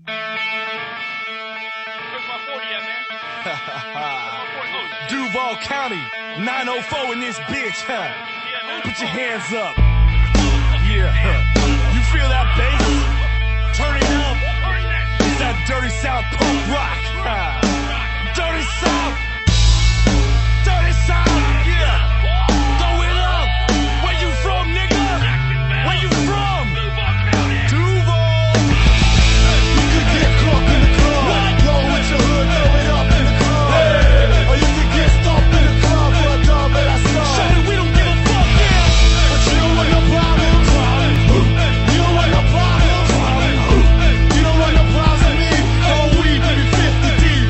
Where's my 40 at, man? Duval County, 904 in this bitch, huh? Put your hands up. Yeah, you feel that bass? Turn it up. It's that dirty South punk rock. Dirty South. Dirty South, yeah. Throw it up. Where you from, nigga? Where you from? Duval. You could get caught in the club. Roll with your hood, throw it up in the club. Hey. Or you could get stomped in the club for a dog that I saw. Show me we don't give a fuck, yeah. But you don't want no problem. You don't want no problem. You don't want no problems with me. Oh, we baby 50 deep.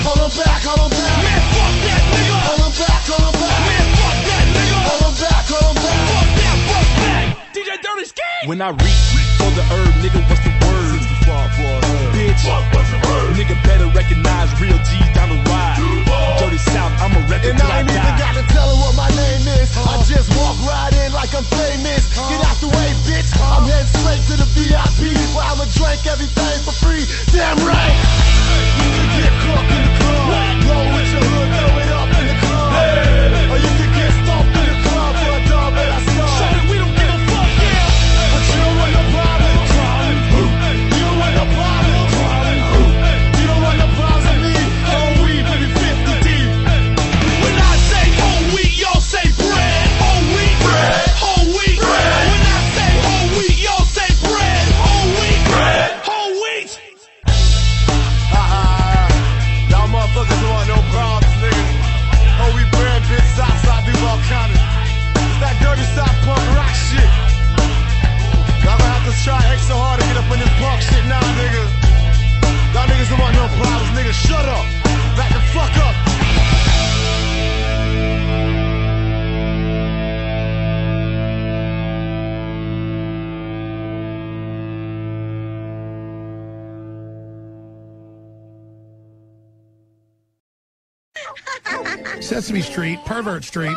Hold on back, hold on back. Man, fuck that nigga. Hold on back, hold on back. Man, fuck that nigga. Hold on back, hold on back. Fuck that, fuck that. DJ Dirty Skin. When I reach for the herb, nigga, what's the word? 65 for a herb. Bitch, what's the word? Nigga better recognize real G's down the ride. Dirty South, I'm a record till I die. And I ain't even gotta tell her what my name is. I just walk right in like I'm famous. Get out the way, bitch. I'm heading straight to the VIP where I'ma drink everything for free. Damn right. You could get caught in the club. Roll with your hood, throw it up in the club. Or you could get stomped in the club for a dog that I saw. Show me we don't give a fuck, yeah. But you don't want no problem. You don't want no problem. You don't want no problems with me. Oh, we baby 50 deep. When I say whole wheat, y'all say bread. Whole wheat, bread. Whole wheat, bread. When I say whole wheat, y'all say bread. Whole wheat, bread. Whole wheat. Y'all motherfuckers don't want no problems, nigga. Whole wheat bread, bitch. Southside Duval County. It's that dirty South punk rock shit. Y'all gonna have to try extra hard to get up in this punk shit now, nigga. Y'all niggas don't want no problems, nigga. Shut up. Back the fuck up. Sesame Street, Pervert Street.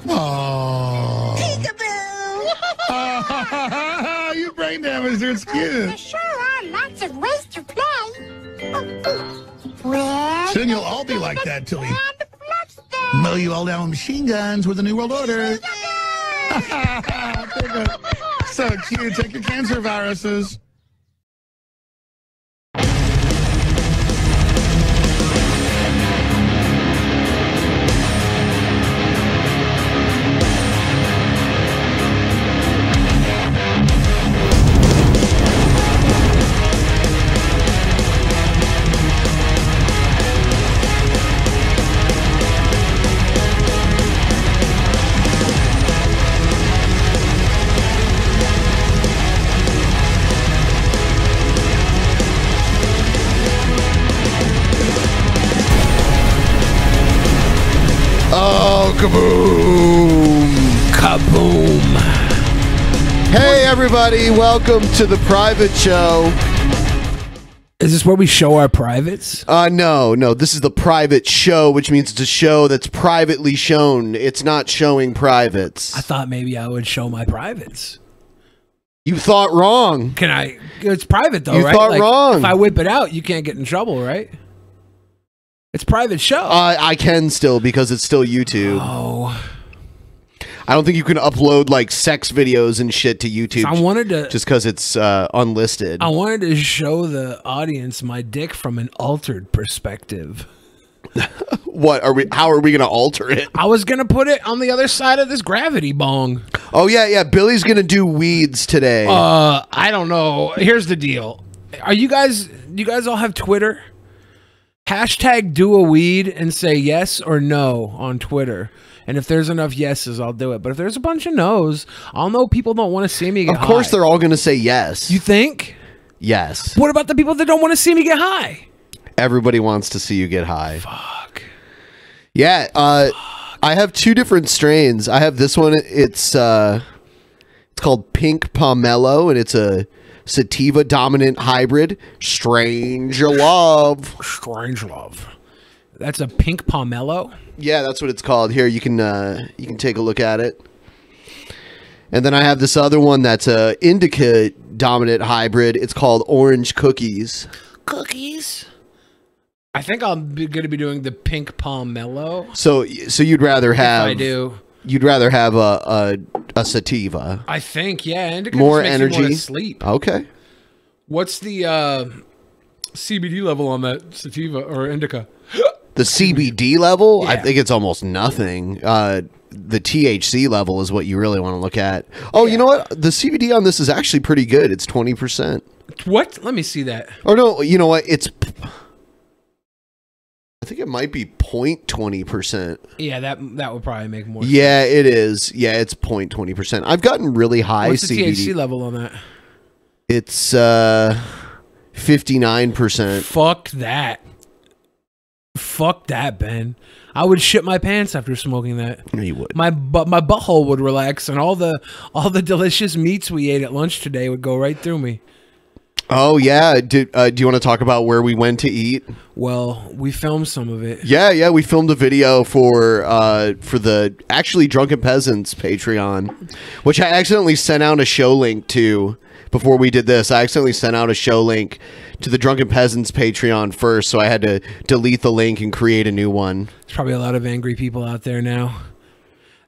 Oh. Peekaboo. You brain damaged her skin. There sure are lots of ways to play. Well, Soon you'll all be like that till we mow you all down with machine guns with the New World Order. So cute. Take your cancer viruses. Oh, kaboom! Kaboom! Hey, everybody, welcome to the private show. Is this where we show our privates? No, this is the private show, which means it's a show that's privately shown. It's not showing privates. I thought maybe I would show my privates. You thought wrong. Can I? It's private, though, You right? thought wrong. If I whip it out, you can't get in trouble, right? It's private show. I can still, because it's still YouTube. Oh. I don't think you can upload, like, sex videos and shit to YouTube. I wanted to... Just because it's unlisted. I wanted to show the audience my dick from an altered perspective. What are we? How are we going to alter it? I was going to put it on the other side of this gravity bong. Oh, yeah. Billy's going to do weeds today. I don't know. Here's the deal. Do you guys all have Twitter? Hashtag do a weed and say yes or no on Twitter. And if there's enough yeses, I'll do it. But if there's a bunch of no's, I'll know people don't want to see me get high. Of course they're all going to say yes. You think? Yes. What about the people that don't want to see me get high? Everybody wants to see you get high. Fuck. Yeah, I have two different strains. I have this one. It's called Pink Pomelo, and it's a sativa dominant hybrid. Strange love. Strange love. That's a pink pomelo? Yeah, that's what it's called. Here, you can take a look at it. And then I have this other one that's a indica dominant hybrid. It's called orange cookies. Cookies. I think I'm going to be doing the pink pomelo. So you'd rather have? I do. You'd rather have a sativa. I think, yeah. Indica More just makes energy. You want to sleep. Okay. What's the CBD level on that sativa or indica? The CBD level, Yeah. I think it's almost nothing. The THC level is what you really want to look at. Oh, you know what? The CBD on this is actually pretty good. It's 20%. What? Let me see that. Or no, you know what? I think it might be 0.20%. Yeah, that would probably make more Yeah, it is. Yeah, it's 0.20%. I've gotten really high What's the CBD. THC level on that? It's 59%. Fuck that. Fuck that, Ben. I would shit my pants after smoking that. You would. My butthole would relax, and all the delicious meats we ate at lunch today would go right through me. Oh yeah. Do you want to talk about where we went to eat? Well, we filmed some of it. Yeah. We filmed a video for the actually Drunken Peasants Patreon, which I accidentally sent out a show link to before we did this. I accidentally sent out a show link to the Drunken Peasants Patreon first, so I had to delete the link and create a new one. There's probably a lot of angry people out there now.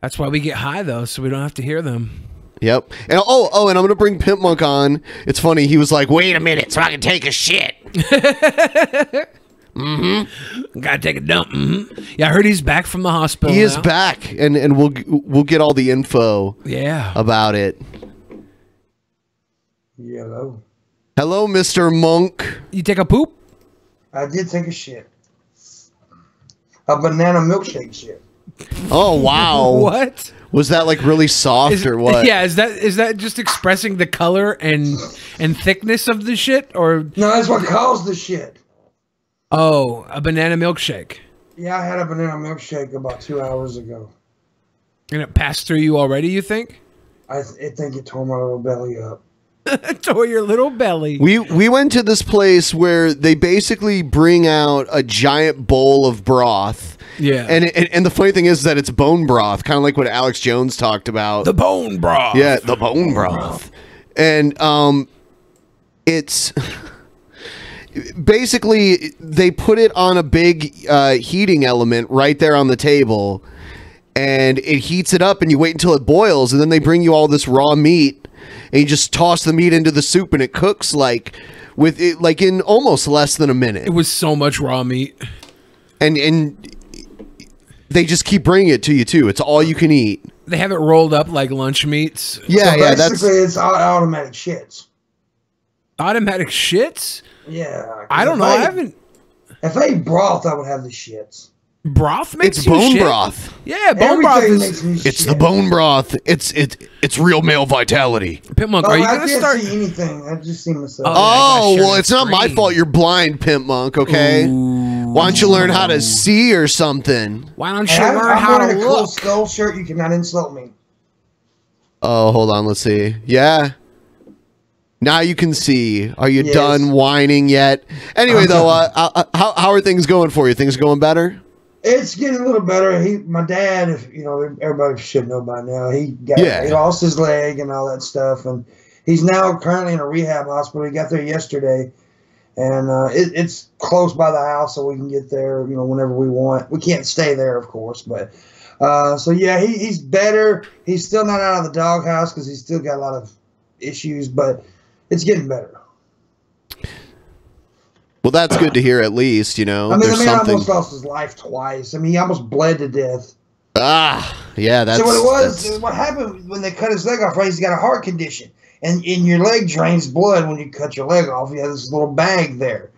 That's why we get high, though, so we don't have to hear them. Yep. And and I'm gonna bring Pimp Monk on. It's funny. He was like, "Wait a minute, so I can take a shit." Gotta take a dump. Yeah, I heard he's back from the hospital. He is now. back, and we'll get all the info. Yeah. About it. Hello. Hello, Mr. Monk. You take a poop? I did take a shit. A banana milkshake shit. Oh wow. What? Was that like really soft or what? Yeah, is that just expressing the color and thickness of the shit, or No, that's what caused the shit. oh, a banana milkshake? Yeah, I had a banana milkshake about 2 hours ago. And it passed through you already, you think? I think it tore my little belly up. Tore your little belly. We went to this place where they basically bring out a giant bowl of broth. Yeah. And the funny thing is that it's bone broth, kind of like what Alex Jones talked about. The bone broth. Yeah, the bone broth. And it's basically they put it on a big heating element right there on the table, and it heats it up, and you wait until it boils, and then they bring you all this raw meat, and you just toss the meat into the soup, and it cooks like in almost less than a minute. It was so much raw meat. And they just keep bringing it to you too. It's all you can eat. They have it rolled up like lunch meats. Yeah, So yeah, basically, it's automatic shits. Automatic shits? Yeah. I don't know. I haven't. If I ate broth, I would have the shits. Broth makes It's you bone shit? broth. Yeah, bone broth Everything is. makes me It's shit. the bone broth. It's real male vitality. Pimp Monk, Oh, are you I gonna can't start? see anything. I just see myself. Oh, Oh, yeah, well, it's not my screen. fault you're blind, Pimp Monk, okay? Why don't you learn how to see or something? Why don't Hey, you I'm learn how to wearing a cool look? skull shirt. You cannot insult me. Oh, hold on, let's see. Yeah. Now you can see. Are you Yes. done whining yet? Anyway, though, how are things going for you? Things going better? It's getting a little better. My dad, if you know, everybody should know by now. He lost his leg and all that stuff, and he's now currently in a rehab hospital. He got there yesterday, and it's close by the house, so we can get there, you know, whenever we want. We can't stay there, of course, but so yeah, he's better. He's still not out of the doghouse because he's still got a lot of issues, but it's getting better. Well, that's good to hear at least, you know. I mean, the there's man something. almost lost his life twice. I mean, he almost bled to death. Yeah, that's... So what it that's- was, what happened when they cut his leg off, right, he's got a heart condition. And your leg drains blood when you cut your leg off. You have this little bag there.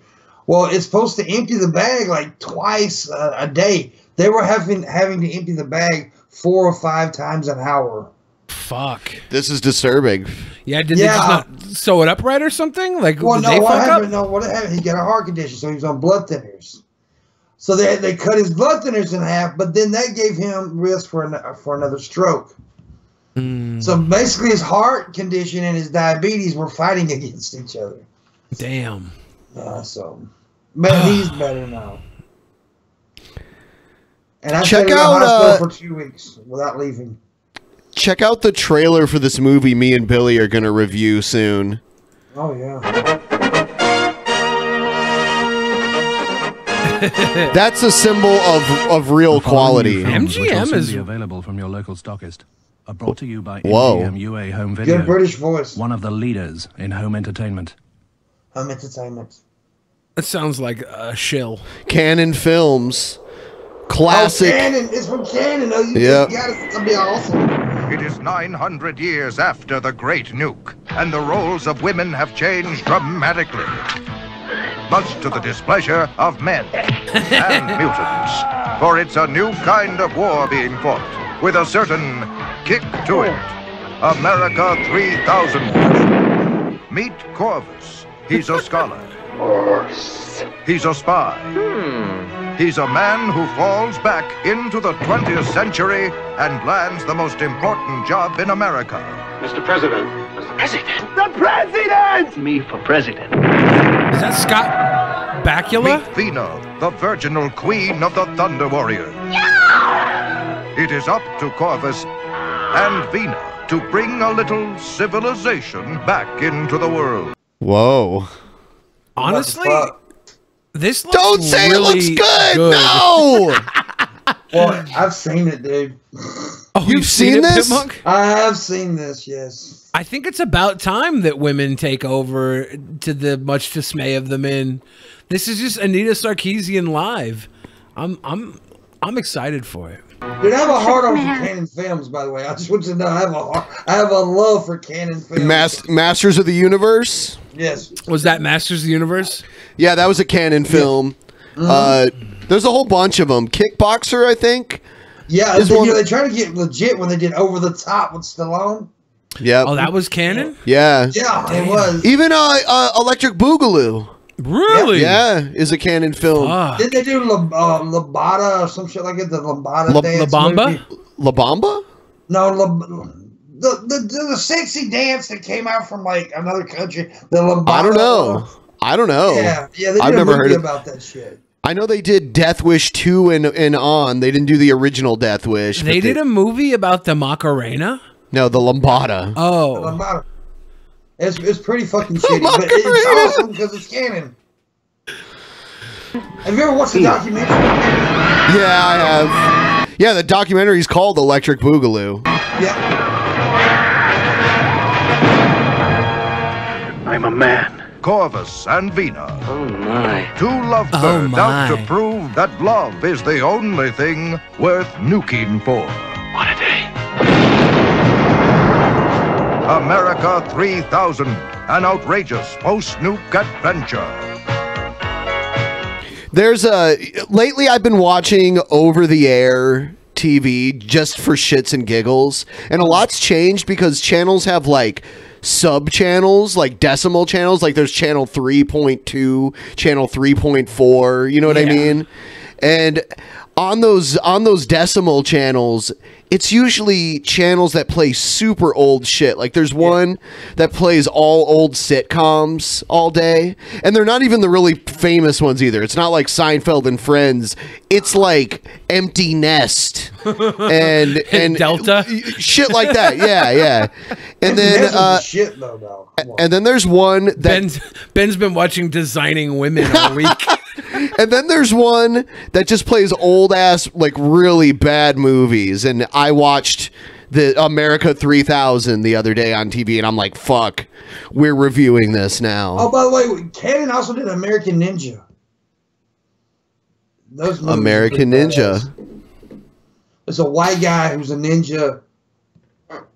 Well, it's supposed to empty the bag like twice a day. They were having to empty the bag 4 or 5 times an hour. Fuck. This is disturbing. Yeah, did they just not sew it up right or something? Like, Well, did no, they what fuck happened? up? No, what happened? He got a heart condition, so he was on blood thinners. So they cut his blood thinners in half, but then that gave him risk for another stroke. So basically, his heart condition and his diabetes were fighting against each other. Damn. But he's better now. And I Check stayed in the out, hospital for 2 weeks without leaving. Check out the trailer for this movie me and Billy are going to review soon. Oh yeah. That's a symbol of real quality. MGM is available from your local stockist. Are brought to you by Whoa. MGM UA Home Video. Good British voice. One of the leaders in home entertainment. Home entertainment. It sounds like a shill. Canon Films. Classic. Oh, Canon. It's from Canon. Oh, you gotta be awesome. It is 900 years after the Great Nuke, and the roles of women have changed dramatically. Much to the displeasure of men and mutants. For it's a new kind of war being fought, with a certain kick to it. America 3000. Meet Corvus. He's a scholar. He's a spy. He's a man who falls back into the 20th century and lands the most important job in America. Mr. President. Mr. President. The President! Me for president. Is that Scott Bakula? Meet Vina, the virginal queen of the Thunder Warrior. It is up to Corvus and Vina to bring a little civilization back into the world. Whoa. Honestly, this looks Don't say really it looks good. No. Well, I've seen it, dude. Oh, You've seen it, this? Pipmunk? I have seen this, yes. I think it's about time that women take over, to the much dismay of the men. This is just Anita Sarkeesian live. I'm excited for it. Dude, I have a heart on for Canon Films, by the way. I just want you to know I have a love for Canon Films. Masters of the Universe? Yes. Was that Masters of the Universe? Yeah, that was a Canon film. There's a whole bunch of them. Kickboxer, I think. Yeah, they tried to get legit when they did Over the Top with Stallone. Yeah. Oh, that was canon? Yeah. Yeah, Damn. it was. Even Electric Boogaloo. Really? Yeah, is a Canon film. Didn't they do Lambada or some shit like that? The Lambada dance. La Bamba? La Bamba? No, the sexy dance that came out from like another country. The Lambada. I don't know. Yeah, they did I've a never movie heard about that shit. I know they did Death Wish 2 and on. They didn't do the original Death Wish. They did a movie about the Macarena? No, the Lambada. Oh. The Lambada. It's pretty fucking shitty, but it's awesome because it's canon. Have you ever watched the documentary? Yeah, I have. Yeah, the documentary's called Electric Boogaloo. Yeah. I'm a man. Corvus and Vina. Oh my. Two lovebirds out to prove that love is the only thing worth nuking for. What a day. America 3000, an outrageous post-nuke adventure. Lately I've been watching over-the-air TV just for shits and giggles, and a lot's changed because channels have like sub-channels, like decimal channels, like there's channel 3.2, channel 3.4, you know what I mean? And on those decimal channels, it's usually channels that play super old shit. Like there's one that plays all old sitcoms all day, and they're not even the really famous ones either. It's not like Seinfeld and Friends. It's like Empty Nest and Delta shit like that. Yeah. And then shit though. and then there's one that Ben's been watching Designing Women all week. And then there's one that just plays old ass, like really bad movies. And I watched the America 3000 the other day on TV, and I'm like, fuck, we're reviewing this now. Oh, by the way, Canon also did American Ninja. Those movies American Ninja. It's a white guy who's a ninja.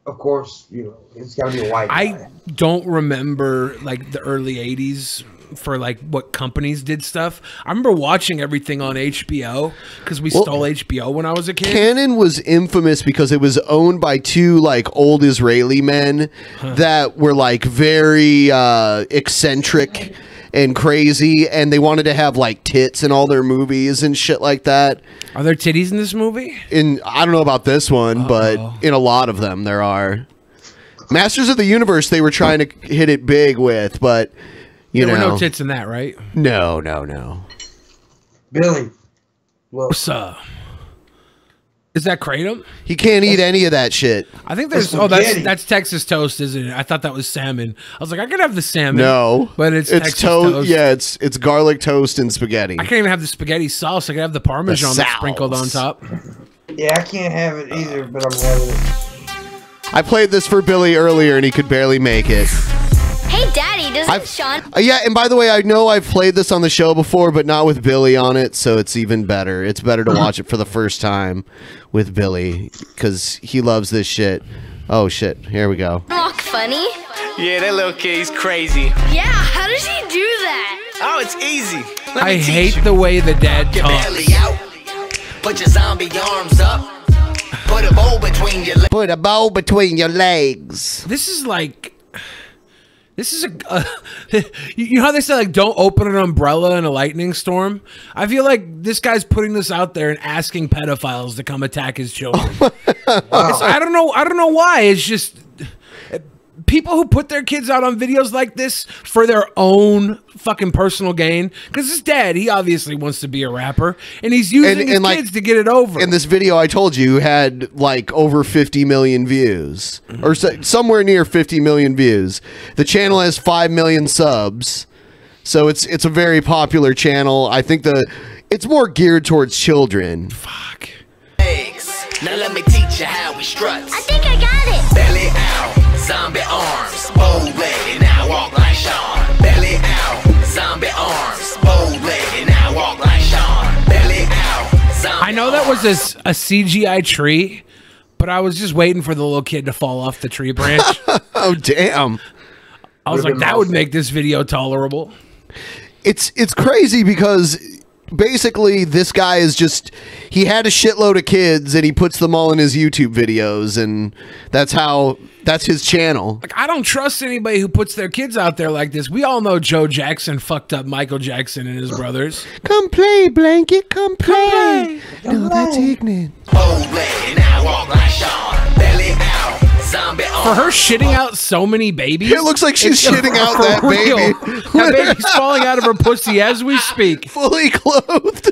Of course, you know, it's got to be a white guy. I don't remember like the early 80s for like what companies did stuff. I remember watching everything on HBO because we stole HBO when I was a kid. Canon was infamous because it was owned by two like old Israeli men that were like very eccentric and crazy, and they wanted to have like tits in all their movies and shit like that. Are there titties in this movie? I don't know about this one, but in a lot of them there are. Masters of the Universe they were trying to hit it big with, but there were no tits in that, right? No. Billy. What's up? Is that kratom? He can't eat any of that shit. I think there's. Oh, that's Texas toast, isn't it? I thought that was salmon. I was like, I could have the salmon. No, but it's Texas toast. Yeah, it's garlic toast and spaghetti. I can't even have the spaghetti sauce. I could have the Parmesan that's sprinkled on top. Yeah, I can't have it either, but I'm having it. I played this for Billy earlier, and he could barely make it. Hey, Daddy, doesn't Sean... Yeah, and by the way, I know I've played this on the show before, but not with Billy on it, so it's even better. It's better to watch it for the first time with Billy, because he loves this shit. Oh, shit. Here we go. Walk funny? Yeah, that little kid, he's crazy. Yeah, how does he do that? Oh, it's easy. I hate the way the dad talks. Out. Put your zombie arms up. Put a bowl between your legs. Put a bowl between your legs. This is like... This is you know how they say, like, don't open an umbrella in a lightning storm? I feel like this guy's putting this out there and asking pedophiles to come attack his children. I don't know why. It's just people who put their kids out on videos like this for their own fucking personal gain. Because his dad, he obviously wants to be a rapper, and he's using his kids to get it over. In this video I told you had like over 50 million views, or somewhere near 50 million views. The channel has 5 million subs, so it's a very popular channel. I think it's more geared towards children. Fuck. Now let me teach you how we strut. I think I got it. Belly out, zombie arms, bold leg, now walk like Sean. Belly out, zombie arms, bold leg, now walk like Sean. Belly out, zombie. I know that was a CGI tree, but I was just waiting for the little kid to fall off the tree branch. Oh damn! I was like, that would make this video tolerable. It's crazy because basically this guy is he had a shitload of kids and he puts them all in his YouTube videos, and that's his channel. Like, I don't trust anybody who puts their kids out there like this. We all know Joe Jackson fucked up Michael Jackson and his brothers. Come play, Blanket, come play. No, that's ignorant. For her shitting out so many babies, it looks like she's shitting out that baby. That baby's falling out of her pussy as we speak. Fully clothed.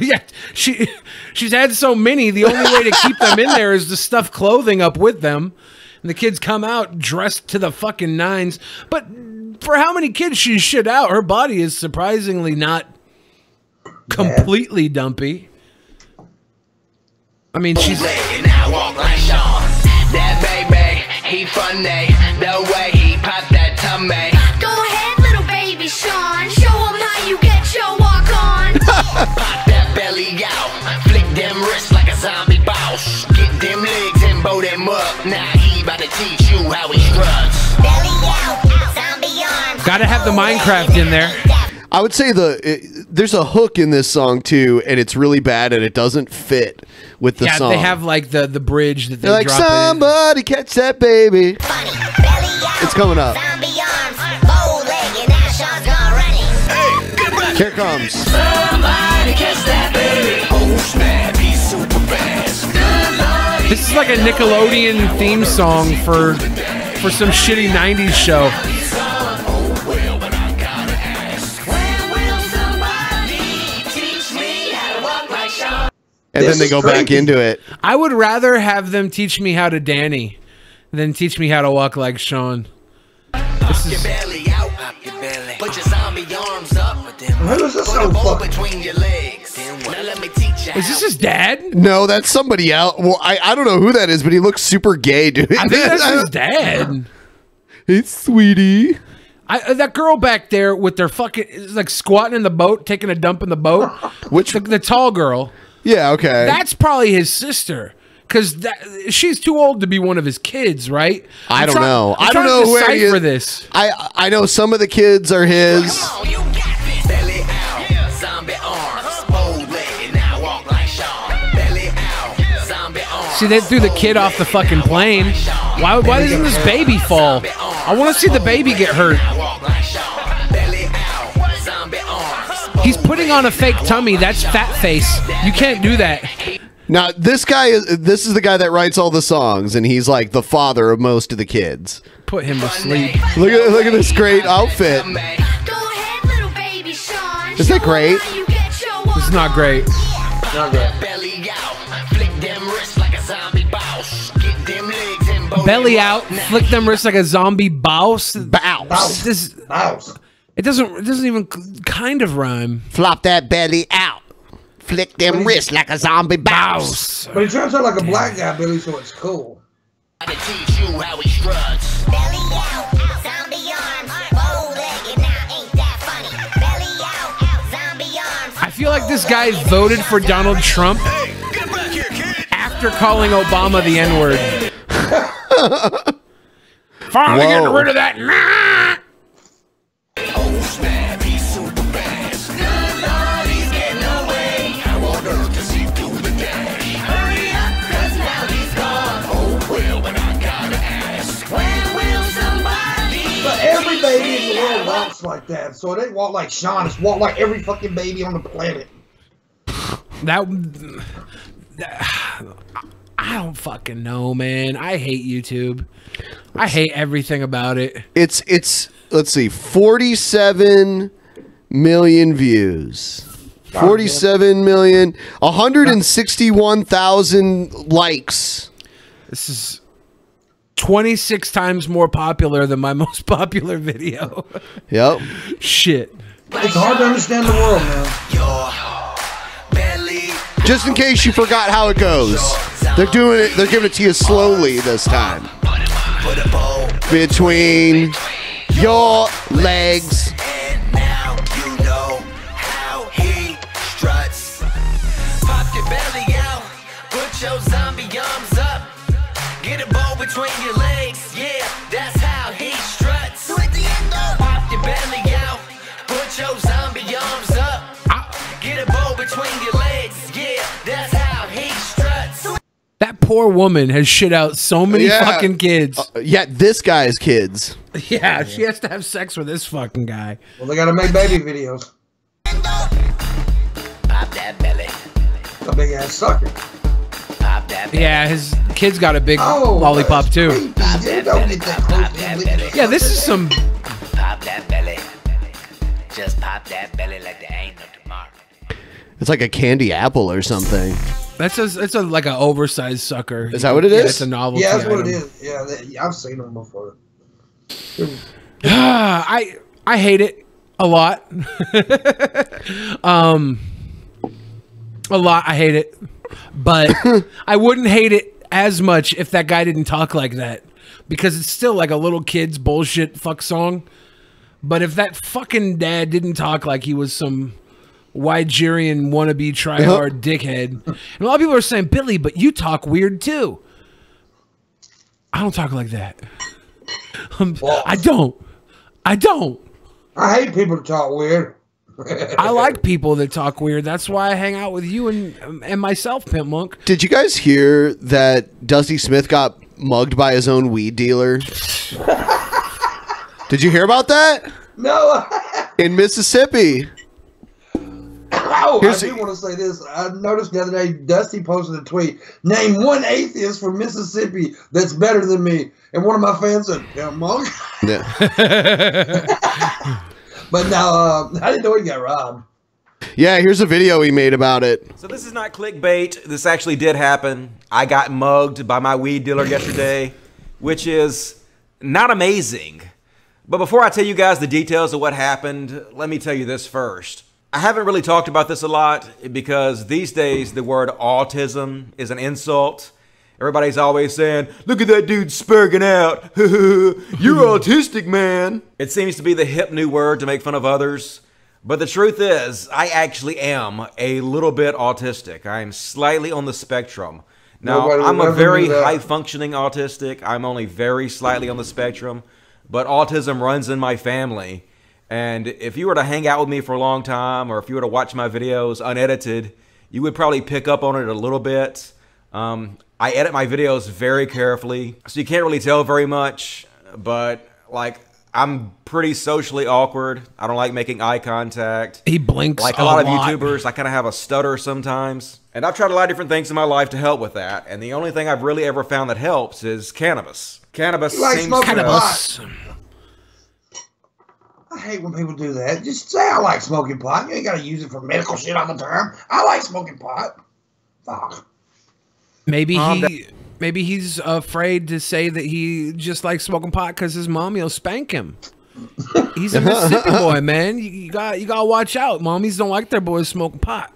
Yeah, she's had so many. The only way to keep them in there is to stuff clothing up with them. And the kids come out dressed to the fucking nines. But for how many kids she shit out, her body is surprisingly not completely dumpy. I mean, she's... That baby, he funny, the way he popped that tummy. Go ahead, little baby Sean, show him how you get your walk on. Pop that belly out, flick them wrists like a zombie boss. Get them legs and bow them up, now he about to teach you how he struts. Belly out, zombie arms. Gotta have the Minecraft in there. I would say there's a hook in this song too, and it's really bad, and it doesn't fit with the song. Yeah, they have like the bridge that they like, drop somebody catch that baby. Funny, belly out, it's coming up. Zombie arms, bow leg, and now Sean's gone running. Hey, here it comes. Somebody catch that baby. Oh snap, he's super fast. This is like a Nickelodeon theme song for some shitty 90s show. And then they go back into it. I would rather have them teach me how to Danny than teach me how to walk like Sean. This is... Put your zombie arms up. Between your legs. Now let me teach you. Is this his dad? No, that's somebody else. Well, I don't know who that is, but he looks super gay, dude. I think that's his dad. It's sweetie. That girl back there with their fucking like squatting in the boat, taking a dump in the boat. Which the tall girl? Yeah, okay. That's probably his sister. Because she's too old to be one of his kids, right? I don't know. I don't know where he is for this. I know some of the kids are his. See, they threw the kid off the fucking plane. Why doesn't this baby fall? I want to see the baby get hurt. He's putting on a fake tummy. That's fat face. You can't do that. Now, this is the guy that writes all the songs, and he's like the father of most of the kids. Put him to sleep. Look at this great outfit. Isn't that great? It's not great. Not great. belly out, flick them wrists like a zombie bouse. Bouse. Bouse. It doesn't even kind of rhyme. Flop that belly out. Flick them wrists like a zombie bouse. But he tries to sound like a black guy, Billy, so it's cool. I can teach you how he struts. Belly out, zombie arms, bow-legged, now ain't that funny? Belly out, zombie arms. I feel like this guy voted for Donald Trump after calling Obama the N-word. Finally getting rid of that. Nah. Oh snap, he's super fast. Nobody's getting away. I want her to see through the dash. Hurry up, 'cause now he's gone. Oh well, but I gotta ask, when will somebody? But every baby in the world walks like that, so it ain't walk like Sean. It's walk like every fucking baby on the planet. I don't fucking know, man. I hate YouTube. I hate everything about it. It's let's see, 47 million views. 47 million, 161,000 likes. This is 26 times more popular than my most popular video. Yep. Shit. It's hard to understand the world, man. Just in case you forgot how it goes, they're doing it. They're giving it to you slowly this time. Between your legs. And now you know how he struts. Pop your belly out, put your zombie arms up. Get a bow between your legs, yeah, that's how he struts. Pop your belly out, put your zombie arms up. Get a bow between your legs, yeah, that's how he struts. That poor woman has shit out so many fucking kids. This guy's kids. Yeah, she has to have sex with this fucking guy. Well, they gotta make baby videos. Pop that belly. A big ass sucker. Pop that belly. Yeah, his kid's got a big lollipop too. Pop that belly. Pop that belly. Yeah, this is some. Pop that belly. Just pop that belly like there ain't no tomorrow. It's like a candy apple or something. It's like an oversized sucker. Is that what it is? It's a novelty. Yeah, that's what it item. is. Yeah, I've seen them before. I hate it a lot. A lot. I hate it, but I wouldn't hate it as much if that guy didn't talk like that, because it's still like a little kid's bullshit fuck song. But if that fucking dad didn't talk like he was some Nigerian wannabe tryhard dickhead, and a lot of people are saying, Billy, but you talk weird too. I don't talk like that. I don't. I hate people that talk weird. I like people that talk weird. That's why I hang out with you and myself, Pimp Monk. Did you guys hear that Dusty Smith got mugged by his own weed dealer? Did you hear about that? No. In Mississippi. Oh, I do want to say this. I noticed the other day, Dusty posted a tweet. Name one atheist from Mississippi that's better than me. And one of my fans said, yeah, Monk. Yeah. But now, I didn't know he got robbed. Yeah, here's a video he made about it. So this is not clickbait. This actually did happen. I got mugged by my weed dealer yesterday, which is not amazing. But before I tell you guys the details of what happened, let me tell you this first. I haven't really talked about this a lot because these days the word autism is an insult. Everybody's always saying, look at that dude spurging out. You're autistic, man. It seems to be the hip new word to make fun of others. But the truth is, I actually am a little bit autistic. I am slightly on the spectrum. Now, I'm a very high-functioning autistic. I'm only very slightly on the spectrum. But autism runs in my family. And if you were to hang out with me for a long time, or if you were to watch my videos unedited, you would probably pick up on it a little bit. I edit my videos very carefully, so you can't really tell very much, but like, I'm pretty socially awkward. I don't like making eye contact. He blinks like a lot of YouTubers. I kind of have a stutter sometimes. And I've tried a lot of different things in my life to help with that, and the only thing I've really ever found that helps is cannabis. Cannabis seems to... I hate when people do that. Just say I like smoking pot. You ain't got to use it for medical shit all the time. I like smoking pot. Fuck. Maybe Maybe he's afraid to say that he just likes smoking pot because his mommy will spank him. He's a Mississippi boy, man. You got to watch out. Mommies don't like their boys smoking pot.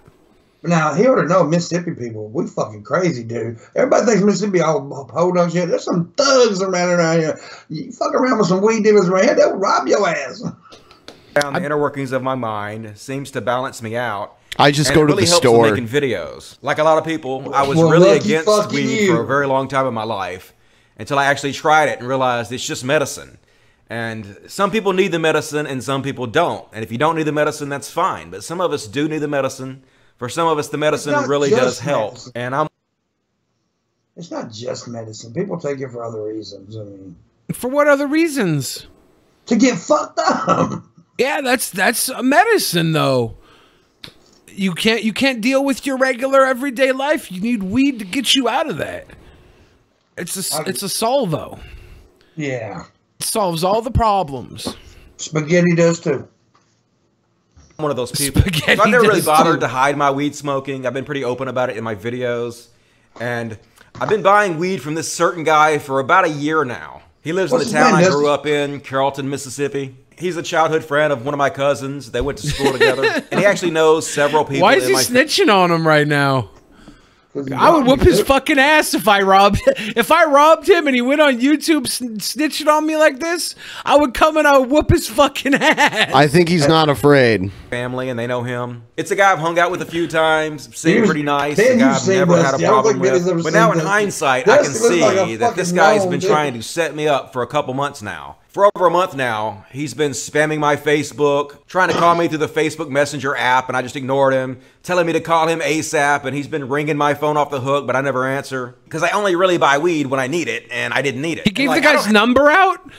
Now, he ought to know Mississippi people. We fucking crazy, dude. Everybody thinks Mississippi all hold shit. There's some thugs around here. You fuck around with some weed dealers around here, they'll rob your ass. Down the inner workings of my mind seems to balance me out. I just go to the store. Making videos. Like a lot of people, I was really against weed for a very long time in my life until I actually tried it and realized it's just medicine. And some people need the medicine and some people don't. And if you don't need the medicine, that's fine. But some of us do need the medicine. For some of us, the medicine really does help. Medicine. And it's not just medicine. People take it for other reasons. I mean, for what other reasons? To get fucked up. Yeah, that's a medicine though. You can't deal with your regular everyday life. You need weed to get you out of that. It's a solvo. Yeah. It solves all the problems. Spaghetti does too. I'm one of those people. So I've never really bothered to hide my weed smoking. I've been pretty open about it in my videos. And I've been buying weed from this certain guy for about a year now. He lives in the town I grew up in, Carrollton, Mississippi. He's a childhood friend of one of my cousins. They went to school together. And he actually knows several people. Why is he snitching on him right now? I would whoop his fucking ass if I robbed him and he went on YouTube snitching on me like this. I would come and I would whoop his fucking ass. I think he's not afraid. Family and they know him. It's a guy I've hung out with a few times. Seemed pretty nice. A guy I've never had a problem with. But now in hindsight, I can see that this guy's been trying to set me up for a couple months now. For over a month now, he's been spamming my Facebook, trying to call me through the Facebook Messenger app, and I just ignored him, telling me to call him ASAP, and he's been ringing my phone off the hook, but I never answer. Because I only really buy weed when I need it, and I didn't need it. He gave the guy's number out?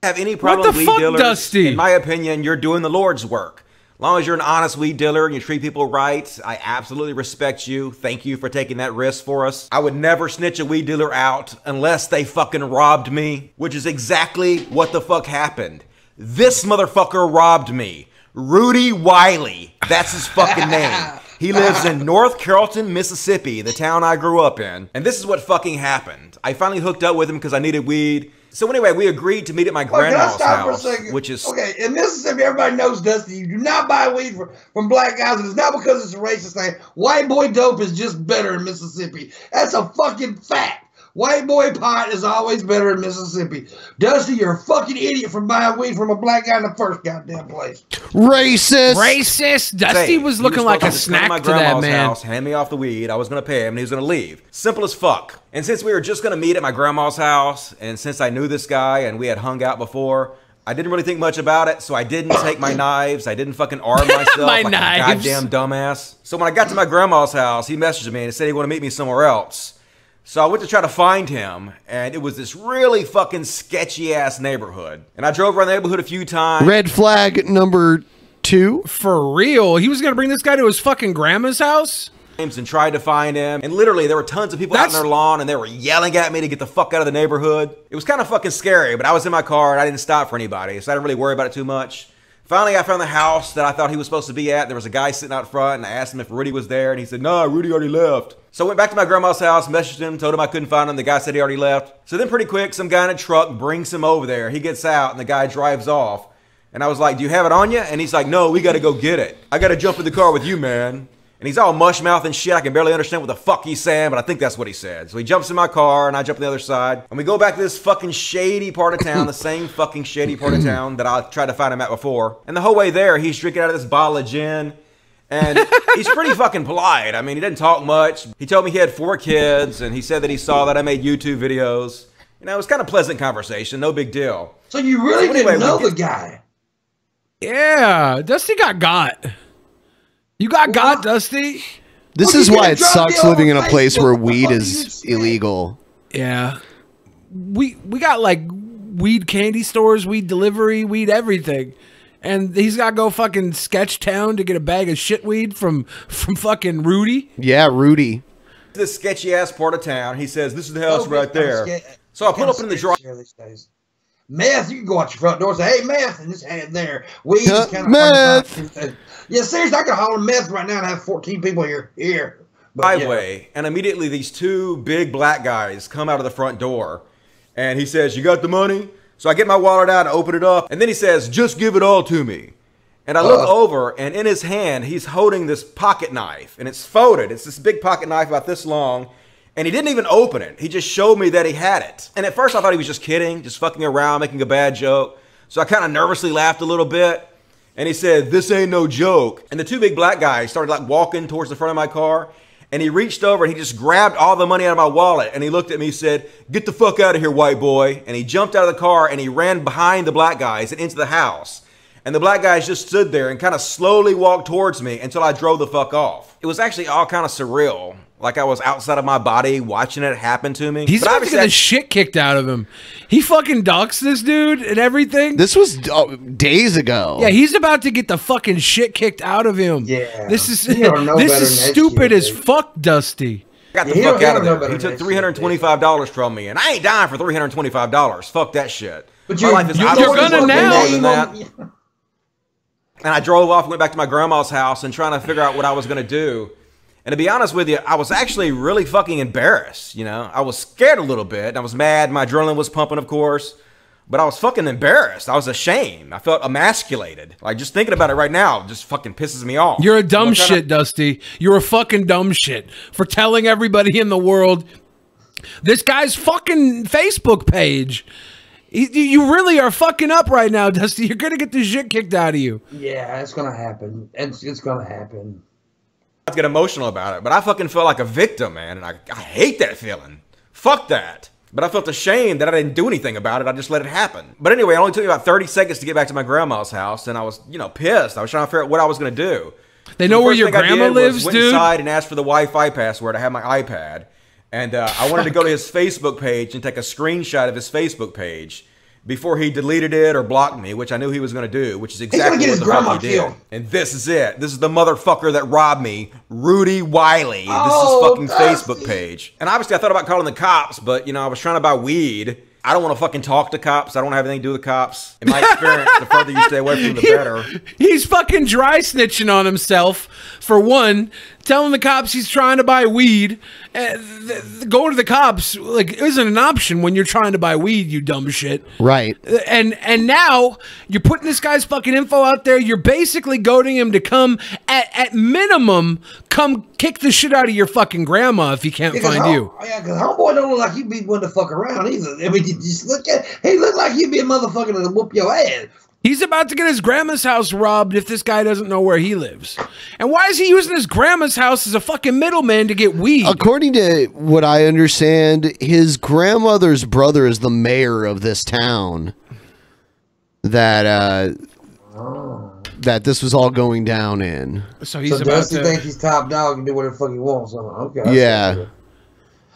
Have any problem with weed dealers? Dusty? In my opinion, you're doing the Lord's work. As long as you're an honest weed dealer and you treat people right, I absolutely respect you. Thank you for taking that risk for us. I would never snitch a weed dealer out unless they fucking robbed me, which is exactly what the fuck happened. This motherfucker robbed me. Rudy Wiley, that's his fucking name. He lives in North Carrollton, Mississippi, the town I grew up in. And this is what fucking happened. I finally hooked up with him because I needed weed. So anyway, we agreed to meet at my grandma's house, which is... Okay, in Mississippi, everybody knows, Dusty, you do not buy weed from black guys, and it's not because it's a racist thing. White boy dope is just better in Mississippi. That's a fucking fact. White boy pot is always better in Mississippi. Dusty, you're a fucking idiot for buying weed from a black guy in the first goddamn place. Racist. Racist. Dusty was looking like a snack to that man. House, hand me off the weed. I was going to pay him, and he was going to leave. Simple as fuck. And since we were just going to meet at my grandma's house, and since I knew this guy and we had hung out before, I didn't really think much about it, so I didn't take my knives. I didn't fucking arm myself like a goddamn dumbass. So when I got to my grandma's house, he messaged me and said he wanted to meet me somewhere else. So I went to try to find him, and it was this really fucking sketchy-ass neighborhood. And I drove around the neighborhood a few times. Red flag number 2? For real? He was going to bring this guy to his fucking grandma's house? And tried to find him. And literally, there were tons of people out on their lawn, and they were yelling at me to get the fuck out of the neighborhood. It was kind of fucking scary, but I was in my car, and I didn't stop for anybody, so I didn't really worry about it too much. Finally, I found the house that I thought he was supposed to be at. There was a guy sitting out front, and I asked him if Rudy was there, and he said, "No, Rudy already left." So I went back to my grandma's house, messaged him, told him I couldn't find him. The guy said he already left. So then pretty quick, some guy in a truck brings him over there. He gets out, and the guy drives off. And I was like, "Do you have it on you?" And he's like, "No, we got to go get it. I got to jump in the car with you, man." And he's all mush mouth and shit. I can barely understand what the fuck he's saying, but I think that's what he said. So he jumps in my car, and I jump on the other side. And we go back to this fucking shady part of town, the same fucking shady part of town that I tried to find him at before. And the whole way there, he's drinking out of this bottle of gin. And he's pretty fucking polite. I mean, he didn't talk much. He told me he had 4 kids, and he said that he saw that I made YouTube videos. You know, it was kind of pleasant conversation, no big deal. So you really didn't know the guy? Yeah, Dusty got. You got, Dusty. This is why it sucks living in a place where weed is illegal. Yeah. We got like weed candy stores, weed delivery, weed everything. And he's got to go fucking sketch town to get a bag of shit weed from fucking Rudy. Yeah, Rudy. This sketchy ass part of town. He says, "This is the house right there." So I pull up in the driveway. Meth, you can go out your front door and say, "Hey, meth," and just hand it there. Weed is kind of meth. Yeah, seriously, I could holler meth right now and have 14 people here. driveway, and immediately these two big black guys come out of the front door, and he says, "You got the money?" So I get my wallet out and open it up, and then he says, "Just give it all to me." And I look over, and in his hand, he's holding this pocket knife, and it's folded. It's this big pocket knife about this long, and he didn't even open it. He just showed me that he had it. And at first I thought he was just kidding, just fucking around, making a bad joke. So I kind of nervously laughed a little bit. And he said, "This ain't no joke." And the two big black guys started like walking towards the front of my car. And he reached over and he just grabbed all the money out of my wallet. And he looked at me and said, "Get the fuck out of here, white boy." And he jumped out of the car and he ran behind the black guys and into the house. And the black guys just stood there and kind of slowly walked towards me until I drove the fuck off. It was actually all kind of surreal. Like I was outside of my body watching it happen to me. He's about to get the shit kicked out of him. He fucking doxed this dude and everything. This was days ago. Yeah, he's about to get the fucking shit kicked out of him. Yeah. This is stupid as fuck, Dusty. I got the fuck out of there. He took $325 from me, and I ain't dying for $325. Fuck that shit. But my life is you're gonna now. More than that. And I drove off, went back to my grandma's house, and trying to figure out what I was gonna do. And to be honest with you, I was actually really fucking embarrassed, you know? I was scared a little bit. I was mad. My adrenaline was pumping, of course. But I was fucking embarrassed. I was ashamed. I felt emasculated. Like, just thinking about it right now just fucking pisses me off. You're a dumb shit, Dusty. You're a fucking dumb shit for telling everybody in the world this guy's fucking Facebook page. You really are fucking up right now, Dusty. You're going to get the shit kicked out of you. Yeah, it's going to happen. It's going to happen. I get emotional about it, but I fucking felt like a victim, man, and I hate that feeling. Fuck that. But I felt ashamed that I didn't do anything about it. I just let it happen. But anyway, it only took me about 30 seconds to get back to my grandma's house, and I was, you know, pissed. I was trying to figure out what I was going to do. They know where your grandma lives, went dude? Inside and asked for the Wi-Fi password. I had my iPad, and I wanted to go to his Facebook page and take a screenshot of his Facebook page before he deleted it or blocked me, which I knew he was going to do, which is exactly what the fuck he did. And this is it. This is the motherfucker that robbed me, Rudy Wiley. This is his fucking Facebook page. And obviously I thought about calling the cops, but, you know, I was trying to buy weed. I don't want to fucking talk to cops. I don't have anything to do with cops. In my experience, the further you stay away from them, the better. He's fucking dry snitching on himself, for one, telling the cops he's trying to buy weed. Going to the cops like isn't an option when you're trying to buy weed, you dumb shit. Right. And now you're putting this guy's fucking info out there. You're basically goading him to come at minimum come kick the shit out of your fucking grandma if he can't find you. Yeah, because homeboy don't look like he'd be one to fuck around either. I mean, you just look at he looked like he'd be a motherfucker to whoop your ass. He's about to get his grandma's house robbed if this guy doesn't know where he lives. And why is he using his grandma's house as a fucking middleman to get weed? According to what I understand, his grandmother's brother is the mayor of this town. That this was all going down in. So he's about Dusty to think he's top dog and do whatever the fuck he wants. Okay. Yeah.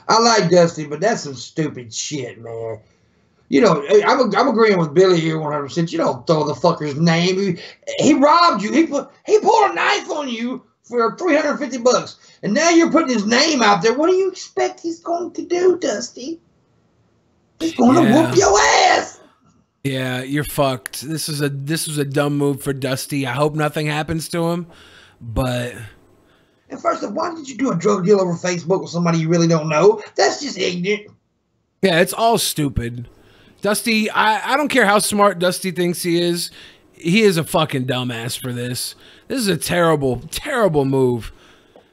I like Dusty, but that's some stupid shit, man. You know, I'm agreeing with Billy here 100%. You don't throw the fucker's name. He robbed you. He pulled a knife on you for $350, and now you're putting his name out there. What do you expect he's going to do, Dusty? He's going to whoop your ass. Yeah, you're fucked. This was a dumb move for Dusty. I hope nothing happens to him, but. And first of all, why did you do a drug deal over Facebook with somebody you really don't know? That's just ignorant. Yeah, it's all stupid. Dusty, I don't care how smart Dusty thinks he is a fucking dumbass for this. This is a terrible, terrible move.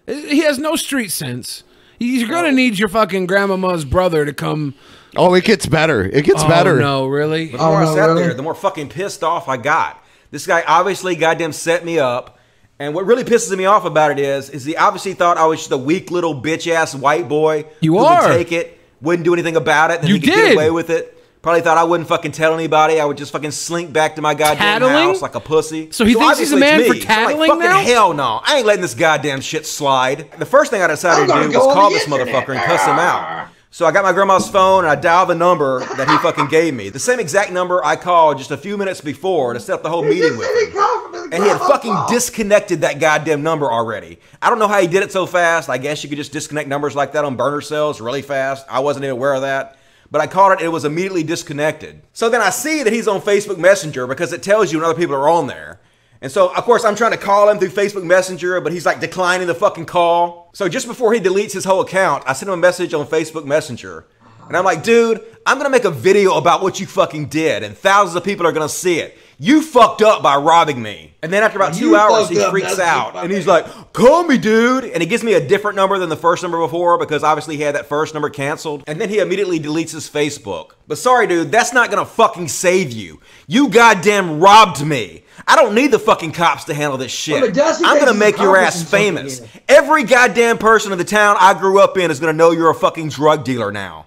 He has no street sense. You're gonna need your fucking grandmama's brother to come. Oh, it gets better. It gets better. No, really? The more I sat there, the more fucking pissed off I got. This guy obviously goddamn set me up. And what really pisses me off about it is he obviously thought I was just a weak little bitch-ass white boy who would take it, wouldn't do anything about it, and he could get away with it. Probably thought I wouldn't fucking tell anybody. I would just fucking slink back to my goddamn house like a pussy. So he thinks he's a man for tattling now? now? Hell no. I ain't letting this goddamn shit slide. The first thing I decided to do was call this motherfucker and cuss him out. So I got my grandma's phone and I dialed the number that he fucking gave me. The same exact number I called just a few minutes before to set up the whole meeting with him. And he had fucking disconnected that goddamn number already. I don't know how he did it so fast. I guess you could just disconnect numbers like that on burner cells really fast. I wasn't even aware of that. But I called it and it was immediately disconnected. So then I see that he's on Facebook Messenger because it tells you when other people are on there. And so, of course, I'm trying to call him through Facebook Messenger, but he's like declining the fucking call. So just before he deletes his whole account, I sent him a message on Facebook Messenger. And I'm like, dude, I'm going to make a video about what you fucking did, and thousands of people are going to see it. You fucked up by robbing me. And then after about 2 hours, he freaks out. And he's like, call me, dude. And he gives me a different number than the first number before, because obviously he had that first number canceled. And then he immediately deletes his Facebook. But sorry, dude, that's not going to fucking save you. You goddamn robbed me. I don't need the fucking cops to handle this shit. I'm going to make your ass famous. Every goddamn person in the town I grew up in is going to know you're a fucking drug dealer now.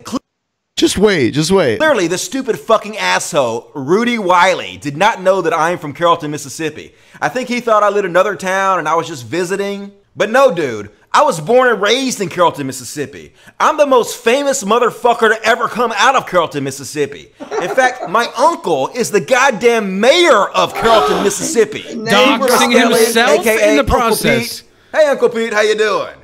Just wait. Clearly, the stupid fucking asshole, Rudy Wiley, did not know that I'm from Carrollton, Mississippi. I think he thought I lived in another town and I was just visiting. But no, dude. I was born and raised in Carrollton, Mississippi. I'm the most famous motherfucker to ever come out of Carrollton, Mississippi. In fact, my uncle is the goddamn mayor of Carrollton, Mississippi. Doxing himself in the process. Hey, Uncle Pete, how you doing?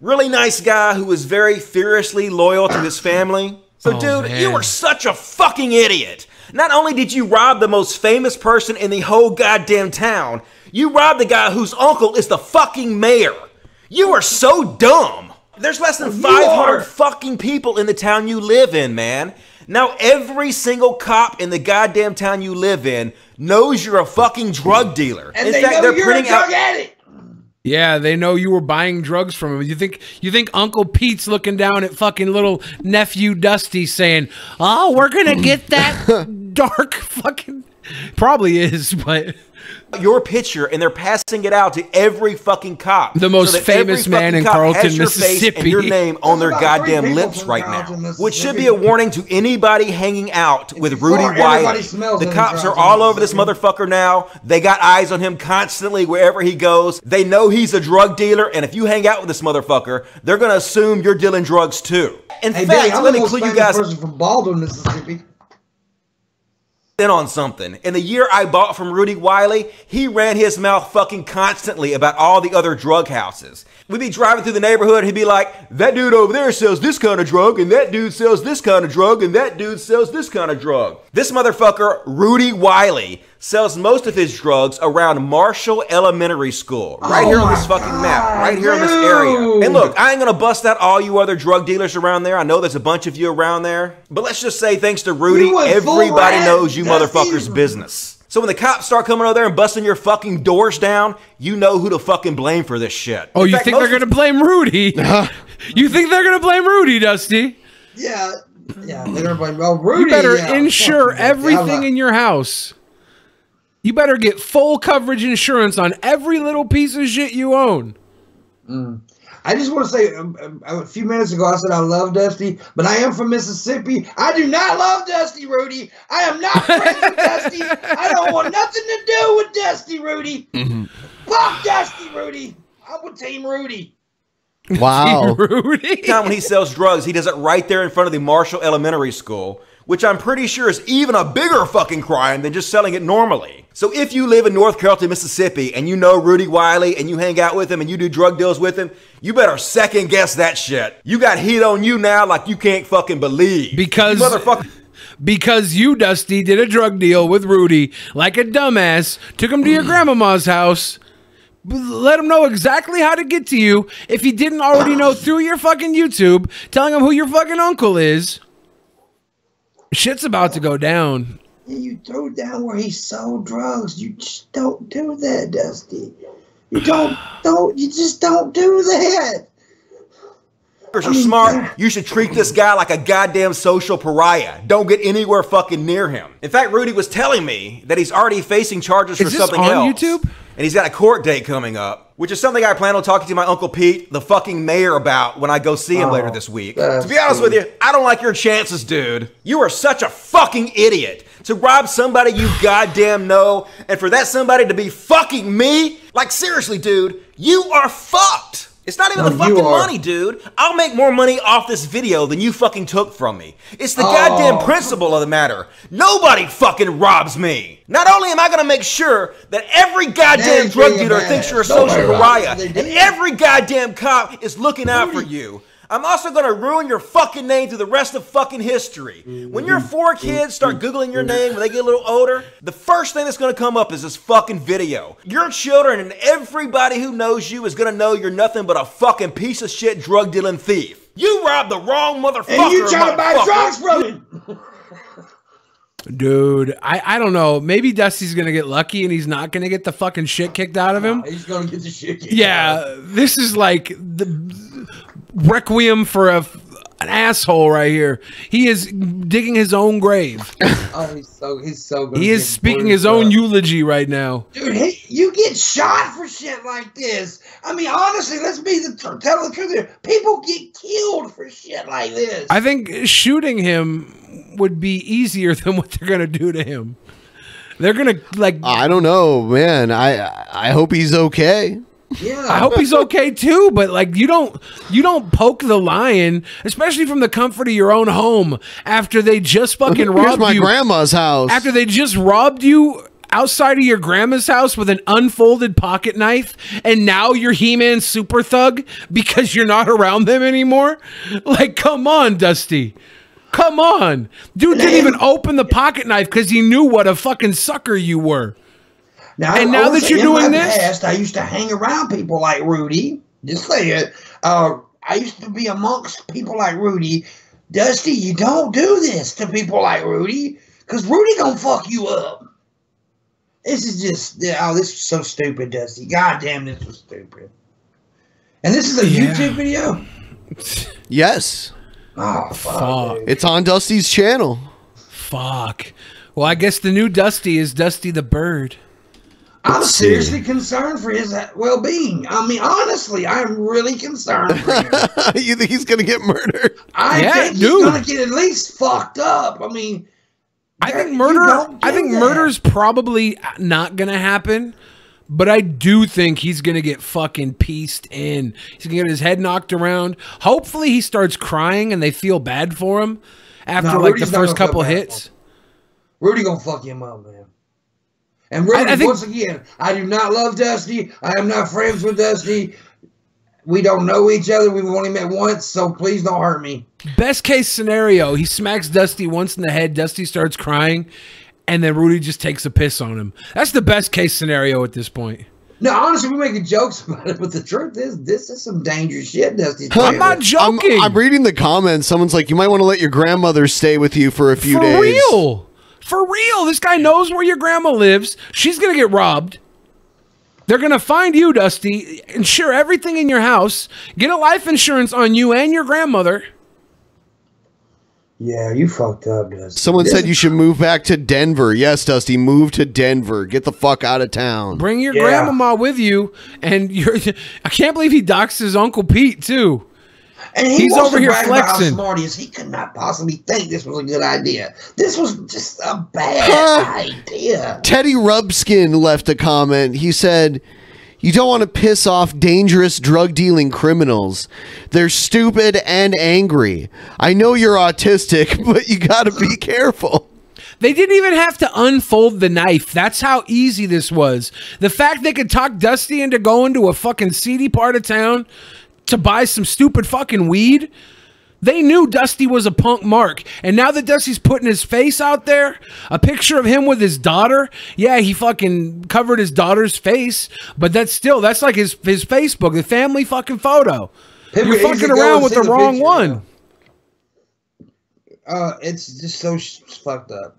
Really nice guy who is very furiously loyal to his family. So, dude, you are such a fucking idiot. Not only did you rob the most famous person in the whole goddamn town, you robbed the guy whose uncle is the fucking mayor. You are so dumb. There's less than 500 fucking people in the town you live in, man. Now every single cop in the goddamn town you live in knows you're a fucking drug dealer. And in fact, they're printing out. Yeah, they know you were buying drugs from him. You think Uncle Pete's looking down at fucking little nephew Dusty saying, "Oh, we're gonna get that dark fucking." Probably is, but your picture, and they're passing it out to every fucking cop. The most famous man in Carrollton, Mississippi. And your name on their goddamn lips right now. Which should be a warning to anybody hanging out with Rudy Wiley. The cops are all over this motherfucker now. They got eyes on him constantly wherever he goes. They know he's a drug dealer, and if you hang out with this motherfucker, they're gonna assume you're dealing drugs too. In fact, let me clue you guys from Baldwin, Mississippi. In on something. In the year I bought from Rudy Wiley, he ran his mouth fucking constantly about all the other drug houses. We'd be driving through the neighborhood, he'd be like, that dude over there sells this kind of drug, and that dude sells this kind of drug, and that dude sells this kind of drug. This motherfucker, Rudy Wiley, sells most of his drugs around Marshall Elementary School. Right here on this fucking map. Right here in this area. And look, I ain't gonna bust out all you other drug dealers around there. I know there's a bunch of you around there. But let's just say thanks to Rudy, everybody knows you motherfuckers' business. So when the cops start coming over there and busting your fucking doors down, you know who to fucking blame for this shit. Oh, you think they're gonna blame Rudy? You think they're gonna blame Rudy, Dusty? Yeah, they're gonna blame Rudy. You better insure everything in your house. You better get full coverage insurance on every little piece of shit you own. I just want to say, a few minutes ago, I said I love Dusty, but I am from Mississippi. I do not love Dusty, Rudy. I am not friends with Dusty. I don't want nothing to do with Dusty, Rudy. Fuck Dusty, Rudy. I'm with Team Rudy. Wow. Rudy. Time when he sells drugs, he does it right there in front of the Marshall Elementary School, which I'm pretty sure is even a bigger fucking crime than just selling it normally. So if you live in North Carrollton, Mississippi, and you know Rudy Wiley, and you hang out with him, and you do drug deals with him, you better second guess that shit. You got heat on you now like you can't fucking believe. Because you, Dusty, did a drug deal with Rudy like a dumbass, took him to your grandmama's house, let him know exactly how to get to you if he didn't already know through your fucking YouTube, telling him who your fucking uncle is. Shit's about to go down. Yeah, you throw down where he sold drugs. You just don't do that, Dusty. You just don't do that. Are smart. You should treat this guy like a goddamn social pariah. Don't get anywhere fucking near him. In fact, Rudy was telling me that he's already facing charges for something else. YouTube? And he's got a court date coming up, which is something I plan on talking to my Uncle Pete, the fucking mayor, about when I go see him later this week. To be honest with you, I don't like your chances, dude. You are such a fucking idiot to rob somebody you goddamn know, and for that somebody to be fucking me? Like, seriously, dude, you are fucked. It's not even the fucking money, dude. I'll make more money off this video than you fucking took from me. It's the goddamn principle of the matter. Nobody fucking robs me. Not only am I going to make sure that every goddamn drug dealer thinks you're a social pariah, and every goddamn cop is looking out for you, I'm also going to ruin your fucking name through the rest of fucking history. When your 4 kids start Googling your name when they get a little older, the first thing that's going to come up is this fucking video. Your children and everybody who knows you is going to know you're nothing but a fucking piece of shit drug dealing thief. You robbed the wrong motherfucker. And you trying to buy drugs from him. Dude, I don't know. Maybe Dusty's going to get lucky and he's not going to get the fucking shit kicked out of him. He's going to get the shit kicked out of him. This is like the requiem for an asshole right here. He is digging his own grave. Oh, he's so good. He is speaking his own eulogy right now. Dude, you get shot for shit like this. I mean, honestly, let's tell the truth here. People get killed for shit like this. I think shooting him would be easier than what they're gonna do to him. They're gonna I don't know, man. I hope he's okay. Yeah, I hope he's okay too. But like, you don't poke the lion, especially from the comfort of your own home after they just fucking robbed you. Here's my grandma's house. After they just robbed you outside of your grandma's house with an unfolded pocket knife, and now you're He-Man super thug because you're not around them anymore. Like, come on, Dusty. Come on. Dude didn't even open the pocket knife because he knew what a fucking sucker you were. Now that you're doing this, past, I used to hang around people like Rudy. Just say it. I used to be amongst people like Rudy. Dusty, you don't do this to people like Rudy, because Rudy gonna fuck you up. This is just, this is so stupid, Dusty. God damn, this was stupid. And this is a YouTube video? Yes. Oh, fuck. It's on Dusty's channel. Fuck. Well, I guess the new Dusty is Dusty the Bird. I'm seriously concerned for his well-being. I mean, honestly, I'm really concerned for him. You think he's going to get murdered? I think he's going to get at least fucked up. I mean, I think murder's probably not going to happen. But I do think he's going to get fucking pieced in. He's going to get his head knocked around. Hopefully he starts crying and they feel bad for him after like the first couple hits. Rudy going to fuck him up, man. And Rudy, once again, I do not love Dusty. I am not friends with Dusty. We don't know each other. We've only met once, so please don't hurt me. Best case scenario, he smacks Dusty once in the head. Dusty starts crying. And then Rudy just takes a piss on him. That's the best case scenario at this point. No, honestly, we're making jokes about it, but the truth is, this is some dangerous shit, Dusty. I'm not joking. I'm reading the comments. Someone's like, you might want to let your grandmother stay with you for a few days. For real. For real. This guy knows where your grandma lives. She's going to get robbed. They're going to find you, Dusty. Insure everything in your house. Get a life insurance on you and your grandmother. Yeah, you fucked up, Dusty. Someone said you should move back to Denver. Yes, Dusty, move to Denver. Get the fuck out of town. Bring your grandmama with you. And I can't believe he doxed his Uncle Pete, too. And he's over here flexing. How smart he is. He could not possibly think this was a good idea. This was just a bad idea. Teddy Rubskin left a comment. He said, you don't want to piss off dangerous drug-dealing criminals. They're stupid and angry. I know you're autistic, but you got to be careful. They didn't even have to unfold the knife. That's how easy this was. The fact they could talk Dusty into going to a fucking seedy part of town to buy some stupid fucking weed. They knew Dusty was a punk mark. And now that Dusty's putting his face out there, a picture of him with his daughter. Yeah, he fucking covered his daughter's face. But that's like his Facebook, the family fucking photo. You're fucking around with the wrong one. It's just so fucked up.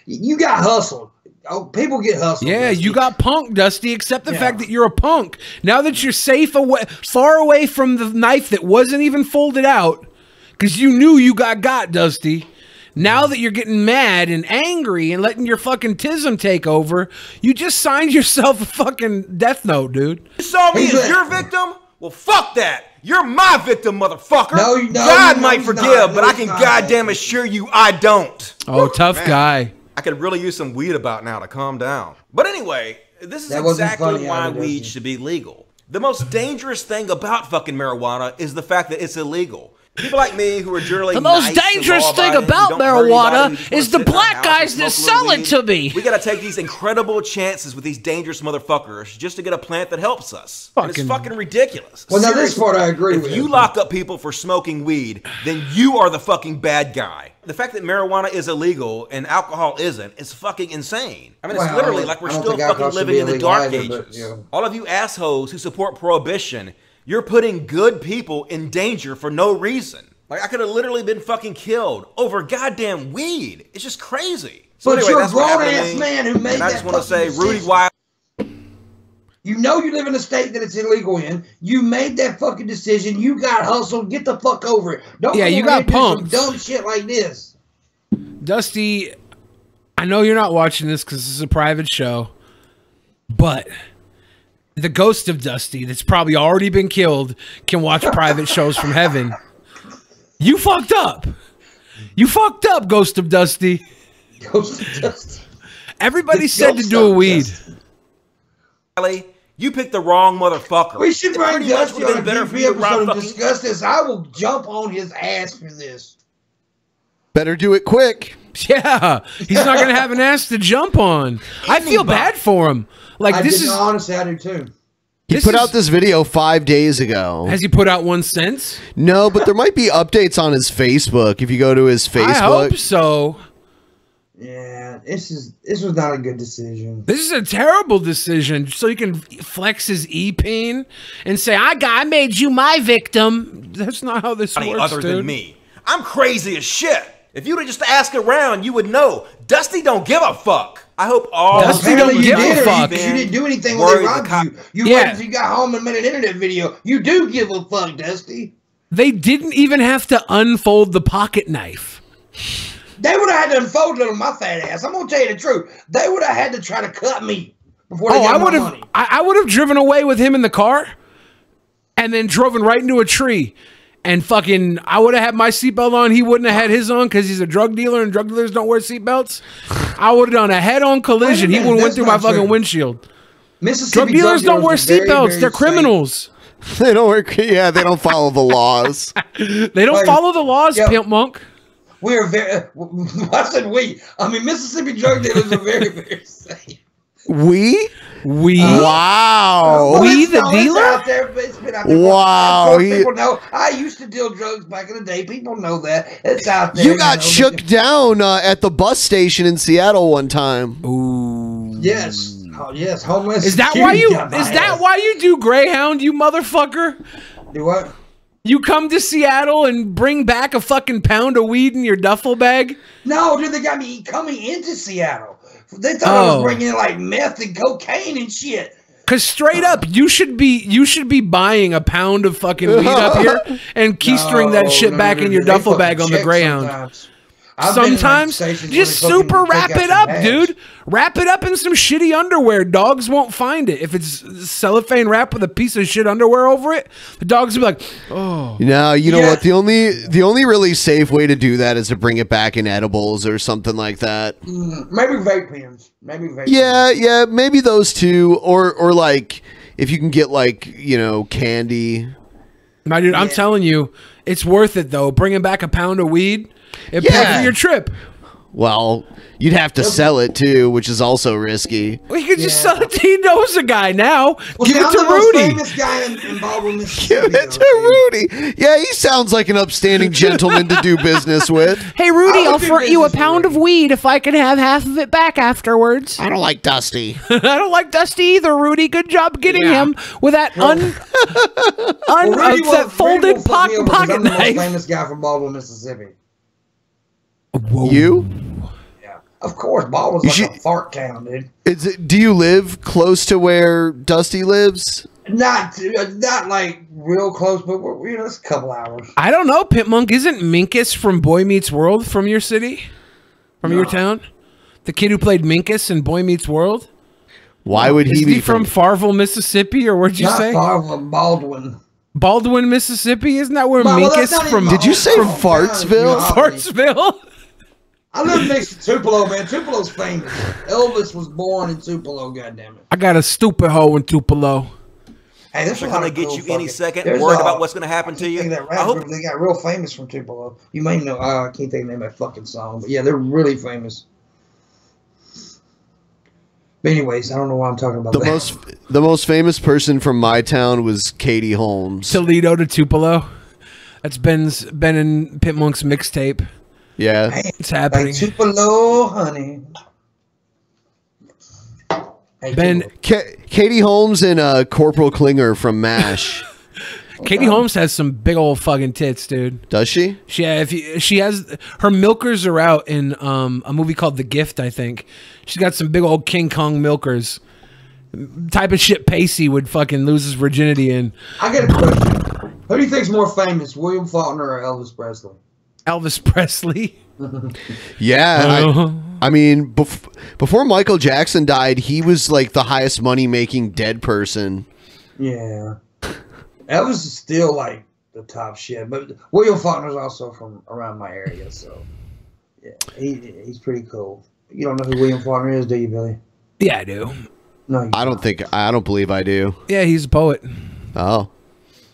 You got hustled. Oh, people get hustled. Yeah, Dusty. You got punked, Dusty, except the fact that you're a punk. Now that you're safe away, far away from the knife that wasn't even folded out, because you knew you got, Dusty. Now that you're getting mad and angry and letting your fucking tism take over, you just signed yourself a fucking death note, dude. You saw me as your victim? Well, fuck that. You're my victim, motherfucker. God might forgive, but I can goddamn assure you I don't. Oh, tough guy. I could really use some weed about now to calm down. But anyway, this is exactly why weed should be legal. The most dangerous thing about fucking marijuana is the fact that it's illegal. People like me who are generally The most nice dangerous and thing law-abiding, about who don't hurt anybody, who marijuana just wanna is the sit in their black house guys and that smoke a little sell it weed. to me. We gotta take these incredible chances with these dangerous motherfuckers just to get a plant that helps us. And it's fucking ridiculous. Well, now this part I agree if with. If you lock up people for smoking weed, then you are the fucking bad guy. The fact that marijuana is illegal and alcohol isn't is fucking insane. I mean, it's literally like we're still fucking living in the dark ages. All of you assholes who support prohibition, you're putting good people in danger for no reason. Like, I could have literally been fucking killed over goddamn weed. It's just crazy. So but anyway, you're a that's what happened to grown-ass me. man who made And I that just want to fucking say, Rudy decision. Wild. You know you live in a state that it's illegal in. You made that fucking decision. You got hustled. Get the fuck over it. Don't Yeah, come you over got here and do some pumped. dumb shit like this. Dusty, I know you're not watching this because this is a private show, but the ghost of Dusty that's probably already been killed can watch private shows from heaven. You fucked up. You fucked up, Ghost of Dusty. Ghost of Dusty. Everybody said to do a weed. You picked the wrong motherfucker. We should It bring pretty much Dusty would've on a been better for DP you to episode rob and discuss this. I will jump on his ass for this. Better do it quick. Yeah, he's not gonna have an ass to jump on. I feel bad for him. Like this is honestly, I do too. He put out this video 5 days ago. Has he put out one since? No, but there might be updates on his Facebook if you go to his Facebook. I hope so. Yeah, this was not a good decision. This is a terrible decision. So he can flex his e-pain and say, I made you my victim. That's not how this works, other dude. than me. I'm crazy as shit. If you would just ask around, you would know. Dusty don't give a fuck. I hope all Dusty don't give a fuck. You didn't do anything when they robbed you. You waited until you got home and made an internet video. You do give a fuck, Dusty. They didn't even have to unfold the pocket knife. They would have had to unfold it on my fat ass. I'm gonna tell you the truth. They would have had to try to cut me before they got my money. I would have driven away with him in the car and then driven right into a tree. And fucking, I would have had my seatbelt on. He wouldn't have had his on because he's a drug dealer and drug dealers don't wear seatbelts. I would have done a head-on collision. He would have went through my fucking windshield. Drug dealers don't wear seatbelts. They're criminals. They don't wear. Yeah, they don't follow the laws. They don't follow the laws, Pimp Monk. We are very. I said we. I mean, Mississippi drug dealers are very, very safe. We? Wow. We the It's dealer? out there, it's been out there. Wow, Of course, people know. I used to deal drugs back in the day. People know that. It's out there. You got shook down at the bus station in Seattle one time. Ooh. Yes. Oh, yes. Homeless. Is that why you? Is that why you do Greyhound, you motherfucker? Do what? You come to Seattle and bring back a fucking pound of weed in your duffel bag? No, dude, they got me coming into Seattle. They thought I was bringing in like meth and cocaine and shit. Cause straight up, you should be buying a pound of fucking weed up here and keystering that shit back in your duffel bag on the Greyhound. Sometimes just super wrap it up, dude. Wrap it up in some shitty underwear. Dogs won't find it. If it's cellophane wrap with a piece of shit underwear over it, the dogs will be like, oh. No, you know what? The only really safe way to do that is to bring it back in edibles or something like that. Maybe vape pens. Maybe vape Yeah, maybe those two, or like if you can get like candy. My dude, I'm telling you, it's worth it though. Bringing back a pound of weed, it pays for your trip. Well, you'd have to sell it too, which is also risky. We could just sell it to he knows a guy now. Well, Give see, it I'm to the most Rudy. famous guy in Baldwin, Mississippi. Give it to Rudy. Yeah, he sounds like an upstanding gentleman to do business with. Hey, Rudy, I'll front you a pound of weed if I can have half of it back afterwards. I don't like Dusty. I don't like Dusty either, Rudy. Good job getting him with that that folded pocket I'm the most knife. famous guy from Baldwin, Mississippi. Whoa. You? Yeah, of course. Baldwin's like a fart town, dude. Do you live close to where Dusty lives? Not like real close, but it's a couple hours. I don't know, Pimp Monk. Isn't Minkus from Boy Meets World from your city? From your town? The kid who played Minkus in Boy Meets World? Why would he Is be from Farville, Mississippi, or what'd you Not say? Farville, Baldwin. Baldwin, Mississippi? Isn't that where Well, that's Minkus not from? even Did you say Fartsville? Fartsville? I live next to Tupelo, man. Tupelo's famous. Elvis was born in Tupelo, goddammit. I got a stupid hoe in Tupelo. Hey, that's They're a lot gonna of get cool you any fucking- second. There's Worried a- about what's gonna happen to you. That I rap hope. group, they got real famous from Tupelo. You may know. I can't think of the name of that fucking song, but yeah, they're really famous. But anyways, I don't know why I'm talking about The most famous person from my town was Katie Holmes. Toledo to Tupelo. That's Ben and Pit Monk's mixtape. Yeah, it's happening. Tupelo, honey. Ben, Katie Holmes and Corporal Klinger from MASH. Katie Holmes has some big old fucking tits, dude. Does she? Yeah, she has her milkers are out in a movie called The Gift, I think. She's got some big old King Kong milkers. Type of shit Pacey would fucking lose his virginity in. I got a question. Who do you think's more famous, William Faulkner or Elvis Presley? Elvis Presley. Yeah, I mean, before Michael Jackson died, he was like the highest money making dead person. Yeah. Elvis is still like the top shit, but William Faulkner's also from around my area, so yeah, he's pretty cool. You don't know who William Faulkner is, do you, Billy? Yeah, I do. No, I don't believe I do. Yeah, he's a poet. Oh.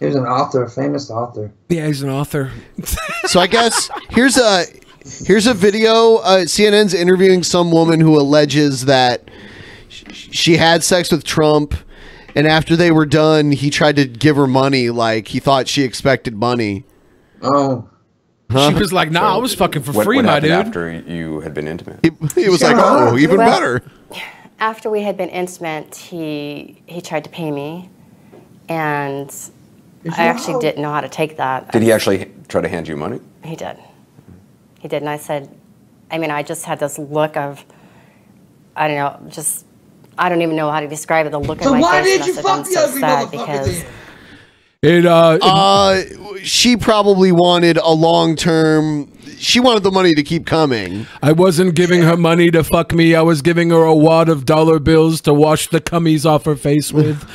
He was an author, a famous author. Yeah, he's an author. So I guess here's a video. CNN's interviewing some woman who alleges that she had sex with Trump, and after they were done, he tried to give her money. Like he thought she expected money. Oh. Huh? She was like, "Nah, I was fucking for free, what my happened dude." After you had been intimate, he was like, "Oh, even Well, better." After we had been intimate, he tried to pay me, and I actually didn't know how to take that. did he actually try to hand you money? He did. He did, and I said, I just had this look of, I don't know, just, I don't even know how to describe it, the look So in my why face. did you and I fuck said, the I'm so ugly sad motherfucker because It, she probably wanted a long term. She wanted the money to keep coming. I wasn't giving her money to fuck me. I was giving her a wad of dollar bills to wash the cummies off her face with.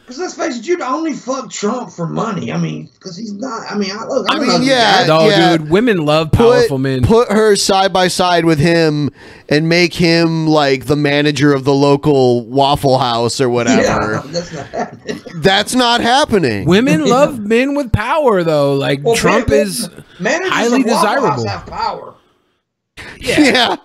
Because let's face it, you'd only fuck Trump for money. I mean, because he's not. I mean, look. I'm I mean, an ugly yeah, guy. No, yeah. dude, women love powerful men. Put her side by side with him and make him like the manager of the local Waffle House or whatever. Yeah, that's not happening. That's not happening. Women love men with power, though. Like Well, Trump is managers highly of Waffle House desirable. have power. Yeah.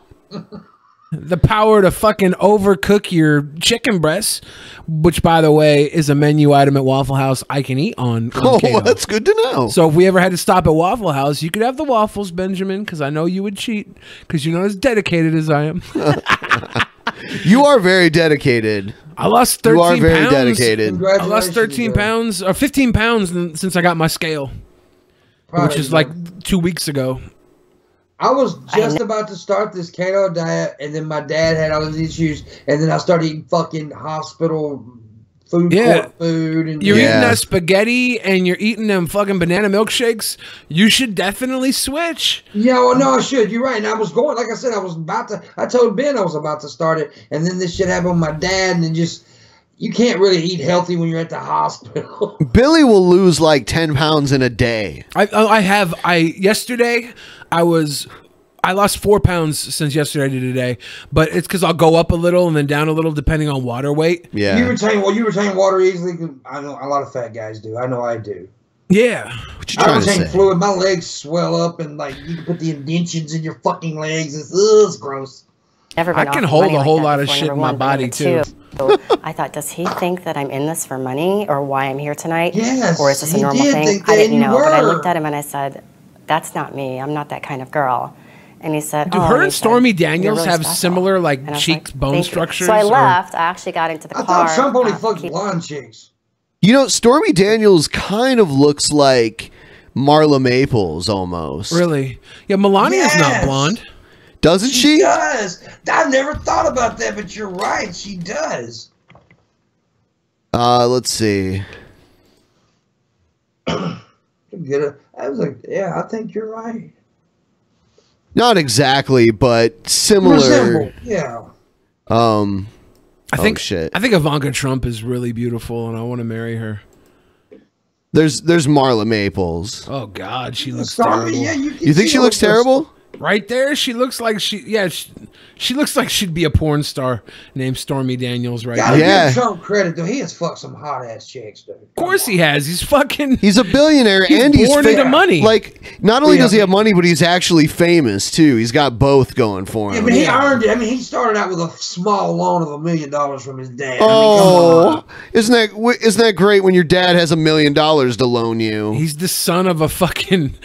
The power to fucking overcook your chicken breasts, which, by the way, is a menu item at Waffle House I can eat on Oh, Kato. that's good to know. So if we ever had to stop at Waffle House, you could have the waffles, Benjamin, because I know you would cheat, because you're not as dedicated as I am. You are very dedicated. I lost 13 You are very pounds. dedicated. I lost 13 pounds, or 15 pounds since I got my scale, which is like 2 weeks ago. I was just about to start this keto diet, and then my dad had all these issues, and then I started eating fucking hospital food court food. And You're eating that spaghetti and you're eating them fucking banana milkshakes. You should definitely switch. Yeah, well, no, I should. You're right. And I was going, like I said, I told Ben I was about to start it, and then this shit happened with my dad, and then you can't really eat healthy when you're at the hospital. Billy will lose like 10 pounds in a day. Yesterday I lost 4 pounds since yesterday to today, but it's because I'll go up a little and then down a little depending on water weight. Yeah. You retain water easily. 'Cause I know a lot of fat guys do. I know I do. Yeah. What you I trying to retain say? fluid. My legs swell up, and like you can put the indentions in your fucking legs. It's gross. Never been I can offered hold money a like whole that lot of before, shit number in my one, but body, number too. two, I thought, does he think that I'm in this for money or why I'm here tonight? Yes, Or is this a he normal did thing? think I that didn't you know, but I were. looked at him and I said, that's not me. I'm not that kind of girl. And he said, Do oh, her he and said, Stormy "You're Daniels really have special." similar like And I was cheek bone "Thank you." structures? So I or- left. I actually got into the I car. thought Trump only fucked blonde chicks. You know, Stormy Daniels kind of looks like Marla Maples almost. Really? Yeah, Melania's not Yes. blonde. Doesn't She she? does. I never thought about that, but you're right. She does. Let's see. Get I was like, yeah, I think you're right. Not exactly, but similar. Resemble, yeah. I think shit. I think Ivanka Trump is really beautiful, and I want to marry her. There's Marla Maples. Oh God, she looks Stormy, terrible. yeah, you You think she looks terrible? Right there, she looks like She looks like she'd be a porn star named Stormy Daniels right now. Gotta give Trump credit, though. He has fucked some hot-ass chicks, dude. Of course he has. He's fucking... He's a billionaire and he's born into money. Like, not only does he have money, but he's actually famous, too. He's got both going for him. Yeah, but he earned it. I mean, he started out with a small loan of $1 million from his dad. Oh, I mean, come on. isn't that great when your dad has $1 million to loan you? He's the son of a fucking...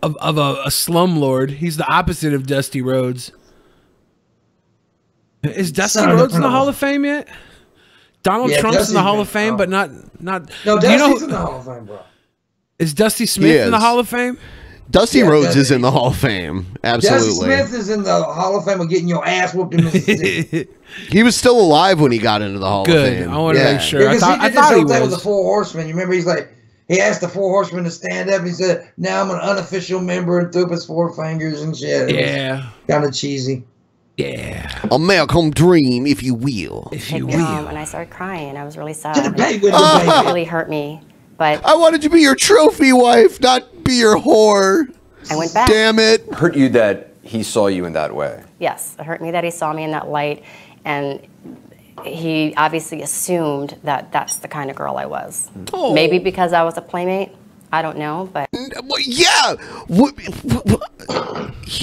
of a slumlord. He's the opposite of Dusty Rhodes. Is Dusty Rhodes in the Hall of Fame yet? Donald Trump's in the Hall of Fame, but not. No, Dusty's in the Hall of Fame, bro. Is Dusty Smith in the Hall of Fame? Dusty Rhodes is in the Hall of Fame. Absolutely. Dusty Smith is in the Hall of Fame of getting your ass whooped in Mississippi. He was still alive when he got into the Hall of Fame. I want to make sure. Because I he thought he did this whole thing with was. the Four Horsemen. You remember, he's like, he asked the Four Horsemen to stand up. He said, "Now I'm an unofficial member," and threw up his 4 fingers and shit. Yeah. Kind of cheesy. Yeah. A Malcolm dream, if you will. I came home and I started crying. I was really sad. It really hurt me. But I wanted to be your trophy wife, not be your whore. I went back. Damn it. Hurt you that he saw you in that way? Yes, it hurt me that he saw me in that light, and he obviously assumed that that's the kind of girl I was. Oh. Maybe because I was a playmate. I don't know, but yeah.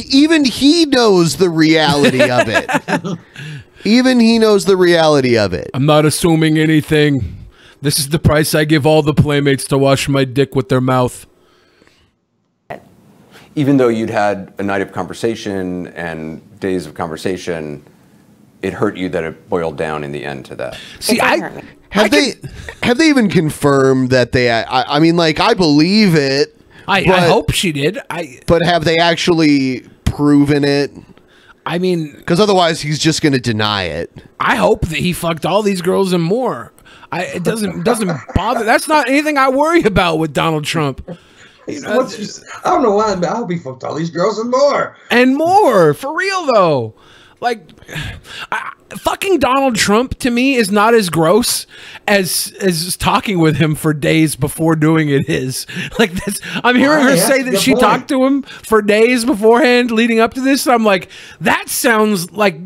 Even he knows the reality of it. Even he knows the reality of it. I'm not assuming anything. This is the price I give all the playmates to wash my dick with their mouth. Even though you'd had a night of conversation and days of conversation, it hurt you that it boiled down in the end to that. See, have they even confirmed that they? I mean, like, I believe it. I hope she did. But have they actually proven it? I mean, because otherwise he's just going to deny it. I hope that he fucked all these girls and more. It doesn't bother. That's not anything I worry about with Donald Trump. You know, I don't know why, but I hope he fucked all these girls and more. And more, for real though. Like, fucking Donald Trump to me is not as gross as talking with him for days before doing it is. Like, I'm hearing her say that she talked to him for days beforehand leading up to this. I'm like, that sounds like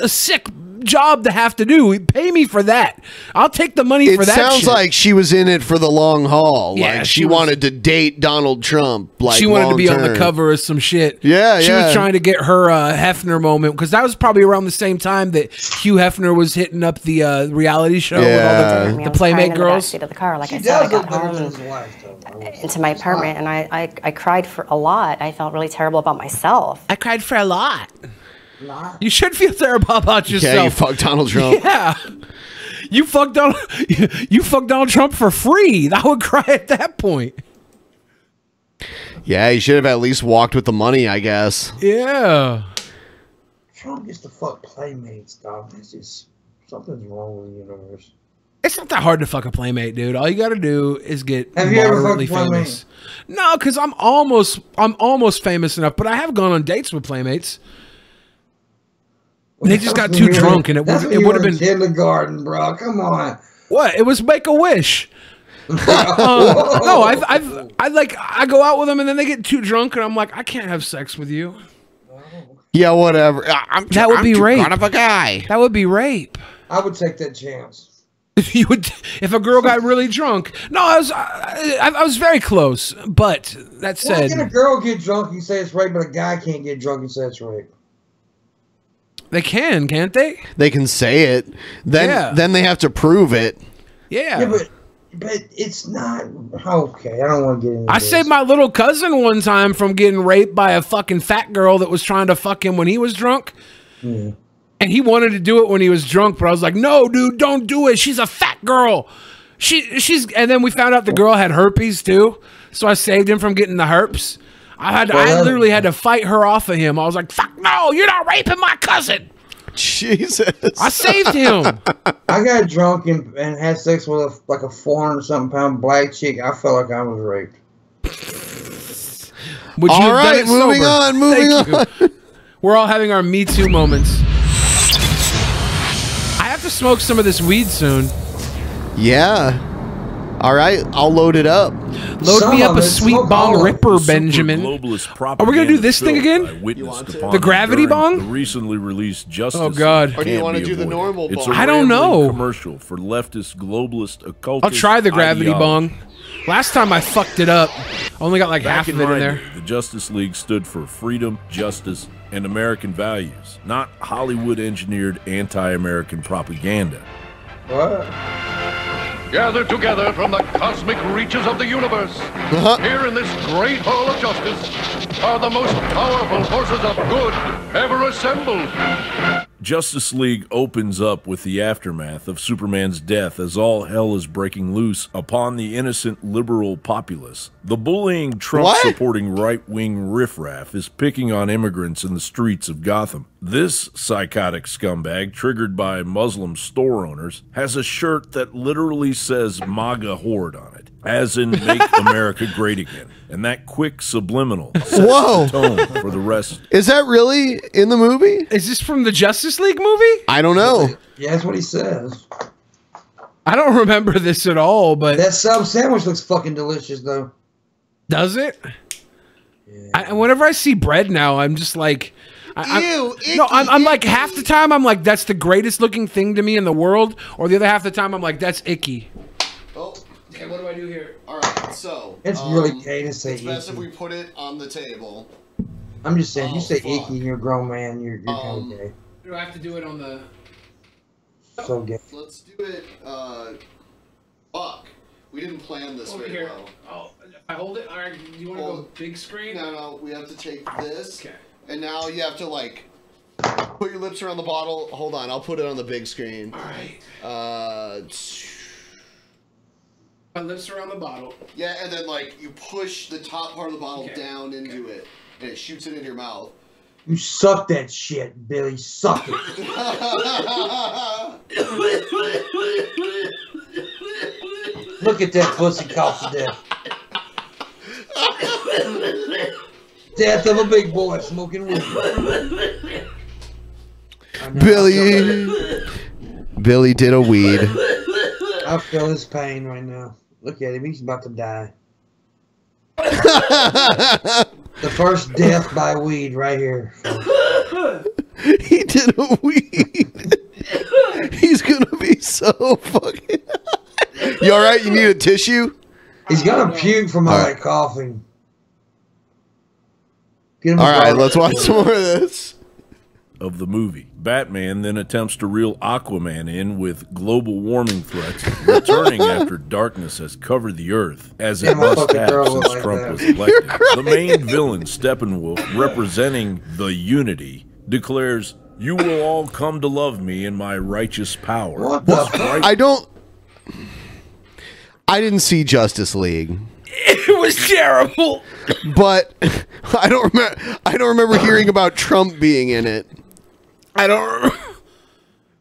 a sick job to have to do. Pay me for that. I'll take the money for that. It sounds like she was in it for the long haul. Yeah, like she wanted to date Donald Trump. Like, she wanted to be on the cover of some shit. Yeah, she was trying to get her Hefner moment, because that was probably around the same time that Hugh Hefner was hitting up the reality show with all the Playmate girls. In the backseat of the car, like I said, I got home into my apartment, and I cried for a lot. I felt really terrible about myself. I cried for a lot. You should feel terrible about yourself. Yeah, you fucked Donald Trump. Yeah. You fucked Donald Trump for free. I would cry at that point. Yeah, you should have at least walked with the money, I guess. Yeah. Trump gets to fuck playmates, dog. That's just something's wrong with the universe. It's not that hard to fuck a playmate, dude. All you got to do is get Have you ever moderately fucked a playmate? famous. No, because I'm almost famous enough, but I have gone on dates with playmates. They just got too drunk, and it would have been kindergarten, bro. Come on. What? It was Make a Wish. No, I go out with them, and then they get too drunk, and I'm like, I can't have sex with you. Yeah, whatever. That would be rape. Kind of a guy. That would be rape. I would take that chance. If a girl got really drunk. No, I was very close. But that said, why can a girl get drunk and say it's rape, but a guy can't get drunk and say it's rape? They can, can't they? They can say it. Then they have to prove it. Yeah. But it's not okay. I don't want to get into I this. saved my little cousin one time from getting raped by a fucking fat girl that was trying to fuck him when he was drunk. Yeah. And he wanted to do it when he was drunk, but I was like, no, dude, don't do it. She's a fat girl. And then we found out the girl had herpes too. So I saved him from getting the herpes. I literally had to fight her off of him. I was like, fuck no, you're not raping my cousin. Jesus. I saved him. I got drunk and had sex with a 400-something pound black chick. I felt like I was raped. All right, moving on. We're all having our Me Too moments. I have to smoke some of this weed soon. Yeah. All right, I'll load it up. Load me up a sweet bong ripper, Benjamin. Are we gonna do this thing again? The gravity bong? The recently released Justice. Oh God! Or do you want to do the normal bong? It's a I don't know. Commercial for leftist globalist occultist. I'll try the gravity ideology. bong. Last time I fucked it up. Only got like Back half of it in there. The Justice League stood for freedom, justice, and American values, not Hollywood-engineered anti-American propaganda. What? Gathered together from the cosmic reaches of the universe, here in this great hall of justice, are the most powerful forces of good ever assembled. Justice League opens up with the aftermath of Superman's death as all hell is breaking loose upon the innocent liberal populace. The bullying Trump-supporting right-wing riffraff is picking on immigrants in the streets of Gotham. This psychotic scumbag, triggered by Muslim store owners, has a shirt that literally says MAGA Horde on it, as in Make America Great Again. And that quick subliminal sets the tone for the rest. Is that really in the movie? Is this from the Justice League movie? I don't know. Yeah, that's what he says. I don't remember this at all, but that sub sandwich looks fucking delicious, though. Does it? Yeah. Whenever I see bread now, I'm just like, I'm like half the time I'm like that's the greatest looking thing to me in the world, or the other half the time I'm like that's icky. Oh, okay. What do I do here? All right, so it's really gay to say. It's best if we put it on the table. I'm just saying, you say icky, and you're a grown man. You're kind of gay. Do I have to do it on the? So gay. Let's do it. Fuck. We didn't plan this Over very here. well. Oh, if I hold it, all right. You want to go big screen? No. We have to take this. Okay. And now you have to like put your lips around the bottle. Hold on, I'll put it on the big screen. All right. My lips around the bottle. Yeah, and then like you push the top part of the bottle down into it, and it shoots it into your mouth. You suck that shit, Billy. Suck it. Look at that pussy cough to death. Death of a big boy smoking weed. Billy did a weed. I feel his pain right now. Look at him. He's about to die. The first death by weed right here. He did a weed. He's gonna be so fucking. You alright? You need a tissue? He's gonna puke from all that coughing. Alright, let's watch some more of this. Of the movie. Batman then attempts to reel Aquaman in with global warming threats, returning after darkness has covered the earth, as it must have since Trump was elected. The main villain, Steppenwolf, representing the Unity, declares, "You will all come to love me in my righteous power." What the fuck? I didn't see Justice League. It was terrible. But I don't remember hearing about Trump being in it. I don't remember.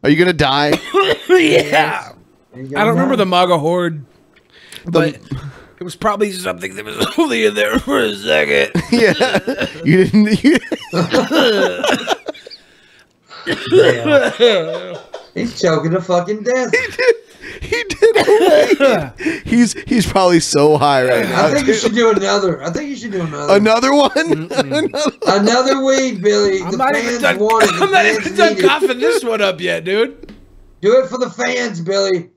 Are you gonna die? Yeah. I don't remember the MAGA Horde, but it was probably something that was only in there for a second. Yeah. You didn't. He's choking to fucking death. He did. He's probably so high right now. I think you should do another. Another one? Another weed, Billy. I'm not even done coughing this one up yet, dude. Do it for the fans, Billy.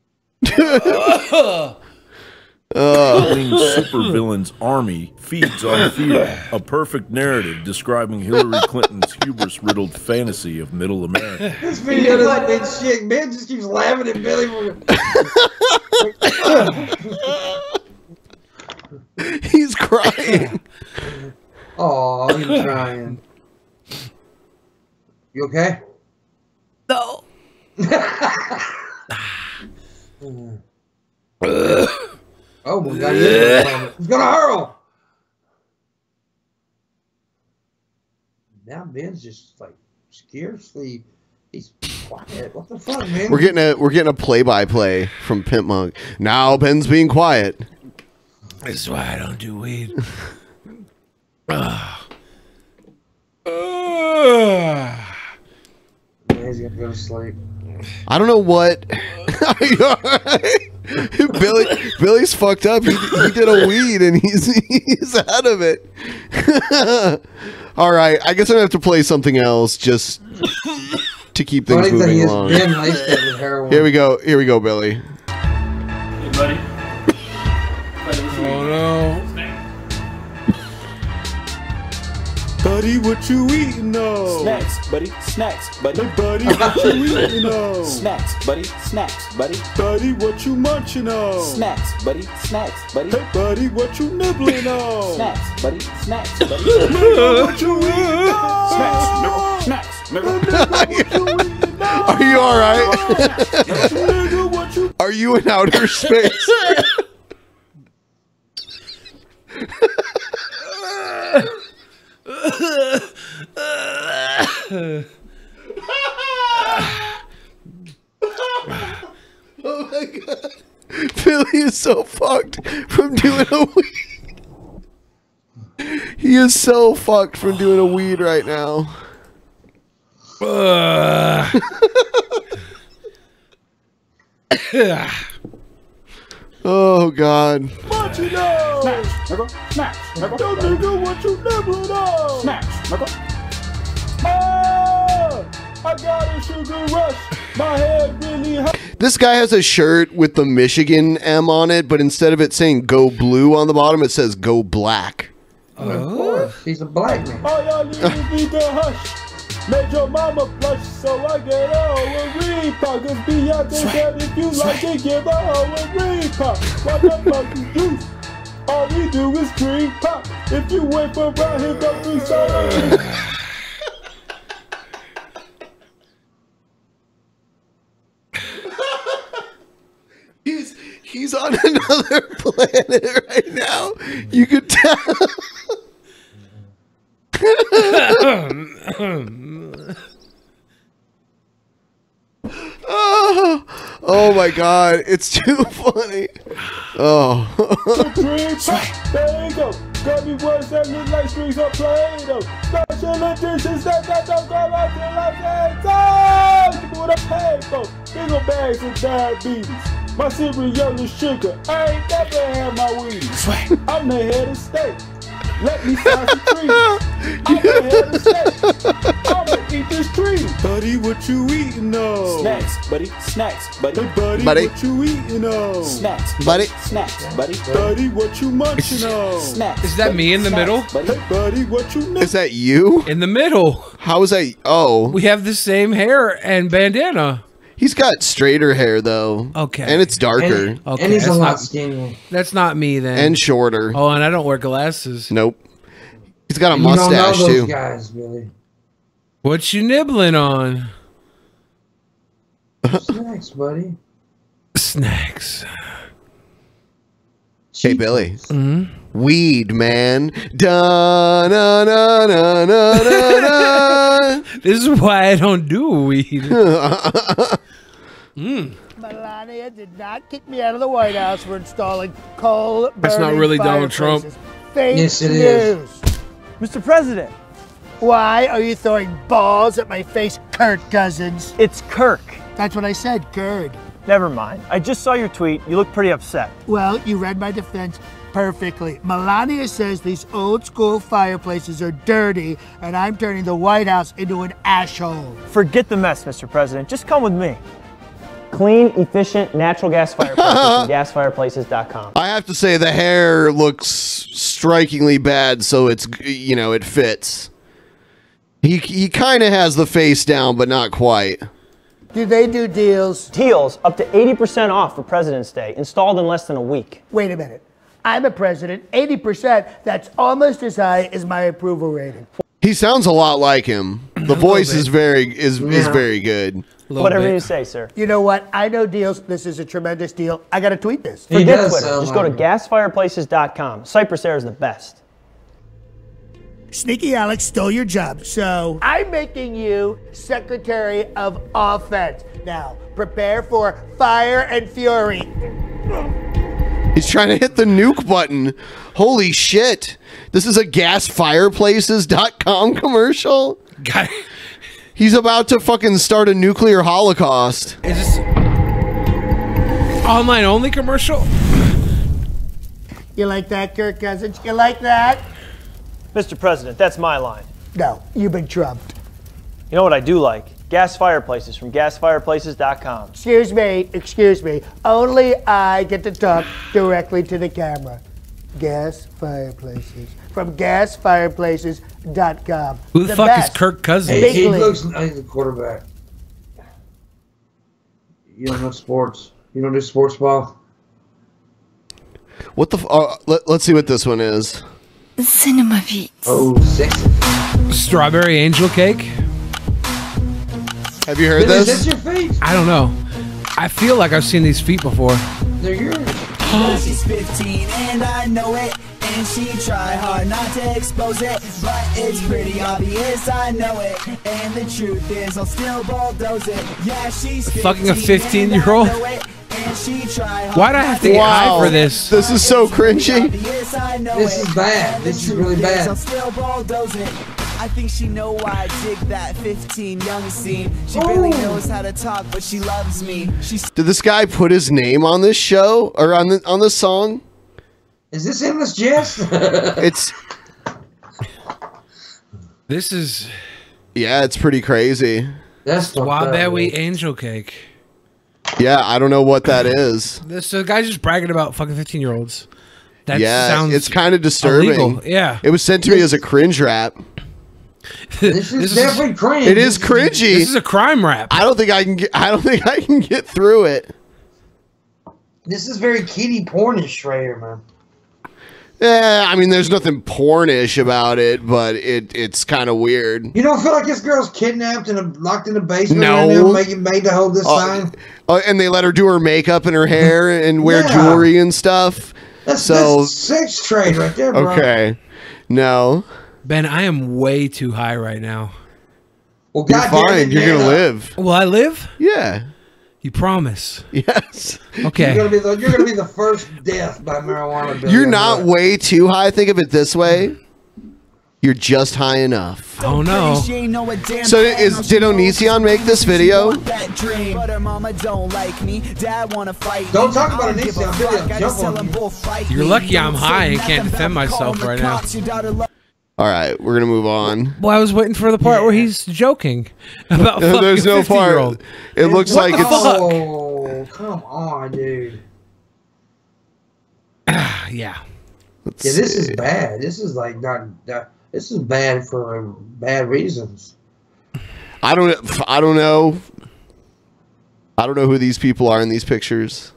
Supervillain's army feeds on fear, a perfect narrative describing Hillary Clinton's hubris-riddled fantasy of middle America. This video doesn't mean shit. Man just keeps laughing at Billy. He's crying. Oh, he's crying. You okay? No. Oh my God! He's gonna hurl. Now Ben's just like scarcely. He's quiet. What the fuck, man? We're getting a play-by-play from Pimp Monk. Now Ben's being quiet. This is why I don't do weed. He's gonna go to sleep. I don't know what. Billy's fucked up. He did a weed and he's out of it. All right, I guess I'm gonna have to play something else just to keep things moving along. Here we go, Billy. Hey, buddy. Oh no. Buddy, what you eating on? Snacks, buddy. Snacks, buddy. Hey, buddy, what you eating on? Snacks, buddy. Snacks, buddy. Buddy, what you munching on? Snacks, buddy. Snacks, buddy. Hey, buddy, what you nibbling on? Snacks, buddy. Snacks, buddy. Nigga, what you eating on? Snacks, nigga. Are you all right? Are you in outer space? Oh my god. Billy is so fucked from doing a weed. He is so fucked from doing a weed right now. Oh god. What you know? Snacks, nigga. Snacks, nigga. Yo, nigga, what you nibbling on? Snacks, nigga. Oh, I got a sugar rush. My head really hurt. This guy has a shirt with the Michigan M on it, but instead of it saying go blue on the bottom, it says go black. Of course, he's a black man. All y'all need to hush. Made your mama blush, so I get all a repop. Cause Beyonce said if you like it, give her a repop. What the fuck is juice? All we do is drink pop. If you wait for around here, go be sorry. He's on another planet right now. You could tell. Oh my god, it's too funny. Oh. There you go. Got me words that look like strings of Play-Doh. Special editions that don't come out till I say so. What I pay for. Big ol' bags of diabetes. My cereal is sugar. I ain't never had my weed. I'm the head of state. Let me sign some trees. I'm the head of state. I'ma eat this tree. Buddy, what you eating on? Snacks, buddy. Snacks, buddy. Hey, buddy, Buddy. what you eating on? Snacks, Buddy. Snacks, buddy. Buddy, what you munching on? Snacks. Is that me in the middle? Hey, buddy, what you Is that you? In the middle. How is that? Oh. We have the same hair and bandana. He's got straighter hair though. Okay. And it's darker. Okay, And he's a that's lot not- skinnier. That's not me then. And shorter. Oh, and I don't wear glasses. Nope. He's got a You don't know mustache those too. guys, Billy. What you nibbling on? Snacks, buddy. Snacks. Hey Billy. Mm-hmm. Weed, man. Da na na na na na na. This is why I don't do weed. Melania did not kick me out of the White House for installing coal. That's not really Donald Trump. Fake Yes, it news. is. Mr. President, why are you throwing balls at my face, Kirk Cousins? It's Kirk. That's what I said, Gerd. Never mind. I just saw your tweet. You look pretty upset. Well, you read my defense perfectly. Melania says these old school fireplaces are dirty, and I'm turning the White House into an ashhole. Forget the mess, Mr. President. Just come with me. Clean, efficient, natural gas fireplaces from gasfireplaces.com. I have to say the hair looks strikingly bad, so it's, you know, it fits. He kind of has the face down, but not quite. Do they do deals? Deals up to 80% off for President's Day, installed in less than a week. Wait a minute. I'm a president. 80%, that's almost as high as my approval rating. He sounds a lot like him. The voice is very very good. Whatever you say, sir. You know what? I know deals. This is a tremendous deal. I got to tweet this. Forget Twitter. Just go to gasfireplaces.com. Cypress Air is the best. Sneaky Alex stole your job, so I'm making you Secretary of Offense. Now, prepare for fire and fury. He's trying to hit the nuke button. Holy shit. This is a gasfireplaces.com commercial? He's about to fucking start a nuclear holocaust. Is this... Online only commercial? You like that, Kirk Cousins? You like that? Mr. President, that's my line. No, you've been trumped. You know what I do like? Gas fireplaces from gasfireplaces.com. Excuse me. Only I get to talk directly to the camera. Gas fireplaces from gasfireplaces.com. Who the fuck is Kirk Cousins? Hey, he looks he's a quarterback. You don't know sports. You don't do sports ball. What the? Let's see what this one is. Cinema beats. Oh, sexy. Strawberry angel cake. Have you heard Is this? that your feet? I don't know. I feel like I've seen these feet before. They're yours. She's 15 and I know it, and she try hard not to expose it, but it's pretty obvious I know it, and the truth is I'll still bulldoze it. Yeah, she's 15 Fucking a 15-year-old? Why'd I have to get high for this? This is so cringy. This is bad. This is really bad. I'll still bulldoze it. I think she know why I dig that 15 young scene. She barely knows how to talk, but she loves me. Did this guy put his name on this show or on this song? Is this Endless Jest? It's. This is. Yeah, it's pretty crazy. That's Strawberry angel cake. Yeah, I don't know what that is. This guy's just bragging about fucking 15-year-olds. That yeah, sounds it's kind of disturbing. illegal. Yeah, it was sent to me as a cringe rap. This is definitely cringe. It is cringy. This is a crime rap. I don't think I can get through it. This is very kiddie pornish right here, man. Yeah, I mean, there's nothing pornish about it, but it's kind of weird. You don't feel like this girl's kidnapped and locked in a basement No. right now, made to hold this sign? And they let her do her makeup and her hair and wear Yeah. jewelry and stuff. That's sex trade right there, bro. Okay. No. Ben, I am way too high right now. Well, You're fine. You're going to live. Will I live? Yeah. You promise? Yes. Okay. You're gonna be the first death by marijuana. Bill. You're not way too high. Think of it this way. You're just high enough. Oh no. So did Onision make this video? Don't talk about Onision. Billy, jump on you. You're lucky I'm high and can't defend myself right now. All right, we're gonna move on. Well, I was waiting for the part where he's joking about fucking There's no 15-year-old. part. It looks What like the it's. fuck? Oh, come on, dude. Yeah. Yeah, this is bad. This is like not. This is bad for bad reasons. I don't know. I don't know who these people are in these pictures.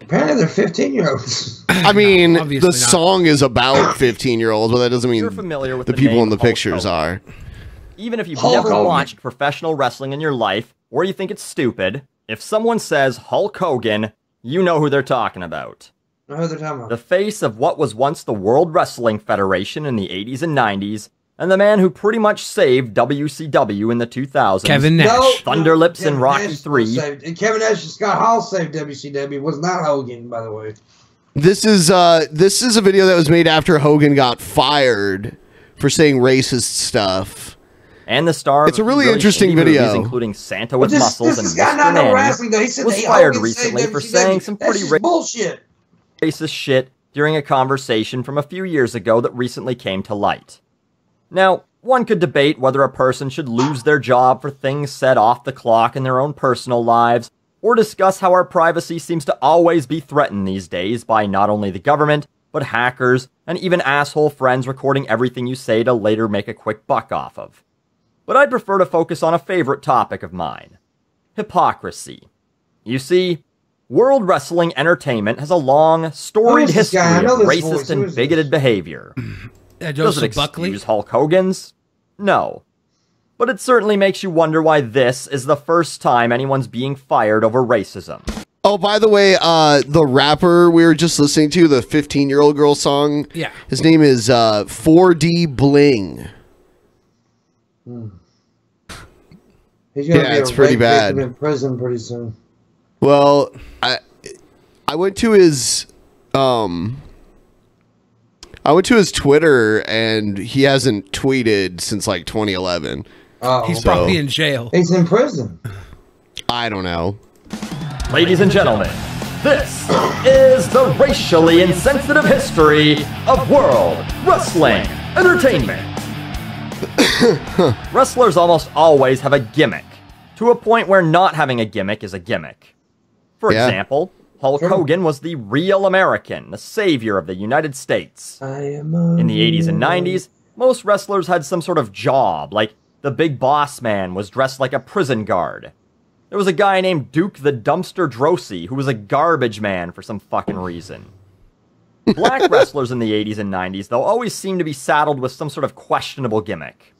Apparently, they're 15-year-olds. I mean, obviously the not. song is about 15-year-olds, but that doesn't mean You're familiar with the the people name in the Hulk pictures are. Even if you've Hulk never Hogan. watched professional wrestling in your life, or you think it's stupid, if someone says Hulk Hogan, you know who they're talking about. I know who they're talking about. The face of what was once the World Wrestling Federation in the 80s and 90s, and the man who pretty much saved WCW in the 2000s. Kevin Nash. Thunderlips in Rocky Nash 3. and Kevin Nash and Scott Hall saved WCW. Was not Hogan, by the way. This is a video that was made after Hogan got fired for saying racist stuff. And the star It's a of really really interesting shitty movies, video. including Santa with But Muscles this and guy Mr. not no Nanny, wrestling though. He said was that fired Hogan saved recently for WCW. saying some That's pretty just bullshit. racist shit during a conversation from a few years ago that recently came to light. Now, one could debate whether a person should lose their job for things said off the clock in their own personal lives, or discuss how our privacy seems to always be threatened these days by not only the government, but hackers, and even asshole friends recording everything you say to later make a quick buck off of. But I'd prefer to focus on a favorite topic of mine: hypocrisy. You see, World Wrestling Entertainment has a long, storied Who is this history guy? I know of this racist voice. Who and is bigoted behavior. Does it Joseph Buckley? excuse Hulk Hogan's? No. But it certainly makes you wonder why this is the first time anyone's being fired over racism. Oh, by the way, the rapper we were just listening to, the 15-year-old girl song. Yeah. His name is 4D Bling. He's gonna Yeah, be it's a pretty rape bad. victim in prison pretty soon. Well, I went to his Twitter and he hasn't tweeted since like 2011. Oh, He's probably in jail. He's in prison. I don't know. Ladies and gentlemen, This is the racially insensitive history of World Wrestling Entertainment. Wrestlers almost always have a gimmick, to a point where not having a gimmick is a gimmick. For example, Hulk Hogan was the real American, the savior of the United States. In the 80s and 90s, most wrestlers had some sort of job, like the Big Boss Man was dressed like a prison guard. There was a guy named Duke the Dumpster Drosy who was a garbage man for some fucking reason. Black wrestlers in the 80s and 90s, though, always seemed to be saddled with some sort of questionable gimmick.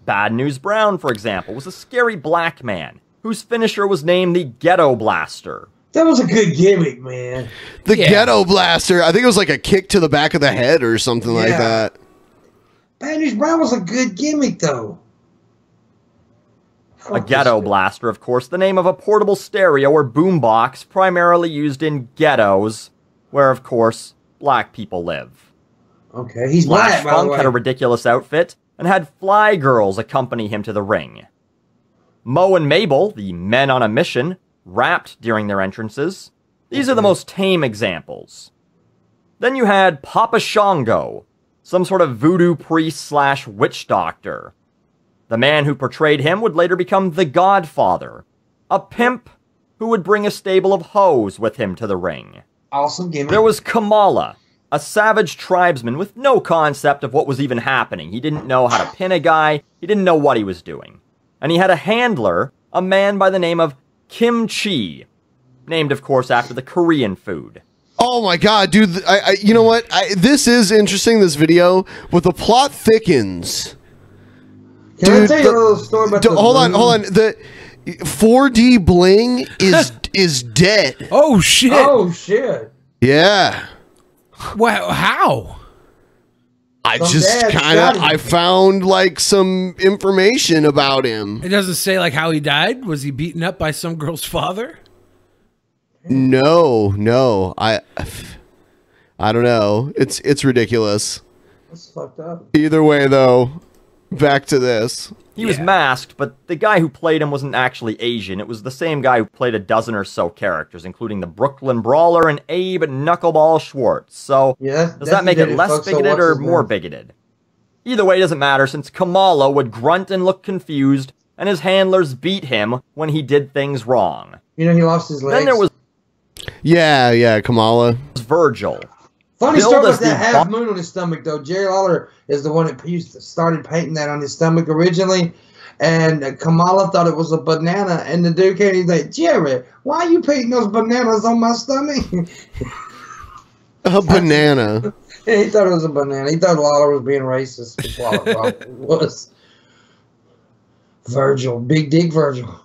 Bad News Brown, for example, was a scary black man whose finisher was named the Ghetto Blaster. That was a good gimmick, man. The Ghetto Blaster. I think it was like a kick to the back of the head or something like that. Bad News Brown was a good gimmick, though. A Ghetto Blaster, of course, the name of a portable stereo or boombox primarily used in ghettos, where, of course, black people live. Okay, he's black, by the Funk way. had a ridiculous outfit and had fly girls accompany him to the ring. Mo and Mabel, the men on a mission, rapped during their entrances. These are the most tame examples. Then you had Papa Shango, some sort of voodoo priest / witch doctor. The man who portrayed him would later become the Godfather, a pimp who would bring a stable of hoes with him to the ring. Awesome gimmick. There was Kamala, a savage tribesman with no concept of what was even happening. He didn't know how to pin a guy, he didn't know what he was doing. And he had a handler, a man by the name of Kim Chi, named, of course, after the Korean food. Oh my god, dude! You know what? This is interesting. This video, but the plot thickens. Can I tell you a little story about hold on. The 4D bling is dead. Oh shit! Oh shit! Yeah. Well, how? I found like some information about him. It doesn't say like how he died. Was he beaten up by some girl's father? No. I don't know. It's ridiculous. That's fucked up. Either way, though, back to this. He was masked, but the guy who played him wasn't actually Asian. It was the same guy who played a dozen or so characters, including the Brooklyn Brawler and Abe Knuckleball Schwartz. So, does that make it less bigoted or more bigoted? Either way, it doesn't matter, since Kamala would grunt and look confused, and his handlers beat him when he did things wrong. You know, he lost his legs. Then there was Kamala. Virgil. Funny story about that half moon on his stomach, though. Jerry Lawler is the one that started painting that on his stomach originally. And Kamala thought it was a banana. And the dude came and he's like, Jerry, why are you painting those bananas on my stomach? A banana. He thought it was a banana. He thought Lawler was being racist. That's what it probably was. Virgil. Big Dick Virgil.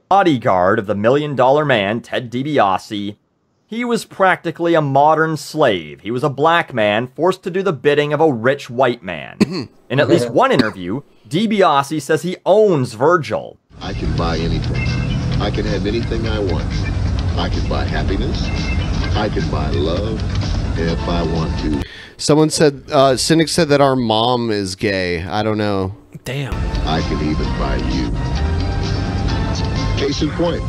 Bodyguard of the $1 Million Man, Ted DiBiase. He was practically a modern slave. He was a black man forced to do the bidding of a rich white man. In at least one interview, DiBiase says he owns Virgil. I can buy anything. I can have anything I want. I can buy happiness. I can buy love if I want to. Someone said, Cynic said that our mom is gay. I don't know. Damn. I can even buy you. Case in point,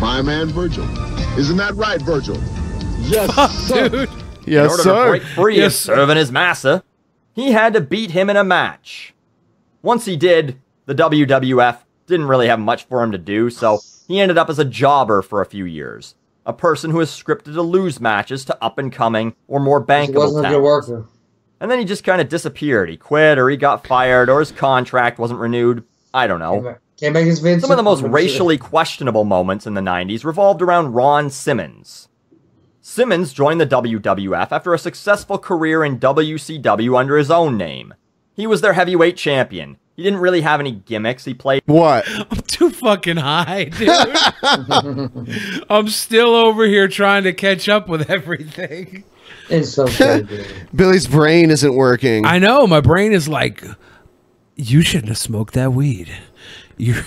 my man Virgil. Isn't that right, Virgil? Yes, dude. In order to break free of serving his massa, he had to beat him in a match. Once he did, the WWF didn't really have much for him to do, so he ended up as a jobber for a few years. A person who is scripted to lose matches to up-and-coming or more bankable wasn't a good talents. worker. And then he just kind of disappeared. He quit, or he got fired, or his contract wasn't renewed. I don't know. Can't make his Vincent. Some of the most racially questionable moments in the 90s revolved around Ron Simmons. Simmons joined the WWF after a successful career in WCW under his own name. He was their heavyweight champion. He didn't really have any gimmicks. He played... What? I'm too fucking high, dude. I'm still over here trying to catch up with everything. It's so good. Billy's brain isn't working. I know. My brain is like, you shouldn't have smoked that weed. You're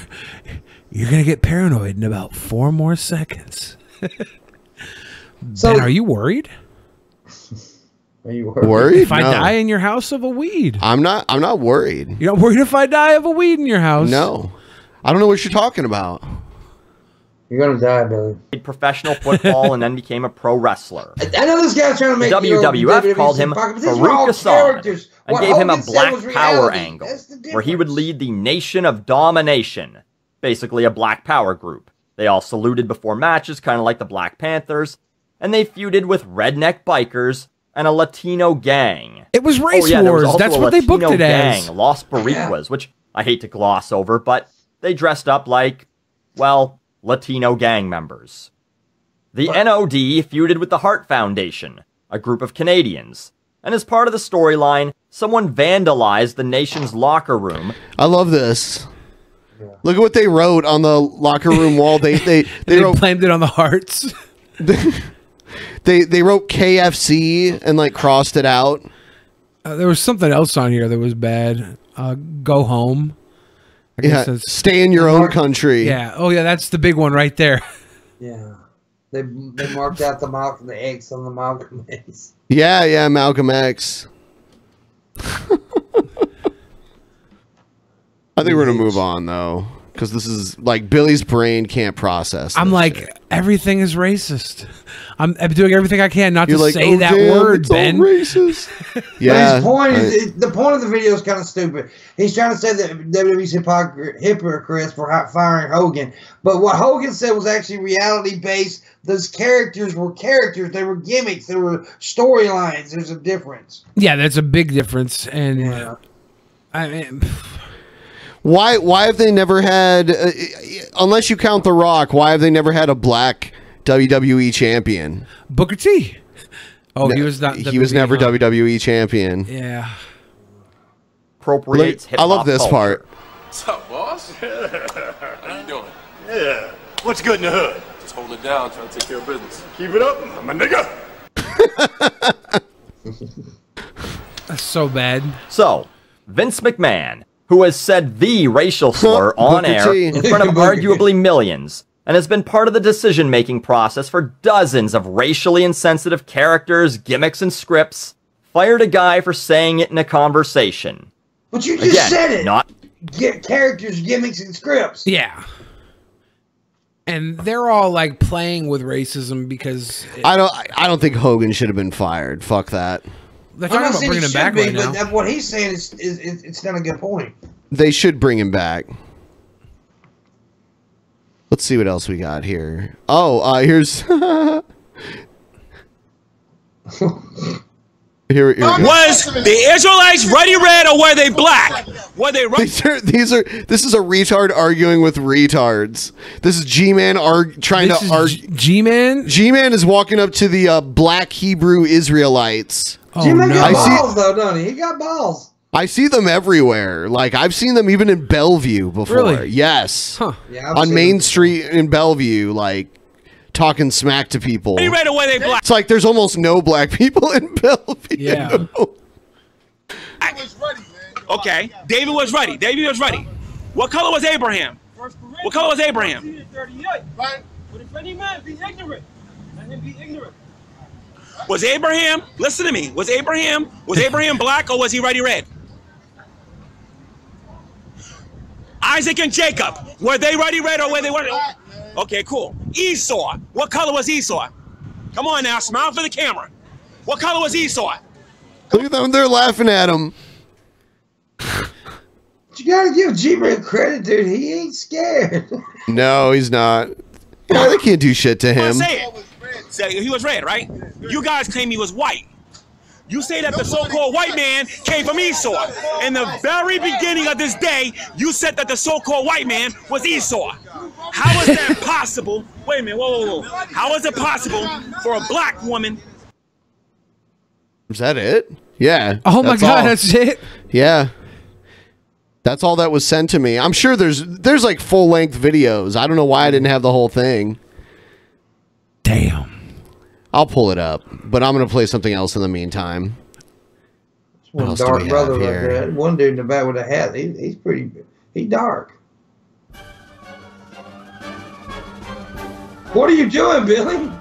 gonna get paranoid in about 4 more seconds. So, Ben, are you worried? Are you worried? Worried? If I No. die in your house of a weed, I'm not worried. you're not worried if I die of a weed in your house? No, I don't know what you're talking about. You're gonna die, Billy. Played professional football and then became a pro wrestler. I know this guy's trying to make The WWF called him Farouk Hassan and gave him a Black Power angle, where he would lead the Nation of Domination, basically a Black Power group. They all saluted before matches, kind of like the Black Panthers, and they feuded with redneck bikers and a Latino gang. It was race wars. That's what they booked it as. Los Boricuas, which I hate to gloss over, but they dressed up like, well, Latino gang members. The NOD feuded with the Hart Foundation, a group of Canadians, and as part of the storyline, someone vandalized the Nation's locker room. I love this. Look at what they wrote on the locker room wall. They blamed it on the Hearts. They wrote KFC and like crossed it out. There was something else on here that was bad. Go home. I Yeah, stay in your own country. Yeah. Oh, yeah. That's the big one right there. Yeah. They marked out the X on the Malcolm X. Yeah, Malcolm X. I think we're gonna move on though, because this is like Billy's brain can't process. I'm like, everything is racist. I'm doing everything I can not You're to like, say oh, that damn, word, it's all Ben. racist. But his point is, the point of the video is kind of stupid. He's trying to say that WWE's hypocrites for firing Hogan, but what Hogan said was actually reality based. Those characters were characters. They were gimmicks. They were storylines. There's a difference. Yeah, that's a big difference. And I mean, Why have they never had, unless you count The Rock, why have they never had a black WWE champion? Booker T. Oh, he was not. He was never WWE champion. Yeah. Appropriates I love this part. What's up, boss? How you doing? Yeah. What's good in the hood? Just holding it down, trying to take care of business. Keep it up, I'm a nigga. That's so bad. So, Vince McMahon, who has said the racial slur on Booker air T. in front of arguably millions, and has been part of the decision-making process for dozens of racially insensitive characters, gimmicks, and scripts, fired a guy for saying it in a conversation. But you just said it. Not Get characters, gimmicks, and scripts. Yeah. And they're all like playing with racism because I don't think Hogan should have been fired. Fuck that. They're I'm talking not about saying bringing it him back should be, right but now. what he's saying is it's not a good point. They should bring him back. Let's see what else we got here. Oh, here's here. Was the Israelites ruddy red or were they black? Were they This is a retard arguing with retards. This is G-Man trying This to is argue. G-Man? G-Man is walking up to the black Hebrew Israelites. G-Man got balls though, don't he? He got balls. I see them everywhere. Like I've seen them even in Bellevue before. Really? Yes. Huh. Yeah, I've on seen Main them. Street in Bellevue, like talking smack to people. Ruddy red or were they black? It's like there's almost no black people in Bellevue. Yeah. Okay, David was ruddy. David was ruddy. What color was Abraham? What color was Abraham? But if any man be ignorant, let him be ignorant. Was Abraham, listen to me, was Abraham black or was he ruddy red? Isaac and Jacob, were they ruddy red or were they ruddy? Okay, cool. Esau, what color was Esau? Come on now, smile for the camera. What color was Esau? Look at them, they're laughing at him. You gotta give G-Man credit, dude. He ain't scared. No, he's not. Yeah, they can't do shit to him. Say it. Say he was red, right? You guys claim he was white. You say that the so-called white man came from Esau. In the very beginning of this day, you said that the so-called white man was Esau. How is that possible? Wait a minute, whoa. How is it possible for a black woman? Is that it? Yeah. Oh my God, that's it? Yeah. That's all that was sent to me. I'm sure there's like full-length videos. I don't know why I didn't have the whole thing. Damn. I'll pull it up, but I'm going to play something else in the meantime. What One else do dark we brother have like here? that. One dude in the back with a hat. He's dark. What are you doing, Billy?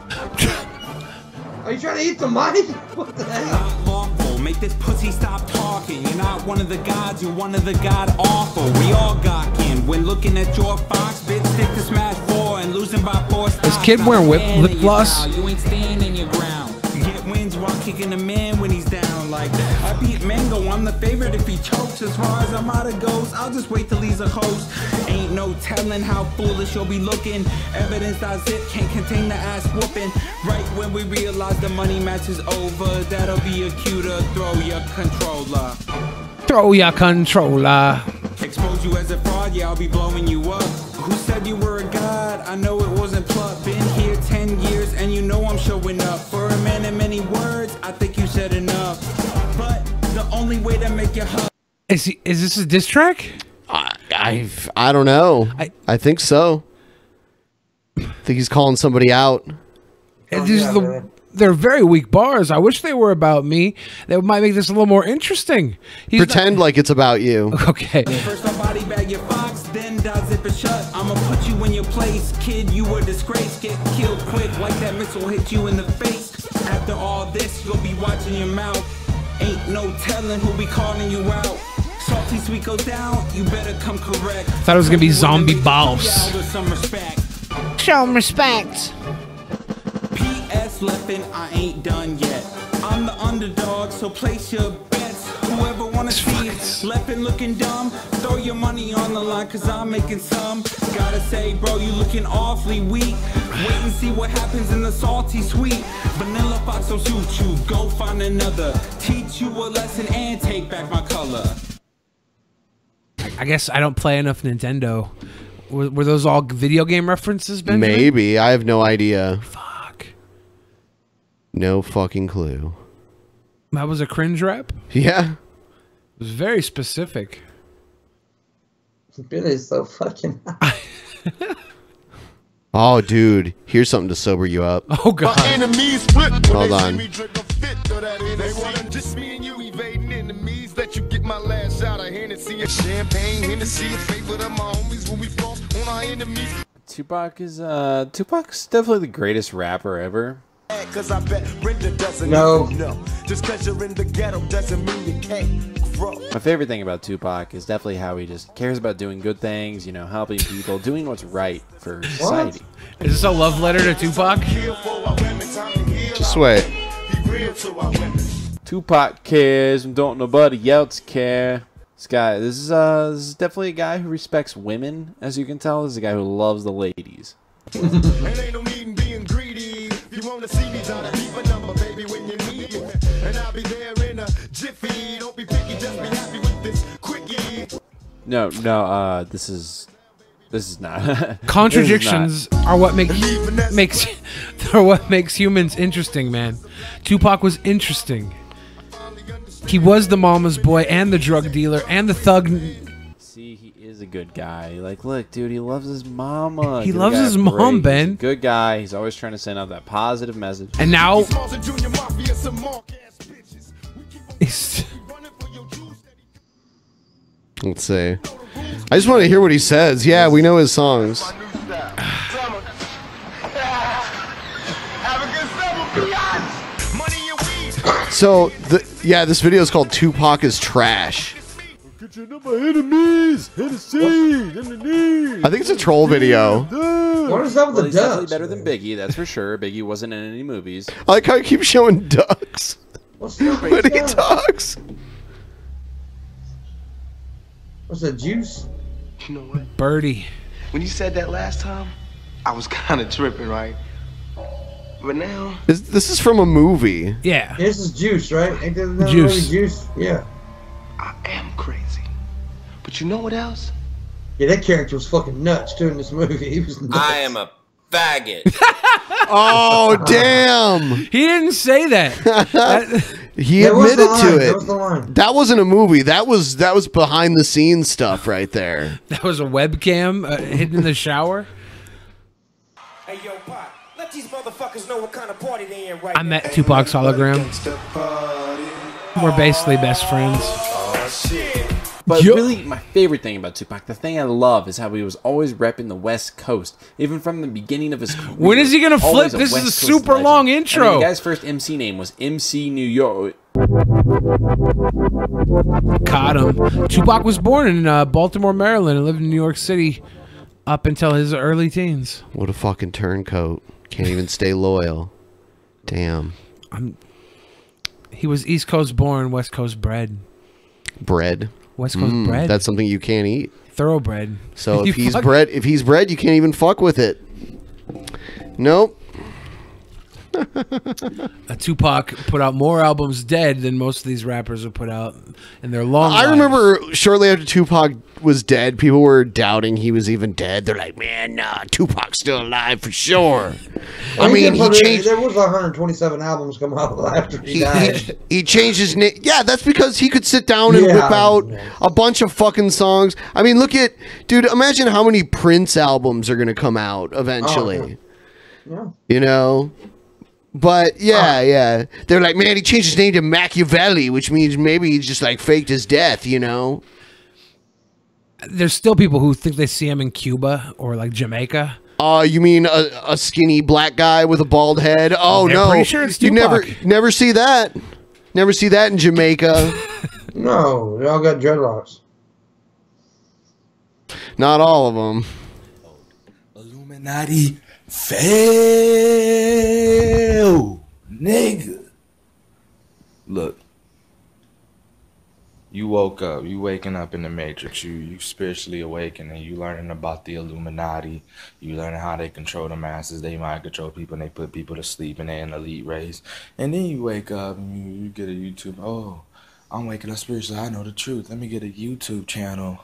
Are you trying to eat the mic? What the hell? Make this pussy stop talking. You're not one of the gods, you're one of the god awful. We all got in when looking at your fox, bit stick to smash 4 and losing by This kid wearing lip gloss. You ain't standing your ground. You get wins while kicking a man when he's down like that. I beat Mango, I'm the favorite if he chokes. As far as Armada goes, I'll just wait till he's a host. Ain't no telling how foolish you'll be looking. Evidence I zip can't contain the ass whooping. Right when we realize the money match is over, that'll be a cue to throw your controller. Throw your controller. Expose you as a fraud, yeah, I'll be blowing you up. Who said you were a god? I know it wasn't pluck. Been here 10 years and you know I'm showing up. For a man of many words, I think you said enough. But the only way to make you hug. Is this a diss track? I don't know. I think so. I think he's calling somebody out. They're very weak bars. I wish they were about me. That might make this a little more interesting. Pretend like it's about you. Okay. First I body bag your fox, then I zip it shut. I'ma put you in your place, kid, you a disgrace. Get killed quick like that missile hit you in the face. After all this, you'll be watching your mouth. Ain't no telling who'll be calling you out. Salty sweet goes down, you better come correct. Thought it was gonna be zombie balls. Show some respect. Show him respect. P.S. Leppin', I ain't done yet. I'm the underdog, so place your bets. Whoever wanna see Leppin' looking dumb, throw your money on the line, cause I'm making some. Gotta say, bro, you looking awfully weak. Wait and see what happens in the salty sweet. Vanilla Fox will shoot you, go find another. Teach you a lesson and take back my color. I guess I don't play enough Nintendo. Were those all video game references, Benjamin? Maybe. I have no idea. Fuck. No fucking clue. That was a cringe rap? Yeah. It was very specific. Billy's so fucking Oh, dude. Here's something to sober you up. Oh, God. Hold on. They want just me and you evading enemies. Let you get my last shot of Hennessy and champagne. Hennessy, a favorite of my homies when we floss on our enemies. Tupac's definitely the greatest rapper ever. Cause I bet Brenda doesn't no. Just cause you're in the ghetto doesn't mean you can't grow. My favorite thing about Tupac is definitely how he just cares about doing good things, you know, helping people, doing what's right for society. Is this a love letter to Tupac? Just wait. Tupac cares and don't nobody else care. This is definitely a guy who respects women, as you can tell. This is a guy who loves the ladies. And ain't no need in being greedy. You wanna see me, try to leave a number, baby, when you need me. And I'll be there in a jiffy. Don't be picky, just be happy with this quickie. No, this is not. Contradictions are what makes humans interesting, man. Tupac was interesting. He was the mama's boy and the drug dealer and the thug. See, he is a good guy. Like, look, dude, he loves his mama. He loves his mom, Ben. He's a good guy. He's always trying to send out that positive message. And now, let's see. I just want to hear what he says. Yeah, we know his songs. So, this video is called Tupac is Trash. I think it's a troll video. What is up with the He's definitely ducks? better than Biggie, that's for sure. Biggie wasn't in any movies. I like how he keeps showing ducks What's the when he talks. What's that, juice? You know what? Birdie. When you said that last time, I was kind of tripping, right? But now... This is from a movie. Yeah. This is Juice, right? Ain't that Juice. Juice? Yeah. I am crazy. But you know what else? Yeah, that character was fucking nuts, too, in this movie. He was nuts. I am a faggot. Oh, damn. He didn't say that. He That was admitted the line, to that was the it. line. That wasn't a movie. That was behind the scenes stuff right there. That was a webcam hidden in the shower. Hey, yo, Pop, let these motherfuckers know what kind of party they in right I met Tupac's hologram. We're basically best friends. But really, my favorite thing about Tupac, the thing I love, is how he was always repping the West Coast, even from the beginning of his career. When is he gonna flip? Always a This is West a Coast super legend. long I mean, intro. the guy's first MC name was MC New York. Caught him. Tupac was born in Baltimore, Maryland, and lived in New York City up until his early teens. What a fucking turncoat. Can't even stay loyal. Damn. He was East Coast born, West Coast bred. Bread. West Coast bread. That's something you can't eat. Thoroughbred. So You if he's fuck- bred, you can't even fuck with it. Nope. Tupac put out more albums dead than most of these rappers have put out in their long I lives. remember shortly after Tupac was dead, people were doubting he was even dead. They're like, man, nah, Tupac's still alive for sure. I mean, he changed. There was 127 albums come out after he died. He changed his name. Yeah, that's because he could sit down and whip out a bunch of fucking songs. I mean, look at, dude, imagine how many Prince albums are going to come out eventually. Yeah. You know? But yeah. They're like, man, he changed his name to Machiavelli, which means maybe he just like faked his death, you know? There's still people who think they see him in Cuba or like Jamaica. You mean a skinny black guy with a bald head? Oh, They're no. pretty sure it's You Tupac. never see that. Never see that in Jamaica. No, they all got dreadlocks. Not all of them. Illuminati fail, nigga. Look, you woke up. You waking up in the Matrix. You spiritually awakened, and you learning about the Illuminati. You learning how they control the masses. They mind control people, and they put people to sleep, and they an elite race. And then you wake up and you get a YouTube. Oh, I'm waking up spiritually. I know the truth. Let me get a YouTube channel.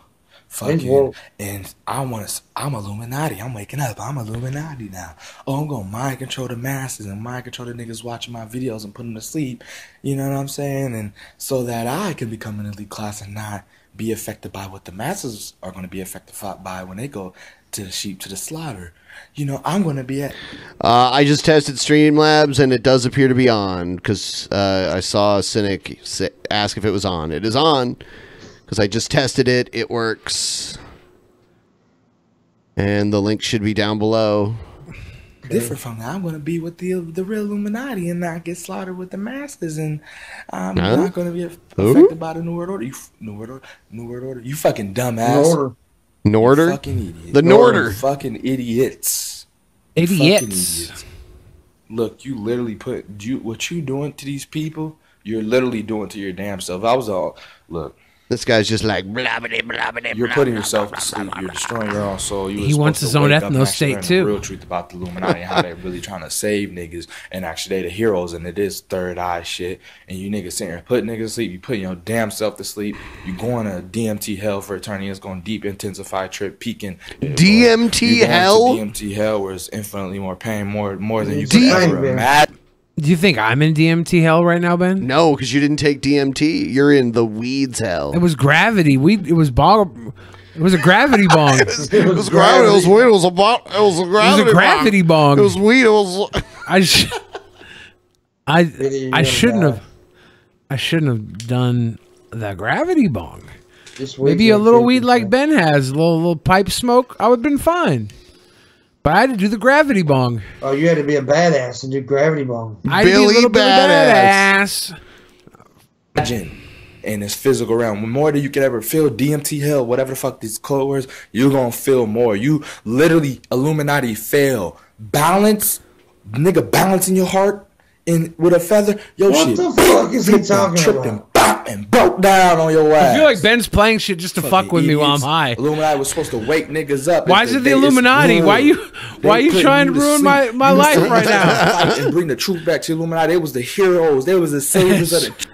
Fucking, and I'm Illuminati. I'm waking up. I'm Illuminati now. Oh, I'm gonna mind control the masses and mind control the niggas watching my videos and put them to sleep. You know what I'm saying? And so that I can become an elite class and not be affected by what the masses are gonna be affected by when they go to the sheep to the slaughter. You know, I'm gonna be at. I just tested Streamlabs, and it does appear to be on, because I saw a cynic ask if it was on. It is on. Because I just tested it. It works. And the link should be down below. Different from that. I'm going to be with the real Illuminati and not get slaughtered with the masses. And I'm not going to be affected by the New World Order. New World Order. You fucking dumbass. Norder? You fucking idiot. The Norder. Fucking idiots. Idiots. Fucking idiots. Look, you literally what you doing to these people, you're literally doing to your damn self. I was all, look. This guy's just like blah, blah, blah, blah, You're putting yourself to sleep. You're destroying your own soul. He wants his own ethno state too. The real truth about the Illuminati and how they're really trying to save niggas, and actually they the heroes, and it is third eye shit. And you niggas sitting here putting niggas to sleep. You putting your damn self to sleep. You going to DMT hell for eternity. It's going deep, intensify trip, peaking. DMT hell. DMT hell, where it's infinitely more pain, more than you could ever imagine. Do you think I'm in DMT hell right now, Ben? No, because you didn't take DMT. You're in the weeds hell. It was gravity. It was bong. It was a gravity bong. It was gravity. It was weed. It was a gravity. It was a gravity bong. It was weed. It was. I shouldn't have. I shouldn't have done the gravity bong. Maybe a little weed like Ben has, a little pipe smoke. I would have been fine. But I had to do the gravity bong. Oh, you had to be a badass and do gravity bong. I had to be a little bit of a badass. Imagine in this physical realm, more than you could ever feel DMT hell, whatever the fuck these code words, you're gonna feel more. You literally Illuminati fail. Balance, nigga, balancing your heart in with a feather. Yo, what shit. What the fuck is he talking about? And broke down on your ass. I feel like Ben's playing shit just to fuck with me while I'm high. Illuminati was supposed to wake niggas up. Why is it the Illuminati? Why you trying to ruin my life right now? And bring the truth back to Illuminati. They was the heroes. They was the saviors of the.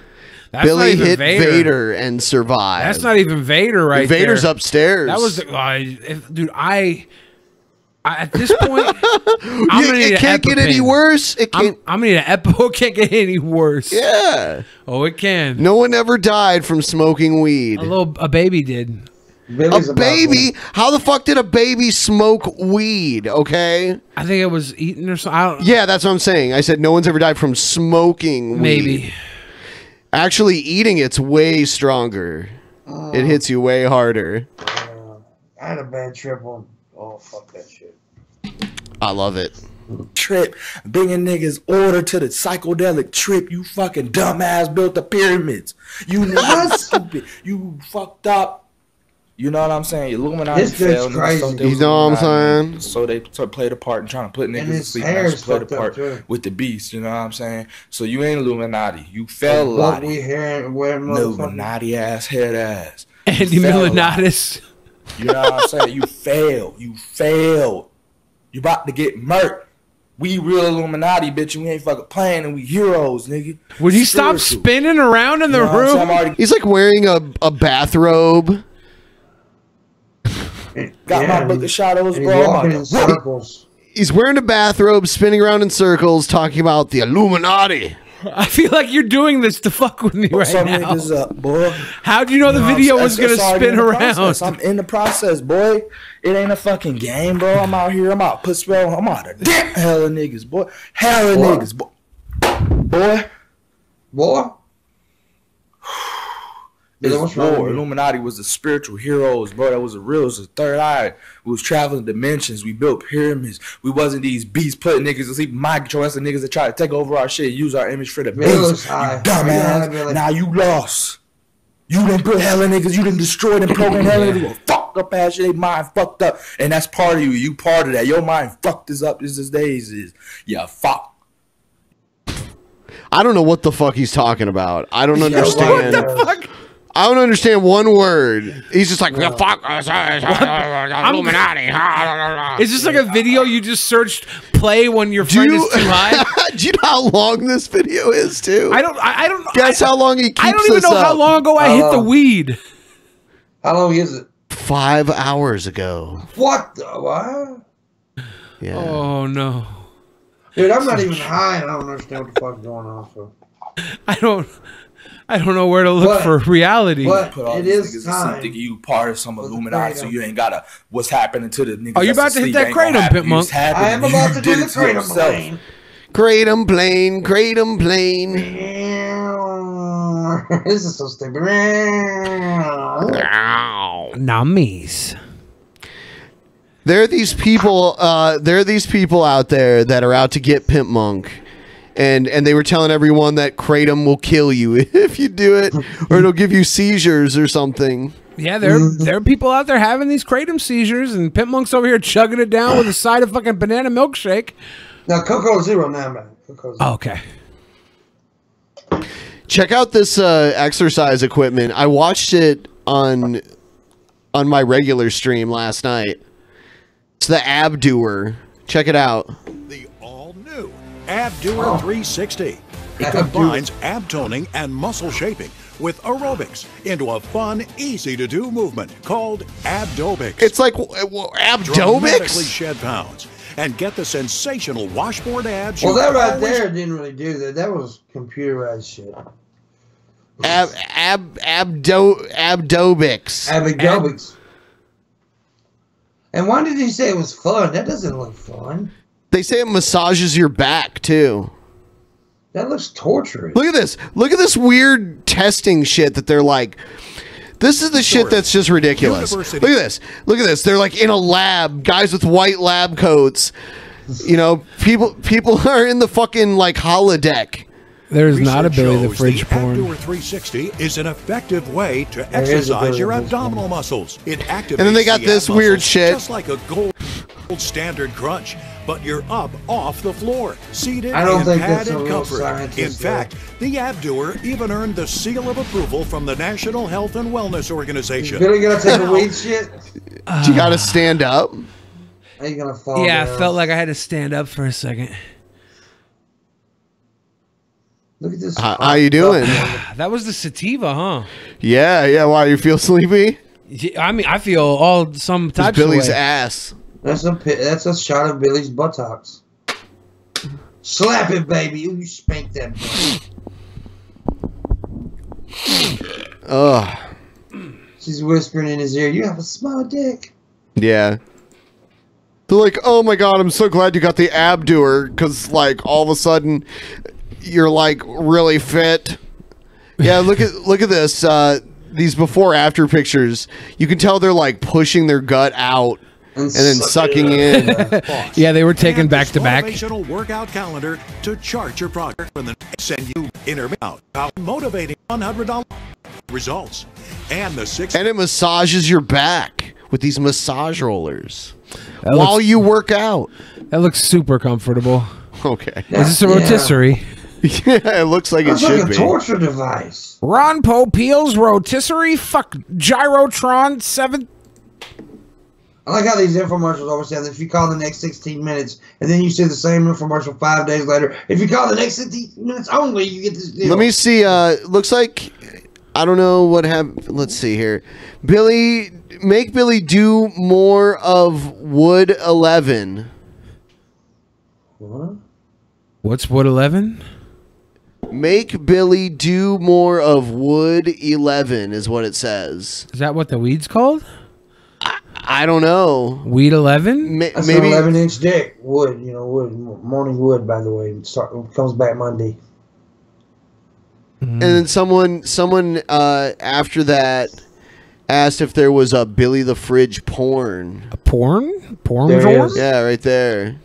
Billy hit Vader and survived. That's not even Vader right there. Vader's upstairs. That was dude. At this point, I'm gonna need it can't get any worse. It can't. I'm gonna need an Epo. It can't get any worse. Yeah. Oh, it can. No one ever died from smoking weed. A baby did. A baby? How the fuck did a baby smoke weed? Okay. I think it was eaten or something. Yeah, that's what I'm saying. I said no one's ever died from smoking weed. Maybe. Actually, eating it's way stronger. It hits you way harder. I had a bad trip on. Oh, fuck that shit. I love it. Trip, bringing niggas order to the psychedelic trip. You fucking dumbass built the pyramids. You niggas stupid. You fucked up. You know what I'm saying? Illuminati This dude's failed. crazy. You know what I'm saying? So they played a part in trying to put niggas to his sleep. hair And is just played a fucked up, part too. with the beast. You know what I'm saying? So you ain't Illuminati. You fell What Illuminati. we hearing? Where motherfucker? Illuminati ass, head ass. Andy Milanatis. You know what I'm saying? You failed. You failed. You about to get murked. We real Illuminati, bitch, and we ain't fucking playing, and we heroes, nigga. Would you stop spinning around in the room? He's like wearing a bathrobe. Got my book of shadows, and bro. he's walking in circles. He's wearing a bathrobe, spinning around in circles, talking about the Illuminati. I feel like you're doing this to fuck with me right Some now. niggas up, boy. How'd you know the video was gonna spin around? I'm in the process, boy. It ain't a fucking game, bro. I'm out here. I'm out put spell. I'm out of damn hell of niggas, boy. Hell of niggas, boy. Boy. It's war. Illuminati was the spiritual heroes, bro. That was the real. It was the third eye. We was traveling dimensions. We built pyramids. We wasn't these beasts putting niggas to sleep. Mind control. That's the niggas that try to take over our shit and use our image for the beast. You dumbass. Now you lost. You didn't put hella niggas. You didn't destroy them program hella niggas. Fucked up ass shit. They mind fucked up. And that's part of you. You part of that. Your mind fucked us up. This days is. Yeah, fuck. I don't know what the fuck he's talking about. I don't understand. What the fuck? I don't understand one word. He's just like, fuck us, Illuminati. Is this like a video you just searched play when your friend is too high? Do you know how long this video is, too? I don't Guess how long he keeps I don't even know how long ago I hit the weed. How long is it? 5 hours ago. What the what? Yeah. Oh no. Dude, I'm not even high and I don't understand what the fuck's going on. So. I don't know where to look for reality. But Put all it these is niggas to sleep, time. thinking you part of some Illuminati, so you ain't gotta. What's happening to the niggas? Are you about that's to hit asleep that ain't gonna kratom, happen. Pit Monk? It's happening. I am about to do did the it to kratom yourself. plane. Kratom plane, kratom plane. This is so stupid. Nummies. There are these people. There are these people out there that are out to get Pimp Monk, and they were telling everyone that kratom will kill you if you do it, or it'll give you seizures or something. Yeah, there are people out there having these kratom seizures, and Pimp Monk's over here chugging it down with a side of fucking banana milkshake. Now, Cocoa Zero now, man. Oh, okay. Check out this exercise equipment. I watched it on my regular stream last night. It's the Ab Doer. Check it out. The all-new Ab Doer 360. It combines ab toning and muscle shaping with aerobics into a fun, easy-to-do movement called Abdobics. It's like Abdobics? Dramatically shed pounds and get the sensational washboard abs. Well, you that right always there didn't really do that. That was computerized shit. Abdobics. Abdobics. And why did he say it was fun? That doesn't look fun. They say it massages your back too. That looks torturous. Look at this. Look at this weird testing shit that they're like. This is the shit that's just ridiculous. Look at this. Look at this. They're like in a lab, guys with white lab coats. You know, people are in the fucking like holodeck. There's not a Billy the shows Fridge the porn. Ab Doer 360 is an effective way to exercise your abdominal muscles. It activates And then they got the this ab weird muscles shit. just like a gold standard crunch, but you're up off the floor, seated I don't in think that's a padded real comfort. scientist, In fact, the Ab Doer even earned the seal of approval from the National Health and Wellness Organization. Billy gonna take a weed shit? You got to stand up. Are you gonna fall Yeah, down? I felt like I had to stand up for a second. Look at this. How you doing? That was the sativa, huh? Yeah. Why, you feel sleepy? Yeah, I mean, I feel all some It's types Billy's of way. ass. That's a shot of Billy's buttocks. Slap it, baby. You spank that boy. Ugh. She's whispering in his ear, "You have a small dick." Yeah. They're like, oh my god, I'm so glad you got the Ab Doer, because like all of a sudden you're like really fit. Yeah, look at this. These before after pictures. You can tell they're like pushing their gut out and then sucking in. Yeah, they were taken back to back. Motivational workout calendar to chart your progress and then send you inner out. Motivating $100 results. And the 6th. And it massages your back with these massage rollers That while looks- you work out. That looks super comfortable. Okay. Is this a rotisserie? Yeah, it looks like it That's should like a be. torture device. Ron Popeil's rotisserie? Fuck Gyrotron 7. I like how these infomercials always say that if you call the next 16 minutes and then you see the same infomercial 5 days later, if you call the next 16 minutes only, you get this deal. Let me see. Looks like I don't know what happened. Let's see here. Billy, make Billy do more of Wood 11. What? What's Wood 11? Make Billy do more of Wood 11 is what it says. Is that what the weed's called? I don't know. Weed 11? That's Maybe an 11-inch dick. Wood, you know, wood. Morning wood, by the way. Comes back Monday. And then someone after that asked if there was a Billy the Fridge porn. A porn? Porn? There is. Yeah, right there.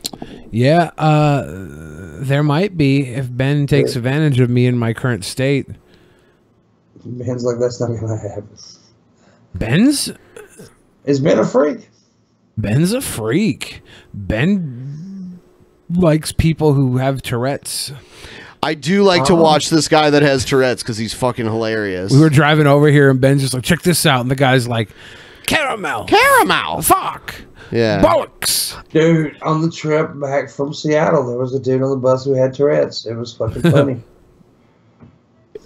Yeah, there might be if Ben takes advantage of me in my current state. Ben's like, that's not going to happen. Ben's? Is Ben a freak? Ben's a freak. Ben likes people who have Tourette's. I do like to watch this guy that has Tourette's because he's fucking hilarious. We were driving over here and Ben's just like, check this out. And the guy's like, caramel. Caramel. Fuck. Yeah. Bollocks. Dude, on the trip back from Seattle, there was a dude on the bus who had Tourette's. It was fucking funny.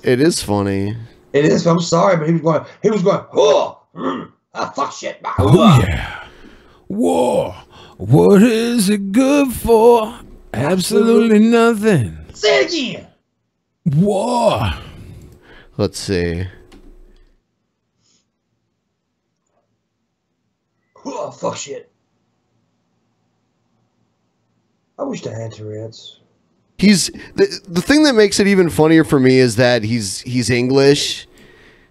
It is funny. It is. I'm sorry, but he was going, oh, fuck shit. Oh, yeah. Whoa. What is it good for? Absolutely nothing. Say it again. Whoa. Let's see. Oh, fuck shit. I wish I had Tourette's. He's the thing that makes it even funnier for me is that he's English,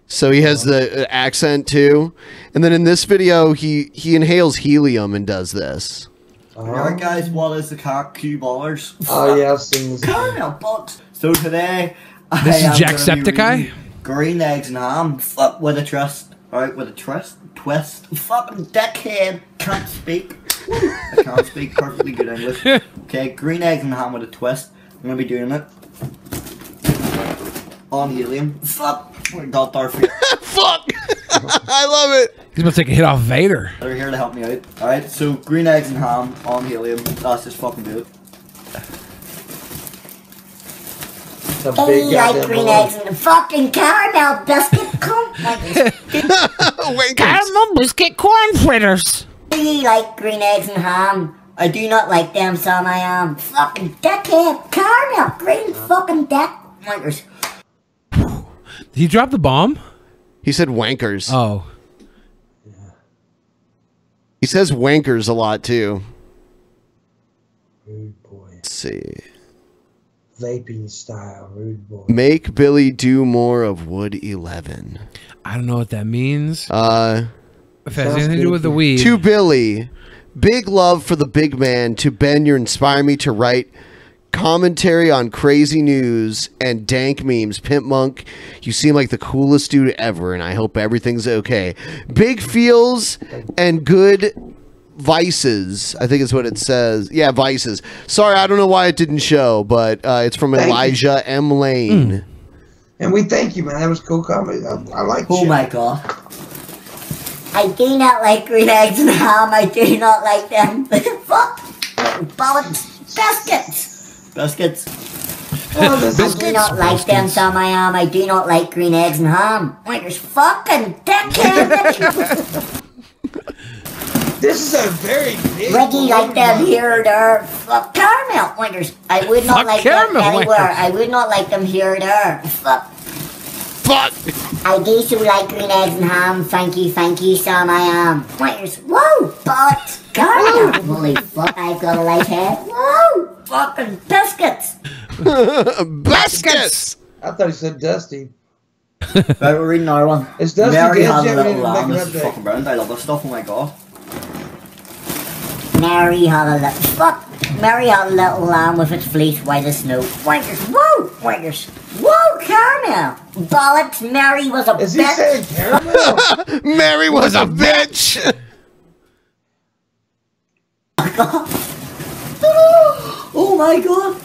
so he has the accent too. And then in this video, he inhales helium and does this. Alright guys, what is the cue ballers? Oh yeah, I've seen this. Caramel box. So today, This is I am Jacksepticeye? gonna be reading green eggs and ham. Fuck with a twist. Alright, with a twist. Fucking dickhead. Can't speak. I can't speak perfectly good English. Okay, green eggs and ham with a twist. I'm gonna be doing it on helium. Fuck. Oh my god, Darcy. Fuck. I love it. He's about to take a hit off Vader. They're here to help me out. Alright, so green eggs and ham on helium. Let's just fucking do it. They like green eggs and fucking caramel biscuit corn Caramel biscuit corn fritters. They like green eggs and ham. I do not like them, son. I am fucking dickhead. Caramel, green fucking dick. Wankers. Did he drop the bomb? He said wankers. Oh. He says wankers a lot too. Rude boy. Let's see. Vaping style, rude boy. Make Billy do more of Wood 11. I don't know what that means. If it has Sounds anything to do with the weed. To Billy, big love for the big man. To Ben, you inspire me to write commentary on crazy news and dank memes. Pimp Monk, you seem like the coolest dude ever, and I hope everything's okay. Big feels and good vices. I think is what it says. Yeah, vices. Sorry, I don't know why it didn't show, but it's from Thank Elijah M. Lane. And we thank you, man. That was cool comedy. I like Oh my god. I do not like green eggs and ham. I do not like them. Fuck. Bollocks. Biscuits. Biscuits. I do not like them, son. I do not like green eggs and ham. Wankers, fucking dickhead. This is a very big Reggie like them here or there. Fuck caramel wankers. I would not Fuck like them caramel anywhere. wankers. I would not like them here or there. Fuck. I do so like green eggs and ham. Thank you, Sam. I am. Wankers. Whoa, but caramel. Holy fuck, I've got a light head. Whoa, fucking biscuits. Biscuits. I thought he said Dusty. Right, we're reading our one. It's Dusty Mary Dead has a Jim, little we need to lamb. make This an is update. fucking brilliant. I love this stuff. Oh my god. Mary had a little fuck. Mary had a little lamb with its fleece white as snow. Wankers, whoa, wankers, whoa, caramel. Bollocks, Mary was a bitch. Is he saying caramel? Mary was a bitch. Oh my god.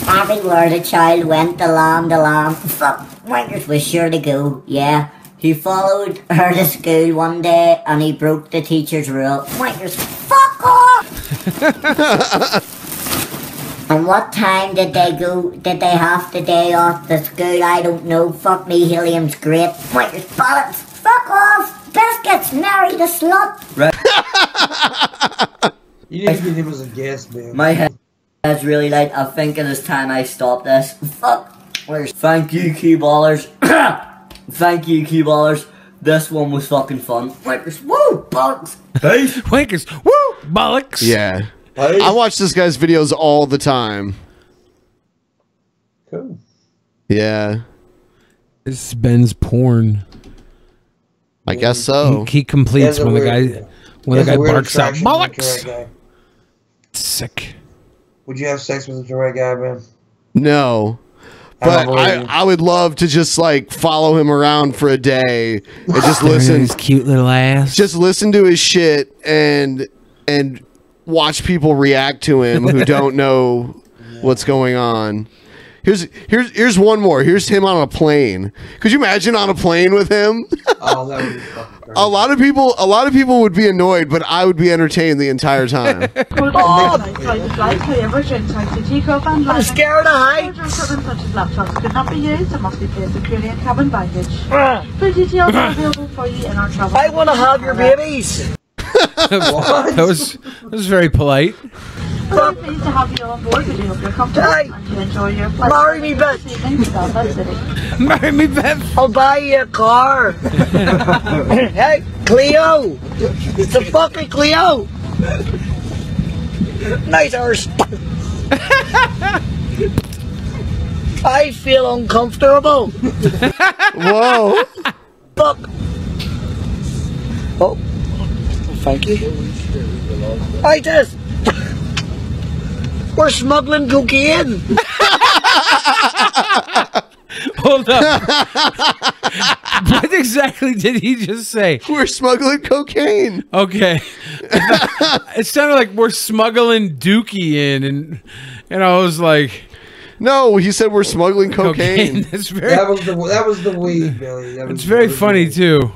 Everywhere the child went, the lamb. Fuck, wankers was sure to go, yeah. He followed her to school one day and he broke the teacher's rule. Wankers, fuck off! And what time did they go? Did they have the day off the school? I don't know. Fuck me, helium's great. Wankers, bollocks, fuck off! Biscuits, marry the slut! Right. You need to get him as a guest, man. My head's really light. I think it is time I stop this. Fuck. Thank you, cue ballers. Thank you, cue ballers. This one was fucking fun. Wankers, woo, bollocks. Hey, wankers, woo, bollocks. Yeah. I watch this guy's videos all the time. Cool. Yeah. This is Ben's porn. I guess so. He completes when the guy barks out bollocks. Sick. Would you have sex with a Tourette guy, Ben? No. But I would love to just like follow him around for a day and just listen. His cute little ass. Just listen to his shit and watch people react to him who don't know what's going on. Here's one more. Here's him on a plane. Could you imagine on a plane with him? Oh, that would be fucking crazy. A lot of people would be annoyed, but I would be entertained the entire time. I'm scared of heights. Such as laptops could not be used and must be placed securely in cabin baggage. Full details are available for you in our travel. I want to have your babies. that was very polite. We're very pleased to have you on board. We do hope you're comfortable and you enjoy your flight. Marry me, Beth. Marry me, Beth. I'll buy you a car. Hey, Cleo. It's a fucking Cleo. Nice horse. I feel uncomfortable. Whoa. Fuck. Oh. Thank you. I just. We're smuggling cocaine. Hold up. What exactly did he just say? We're smuggling cocaine. Okay. It sounded like we're smuggling dookie in, and I was like, no, he said we're smuggling cocaine. That's very. That was the weed, Billy. It's very funny too.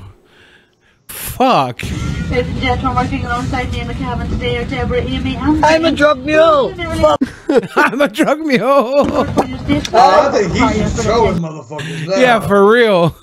Fuck. Ladies and gentlemen, working alongside me in the cabin today are Deborah, Amy, and I'm a drug mule. I'm a drug mule. I think he's showing motherfuckers that. Yeah, for real.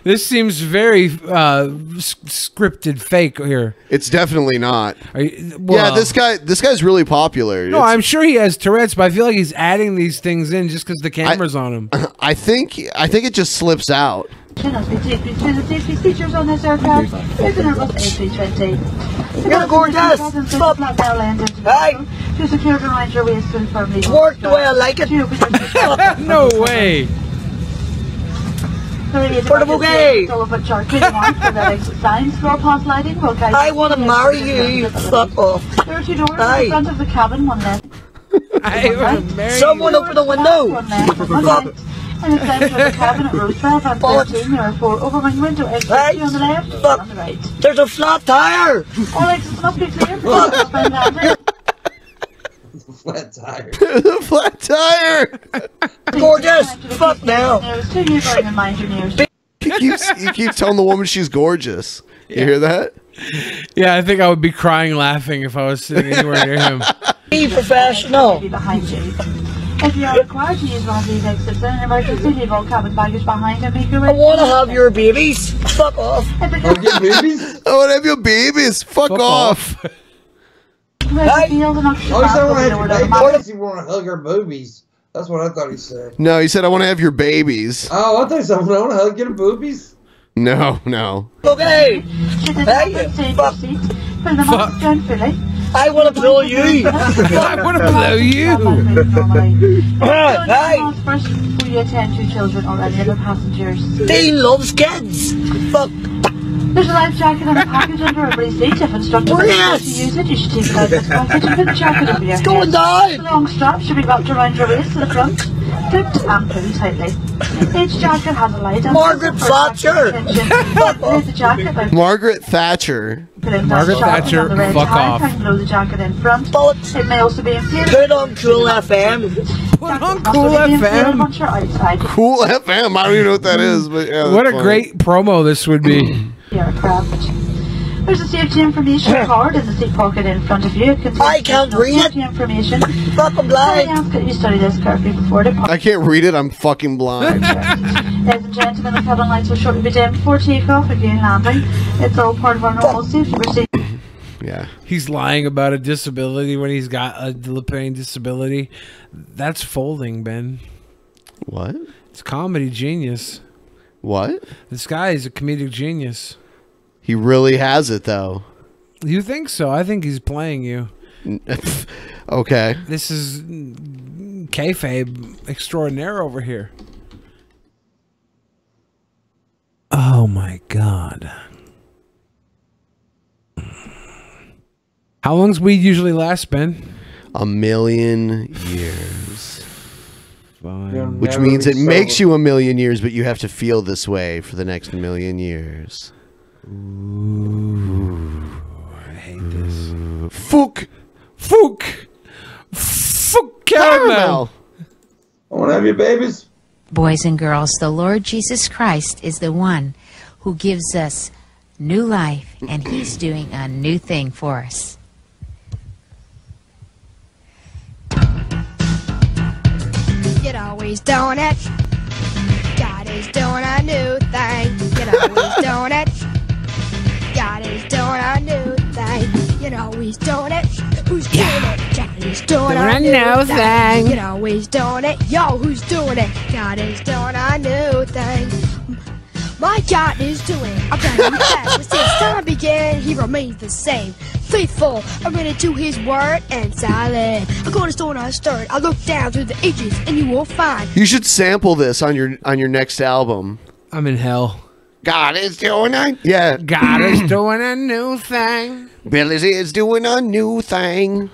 This seems very scripted fake here. It's definitely not. Well, yeah, this guy's really popular. No, I'm sure he has Tourette's, but I feel like he's adding these things in just because the camera's on him. I think it just slips out. As we take you through the safety features on this aircraft, it's an Airbus A320. You're gorgeous. Stop that barrel engine. Hey. To secure the around your waist and firmly. Work the way I like it. No way. For the bouquet. I want to marry you. Fuck off. There are two doors in the front of the cabin, one left. Someone open the window. Fuck. In the center of the cabin at rows 12 and 13, there are 4 overwing window exits on the left and on the right. There's a flat tire. All exits must be clear for landing. Flat tire. The flat tire. Gorgeous. Fuck now. There's 2 new going in mind your nears. He keeps telling the woman she's gorgeous. You hear that? Yeah, I think I would be crying laughing if I was sitting anywhere near him. Be professional. Behind you. If you are required to use one of these exits in an emergency, leave all cabin baggage behind and make your way. I want to have your babies. Fuck off. I want to have your babies. Fuck off. Why does he want to hug her boobies? That's what I thought he said. No, he said I want to have your babies. Oh, I thought he said I want to hug your boobies. No. Okay. Hey, fuck. I want to blow you. I want to blow you. Hey. First, will you attend to children or any other passengers? Dean loves kids. Fuck. There's a life jacket on the package under everybody's seat. If instructed to use it, you should take it out of its package and put the jacket over your head. The long strap should be wrapped around your waist to the front, clipped and pulled tightly. Each jacket has a light on Margaret Thatcher! Margaret Thatcher. Margaret Thatcher, fuck off. Below the jacket in front. It may also be inflated. Put on Cool FM. Put on Cool FM. Once you're outside. Cool FM. I don't even know what that is, but yeah. What a great promo this would be. Aircraft. There's a safety information card in the seat pocket in front of you. It contains I can't read it. Information. Fucking blind. I ask that you study this carefully before departure. I can't read it. I'm fucking blind. Ladies and gentlemen, the cabin lights will shortly be dim before takeoff again landing. It's all part of our normal safety procedure. Yeah. He's lying about a disability when he's got a pain disability. That's folding, Ben. What? It's comedy genius. What? This guy is a comedic genius. He really has it, though. You think so? I think he's playing you. Okay. This is kayfabe extraordinaire over here. Oh my God. How long's weed usually last, Ben? 1,000,000 years. Fine. Which means it makes you 1,000,000 years, but you have to feel this way for the next 1,000,000 years. Ooh, I hate this. Fuck. Caramel. I want to have your babies. Boys and girls, the Lord Jesus Christ is the one who gives us new life, and he's doing a new thing for us. You're always doing it. God is doing a new thing. You're always doing it. God is doing a new thing. You're always doing it. Who's doing it? God is doing a new thing. You're always doing it. Yo, who's doing it? God is doing a new thing. My God is doing a brand new thing. Since time began, he remains the same. Faithful, I'm ready to his word and silent. I go to stone unstirred. I look down through the ages and you will find. You should sample this on your next album. I'm in hell. God is doing a God is doing a new thing. Billy's is doing a new thing.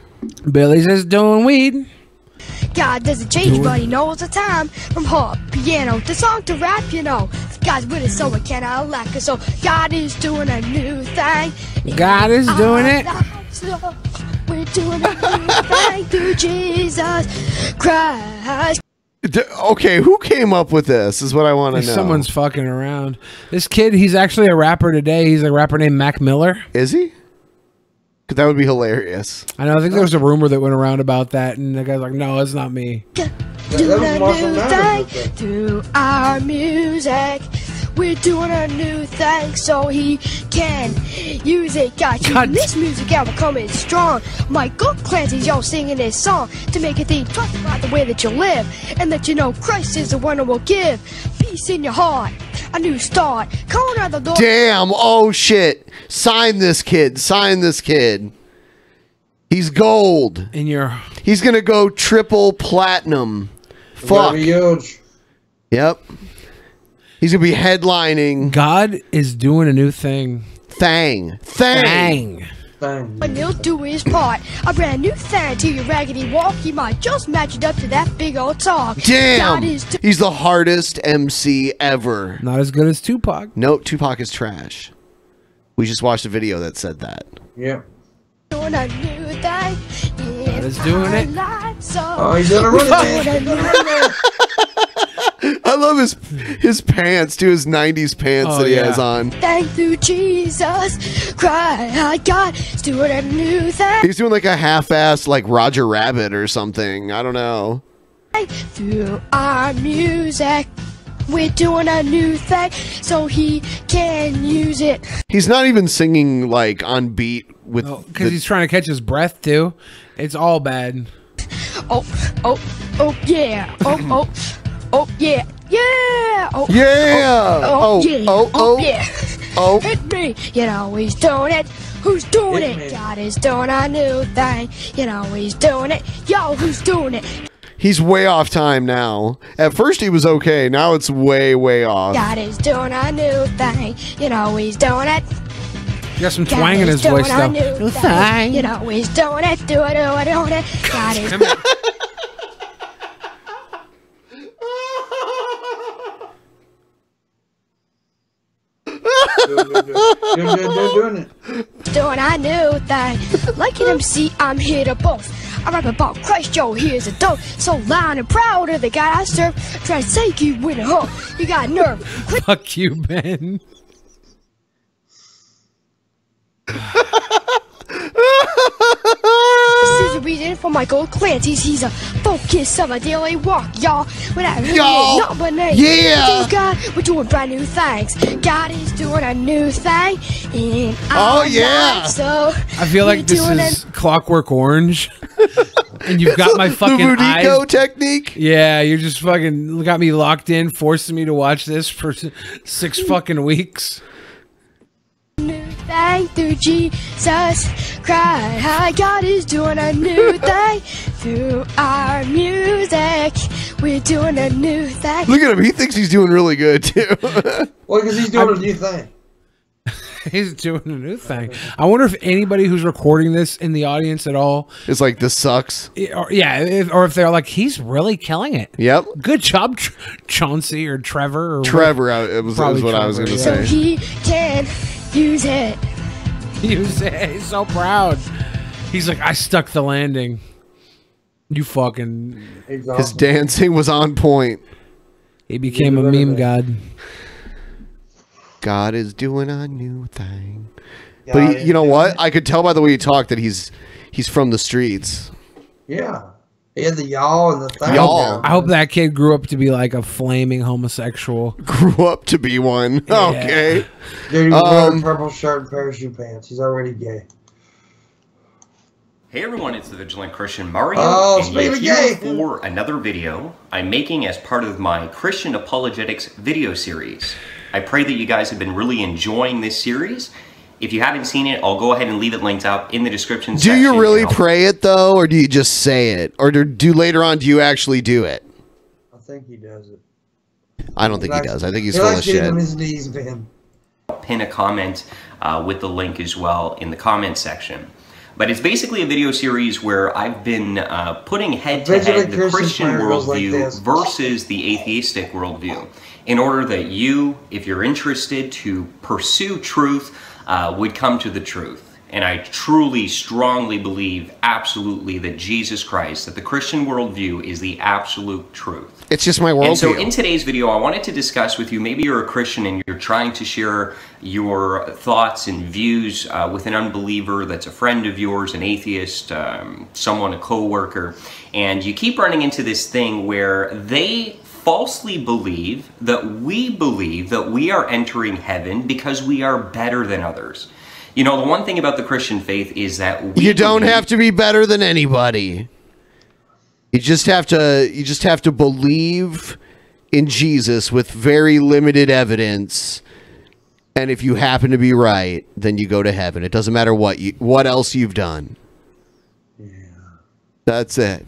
Billy's is doing weed. God doesn't change, but he knows the time. From harp, piano, to song to rap, you know. God's with us, so we cannot lack it. So God is doing a new thing. God is doing it. We're doing a new thing through Jesus Christ. Okay, who came up with this is what I want to know. Someone's fucking around. This kid, he's actually a rapper today. He's a rapper named Mac Miller. Is he? Because that would be hilarious. I know. I think there was a rumor that went around about that, and the guy's like, no, it's not me. Doing a new thing through our music. We're doing a new thing so he can use it. Got you this music album coming strong. Michael Clancy's y'all singing this song to make you think twice about the way that you live, and that you know Christ is the one who will give peace in your heart, a new start. Calling out the Lord. Damn! Oh shit! Sign this kid. Sign this kid. He's gold. He's gonna go triple platinum. Fuck. Huge. Yep. He's gonna be headlining. God is doing a new thing. Thang. And he'll do his part. A brand new thing to your raggedy walk. He might just match it up to that big old talk. Damn. God is He's the hardest MC ever. Not as good as Tupac. No, Tupac is trash. We just watched a video that said that. Yep. doing a new thing. God is doing it. Oh, he's gonna run it. I love his pants too, his 90s pants that he has on. Thank you, Jesus Christ. God is doing a new thing. He's doing like a half-assed like Roger Rabbit or something. I don't know. Through our music, we're doing a new thing so he can use it. He's not even singing like on beat with because he's trying to catch his breath too. It's all bad. Oh yeah. Oh yeah. Yeah. Oh yeah. Yeah. Oh yeah. Oh. Hit me. You know he's doing it. Who's doing it? God is doing a new thing. You know he's doing it. Yo, who's doing it? He's way off time now. At first he was okay. Now it's way, way off. God is doing a new thing. You know he's doing it. You got some twang in his voice, though. New thing. You know he's doing it. Do it. God is. Doing it. Doing a new thing. Like an MC, I'm here to boast. I rap about Christ, yo, here's a dope. So loud and proud of the God I serve. Try to take you with a hook. You got nerve. Fuck you, Ben. This is the reason for my gold Clancy's. He's a focus of a daily walk, y'all. Without not but name. Yeah. God, we're doing brand new things. God is doing a new thing. And Oh, yeah. So I feel like this is Clockwork Orange. And you've got my fucking the Vudico eyes. technique. Yeah, you're just fucking got me locked in, forcing me to watch this for 6 fucking weeks. new thing through Jesus Christ. How God is doing a new thing through our music. We're doing a new thing. Look at him. He thinks he's doing really good, too. Well, because he's doing a new thing. He's doing a new thing. I wonder if anybody who's recording this in the audience at all is like, this sucks. Or, yeah, or if they're like, he's really killing it. Yep. Good job, Chauncey or Trevor. Or Trevor, it was what I was going to say. So he can use it. Use it. He's so proud. He's like, I stuck the landing. You fucking... His dancing was on point. He became a meme god. God is doing a new thing. But you know what? I could tell by the way he talked that he's from the streets. Yeah. He had the y'all and the thing. Y'all. I hope that kid grew up to be like a flaming homosexual. Grew up to be one. Yeah. Okay. Dude, he wore a purple shirt and parachute pants. He's already gay. Hey everyone, it's the Vigilant Christian Mario, Oh, and you're speaking of here gay. for another video I'm making as part of my Christian Apologetics video series. I pray that you guys have been really enjoying this series. If you haven't seen it, I'll go ahead and leave it linked up in the description Do section. you really and I'll- pray it, though? Or do you just say it? Or do later on, do you actually do it? I think he does it. I don't think he does. I think he's He full likes of getting shit. on his knees, man. Pin a comment with the link as well in the comment section. But it's basically a video series where I've been putting head-to-head the Christian worldview versus the atheistic worldview in order that you, if you're interested to pursue truth, would come to the truth. And I truly, strongly believe, absolutely, that Jesus Christ, that the Christian worldview is the absolute truth. It's just my And so worldview. in today's video, I wanted to discuss with you, maybe you're a Christian and you're trying to share your thoughts and views with an unbeliever that's a friend of yours, an atheist, someone, a co-worker, and you keep running into this thing where they falsely believe that we are entering heaven because we are better than others. You know, the one thing about the Christian faith is that You don't have to be better than anybody. You just have to believe in Jesus with very limited evidence. And if you happen to be right, then you go to heaven. It doesn't matter what else you've done. Yeah. That's it.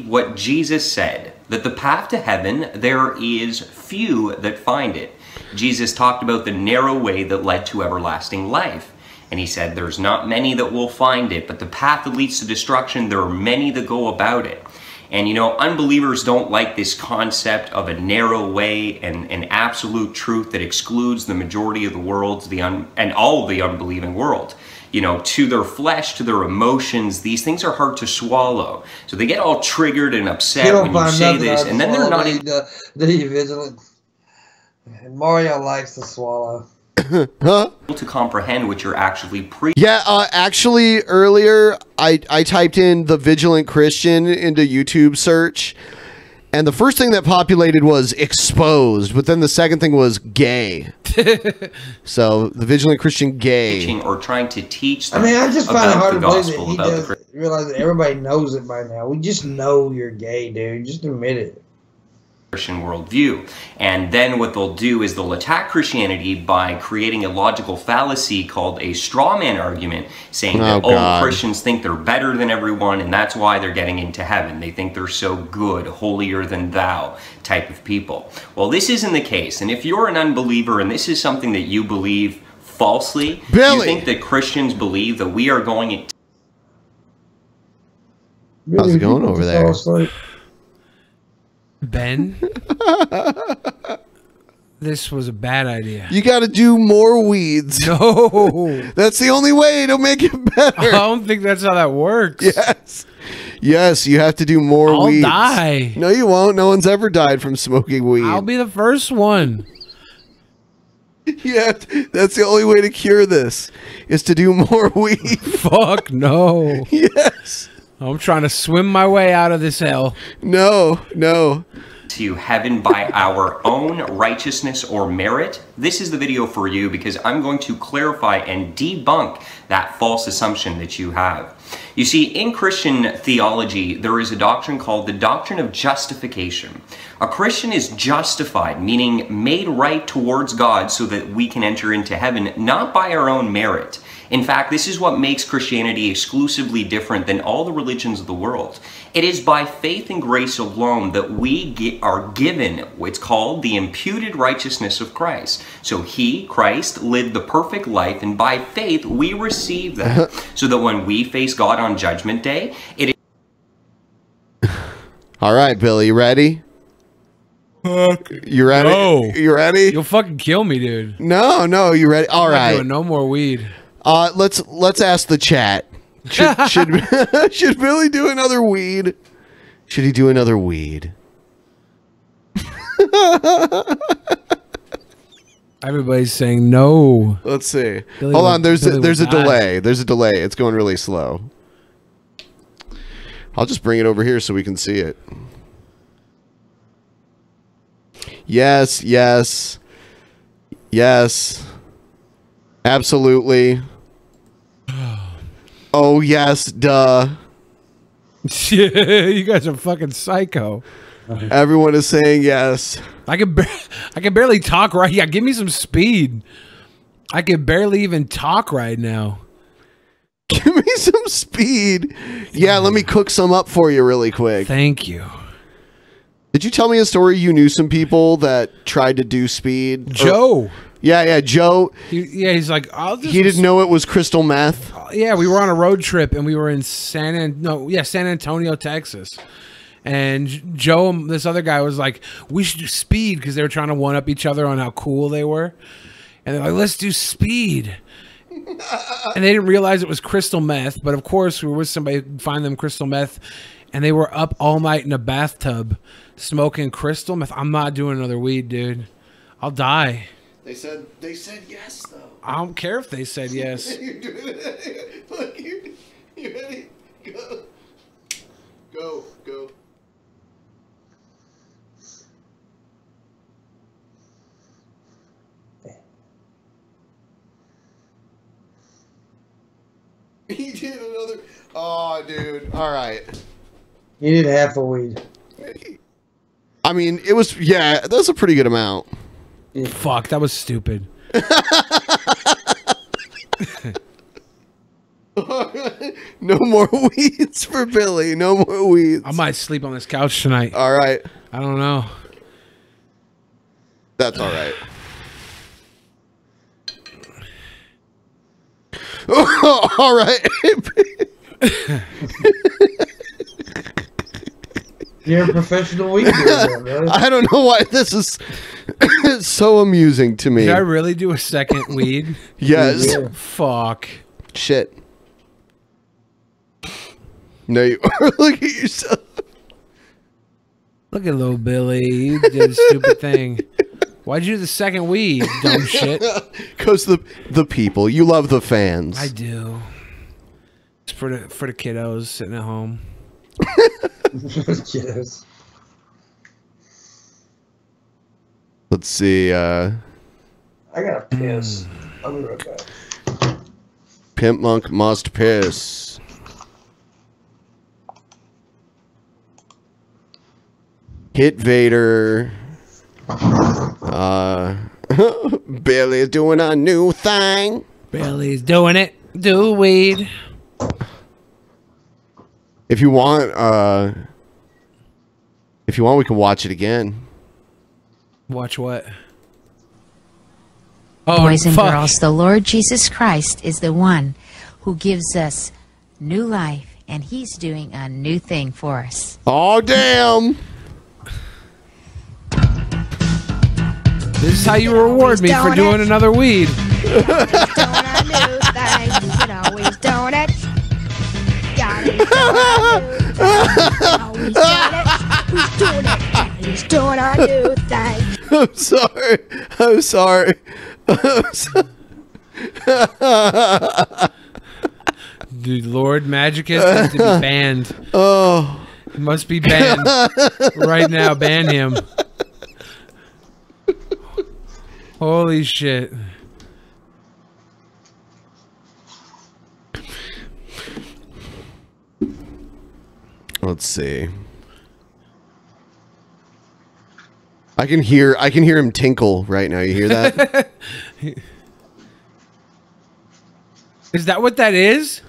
what Jesus said, that the path to heaven, there is few that find it. Jesus talked about the narrow way that led to everlasting life. And he said, there's not many that will find it, but the path that leads to destruction, there are many that go about it. And you know, unbelievers don't like this concept of a narrow way and an absolute truth that excludes the majority of the world, and all of the unbelieving world. You know, to their flesh, to their emotions, these things are hard to swallow. So they get all triggered and upset when you say this, and then they're not... The vigilant. Mario likes to swallow. Huh? To comprehend what you're actually preaching. Yeah, actually, earlier, I typed in the Vigilant Christian into YouTube search, and the first thing that populated was exposed, but then the second thing was gay. So, the Vigilant Christian gay. Or trying to teach them I mean, I just find it about hard the to believe gospel, that he about the doesn't realize that everybody knows it by now. We just know you're gay, dude. Just admit it. Christian worldview. And then what they'll do is they'll attack Christianity by creating a logical fallacy called a straw man argument, saying that, oh, Christians think they're better than everyone, and that's why they're getting into heaven. They think they're so good, holier than thou type of people. Well, this isn't the case. And if you're an unbeliever and this is something that you believe falsely, you think that Christians believe that we are going into... How's it going over there? Ben? This was a bad idea. You got to do more weeds. No. That's the only way to make it better. I don't think that's how that works. Yes. Yes, you have to do more weeds. I'll die. No, you won't. No one's ever died from smoking weed. I'll be the first one. Yeah, that's the only way to cure this, is to do more weed. Fuck no. Yes. I'm trying to swim my way out of this hell. No, no. To heaven by our own righteousness or merit, this is the video for you, because I'm going to clarify and debunk that false assumption that you have. You see, in Christian theology, there is a doctrine called the doctrine of justification. A Christian is justified, meaning made right towards God so that we can enter into heaven, not by our own merit. In fact, this is what makes Christianity exclusively different than all the religions of the world. It is by faith and grace alone that we are given what's called the imputed righteousness of Christ. So he, Christ, lived the perfect life, and by faith we receive that. So that when we face God on Judgment Day, it is... All right, Billy, you ready? You ready? No. You ready? You'll fucking kill me, dude. No, no, you ready? All I'm not right. doing no more weed. Let's ask the chat. Should Billy do another weed? Should he do another weed? Everybody's saying no. Let's see. Billy Hold on. There's Billy a will die. delay. There's a delay. It's going really slow. I'll just bring it over here so we can see it. Yes, yes, yes. Absolutely. Oh yes, duh. You guys are fucking psycho. Everyone is saying yes. I can barely talk right. Yeah, give me some speed. I can barely even talk right now. Give me some speed. Yeah, let me cook some up for you really quick. Thank you. Did you tell me a story? You knew some people that tried to do speed. Joe. Yeah, Joe. He's like, he didn't know it was crystal meth. Yeah, we were on a road trip and we were in San Antonio, Texas. And Joe and this other guy was like, we should do speed, because they were trying to one up each other on how cool they were. And they're like, let's do speed. And they didn't realize it was crystal meth. But of course, we were with somebody who find them crystal meth. And they were up all night in a bathtub smoking crystal meth. I'm not doing another weed, dude. I'll die. They said yes, though. I don't care if they said yes. You're doing it. Look, you ready? Go. Go. He did another. Oh, dude. All right. You did half a weed. I mean, it was, yeah, that's a pretty good amount. Fuck, that was stupid. No more weeds for Billy. No more weeds. I might sleep on this couch tonight. All right. I don't know. That's all right. Oh, all right. You're a professional weed dealer, man. I don't know why this is so amusing to me. Did I really do a second weed? Yes. Yeah. Fuck. Shit. No, you are. Look at yourself. Look at little Billy. You did a stupid thing. Why'd you do the second weed, dumb shit? Because the people. You love the fans. I do. It's for the kiddos sitting at home. Yes. Let's see. I gotta piss. I'll be right back. Pimp Monk must piss. Hit Vader. Billy's doing a new thing. Billy's doing it. Do weed. If you want, we can watch it again. Watch what? Boys and girls, the Lord Jesus Christ is the one who gives us new life, and he's doing a new thing for us. Oh, damn. This is how you reward me for doing another weed. He's doing a new thing. I'm sorry. I'm sorry. Dude, Lord Magicus needs to be banned. Oh. He must be banned. Right now, ban him. Holy shit. Let's see. I can hear him tinkle right now. You hear that? Is that what that is?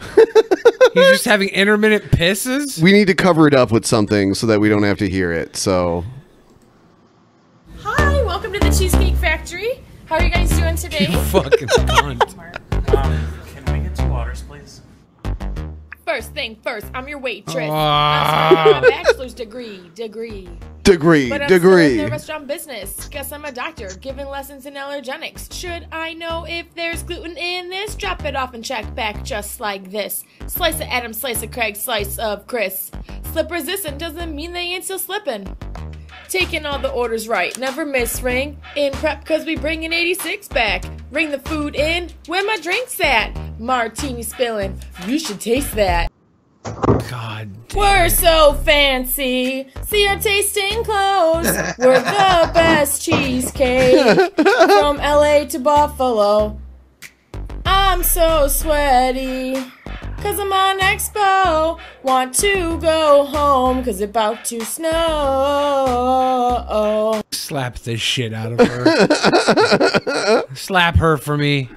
He's just having intermittent pisses? We need to cover it up with something so that we don't have to hear it. So Hi, welcome to the Cheesecake Factory. How are you guys doing today? You fucking cunt. Can we get 2 waters, please? First thing first, I'm your waitress. Ah. I'm sorry, my bachelor's degree. But I'm still in the restaurant business. Guess I'm a doctor, giving lessons in allergenics. Should I know if there's gluten in this? Drop it off and check back just like this. Slice of Adam, slice of Craig, slice of Chris. Slip resistant doesn't mean they ain't still slipping. Taking all the orders right, never miss ring. In prep cause we bring an 86 back. Ring the food in, where my drinks at? Martini spilling, you should taste that. God We're so fancy, see our tasting clothes. We're the best cheesecake, from LA to Buffalo. I'm so sweaty, cause I'm on expo. Want to go home, cause it's about to snow. Slap the shit out of her. Slap her for me.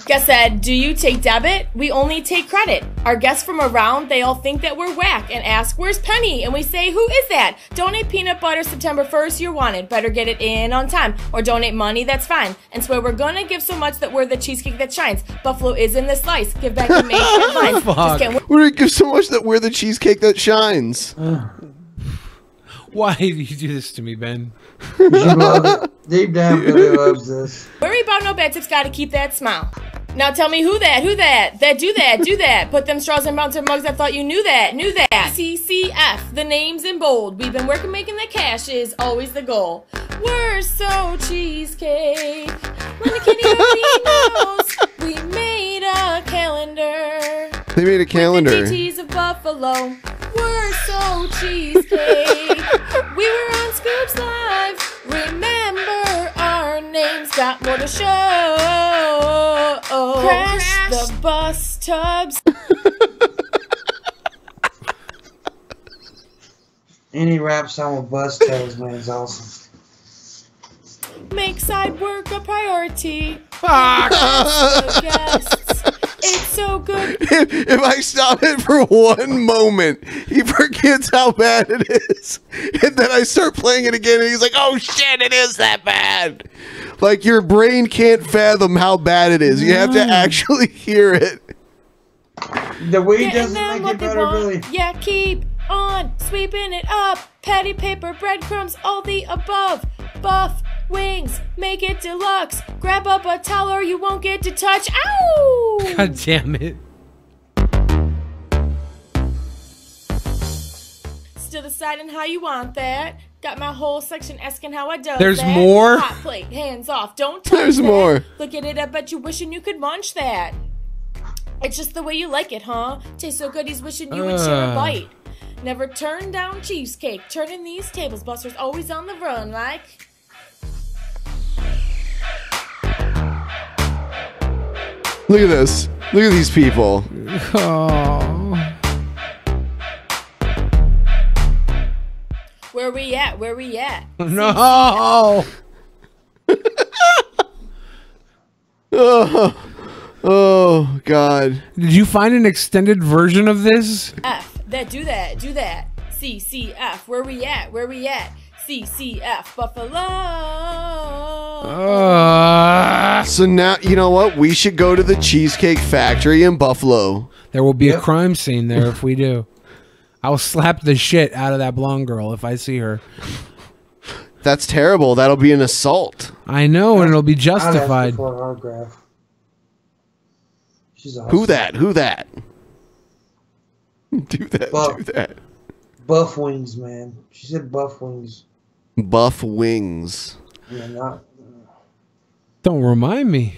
Guest said, do you take debit? We only take credit. Our guests from around, they all think that we're whack and ask, where's Penny? And we say, who is that? Donate peanut butter September 1st, you're wanted. Better get it in on time. Or donate money, that's fine. And swear we're gonna give so much that we're the cheesecake that shines. Buffalo is in the slice. Give back and make headlines. Just can't We're gonna give so much that we're the cheesecake that shines. Why do you do this to me, Ben? You love it. Deep down, Billy loves this. Worry about no bad tips, gotta keep that smile. Now tell me who that do that. Put them straws in bouncer mugs, I thought you knew that. CCF, the name's in bold. We've been working making the cash is always the goal. We're so cheesecake. When the kitty already knows, we made a calendar. They made a calendar. With the DTs of Buffalo. We're so cheesecake. We were on Scoops Live. Remember, our names got more to show. Crash the bus tubs. Any rap song with bus tails, man, is awesome. Make side work a priority. Fuck. Guests. It's so good. If I stop it for one moment, he forgets how bad it is. And then I start playing it again and he's like, oh shit, it is that bad. Like your brain can't fathom how bad it is. You have to actually hear it. The weed Getting doesn't them make what it they better, want. Billy. Yeah, keep on sweeping it up. Patty paper, breadcrumbs, all the above. Buff wings, make it deluxe. Grab up a towel or you won't get to touch. Ow! God damn it. Still deciding how you want that. Got my whole section asking how I do There's that. more? Hot plate, hands off, don't touch There's that. more. Look at it, I bet you wishing you could munch that. It's just the way you like it, huh? Tastes so good he's wishing you would share a bite. Never turn down cheesecake. Turning these tables, Buster's always on the run like... Look at this. Look at these people. Oh. Where we at? Where we at? No. Oh God. Did you find an extended version of this? F. Do that. CCF. Where we at? Where we at? CCF. Buffalo. So now, you know what? We should go to the Cheesecake Factory in Buffalo. There will be a crime scene there if we do. I'll slap the shit out of that blonde girl if I see her. That's terrible. That'll be an assault. I know, and it'll be justified. For an autograph. She's awesome. Who that? Do that. Buff wings, man. She said buff wings. Buff wings. Yeah, not. Don't remind me.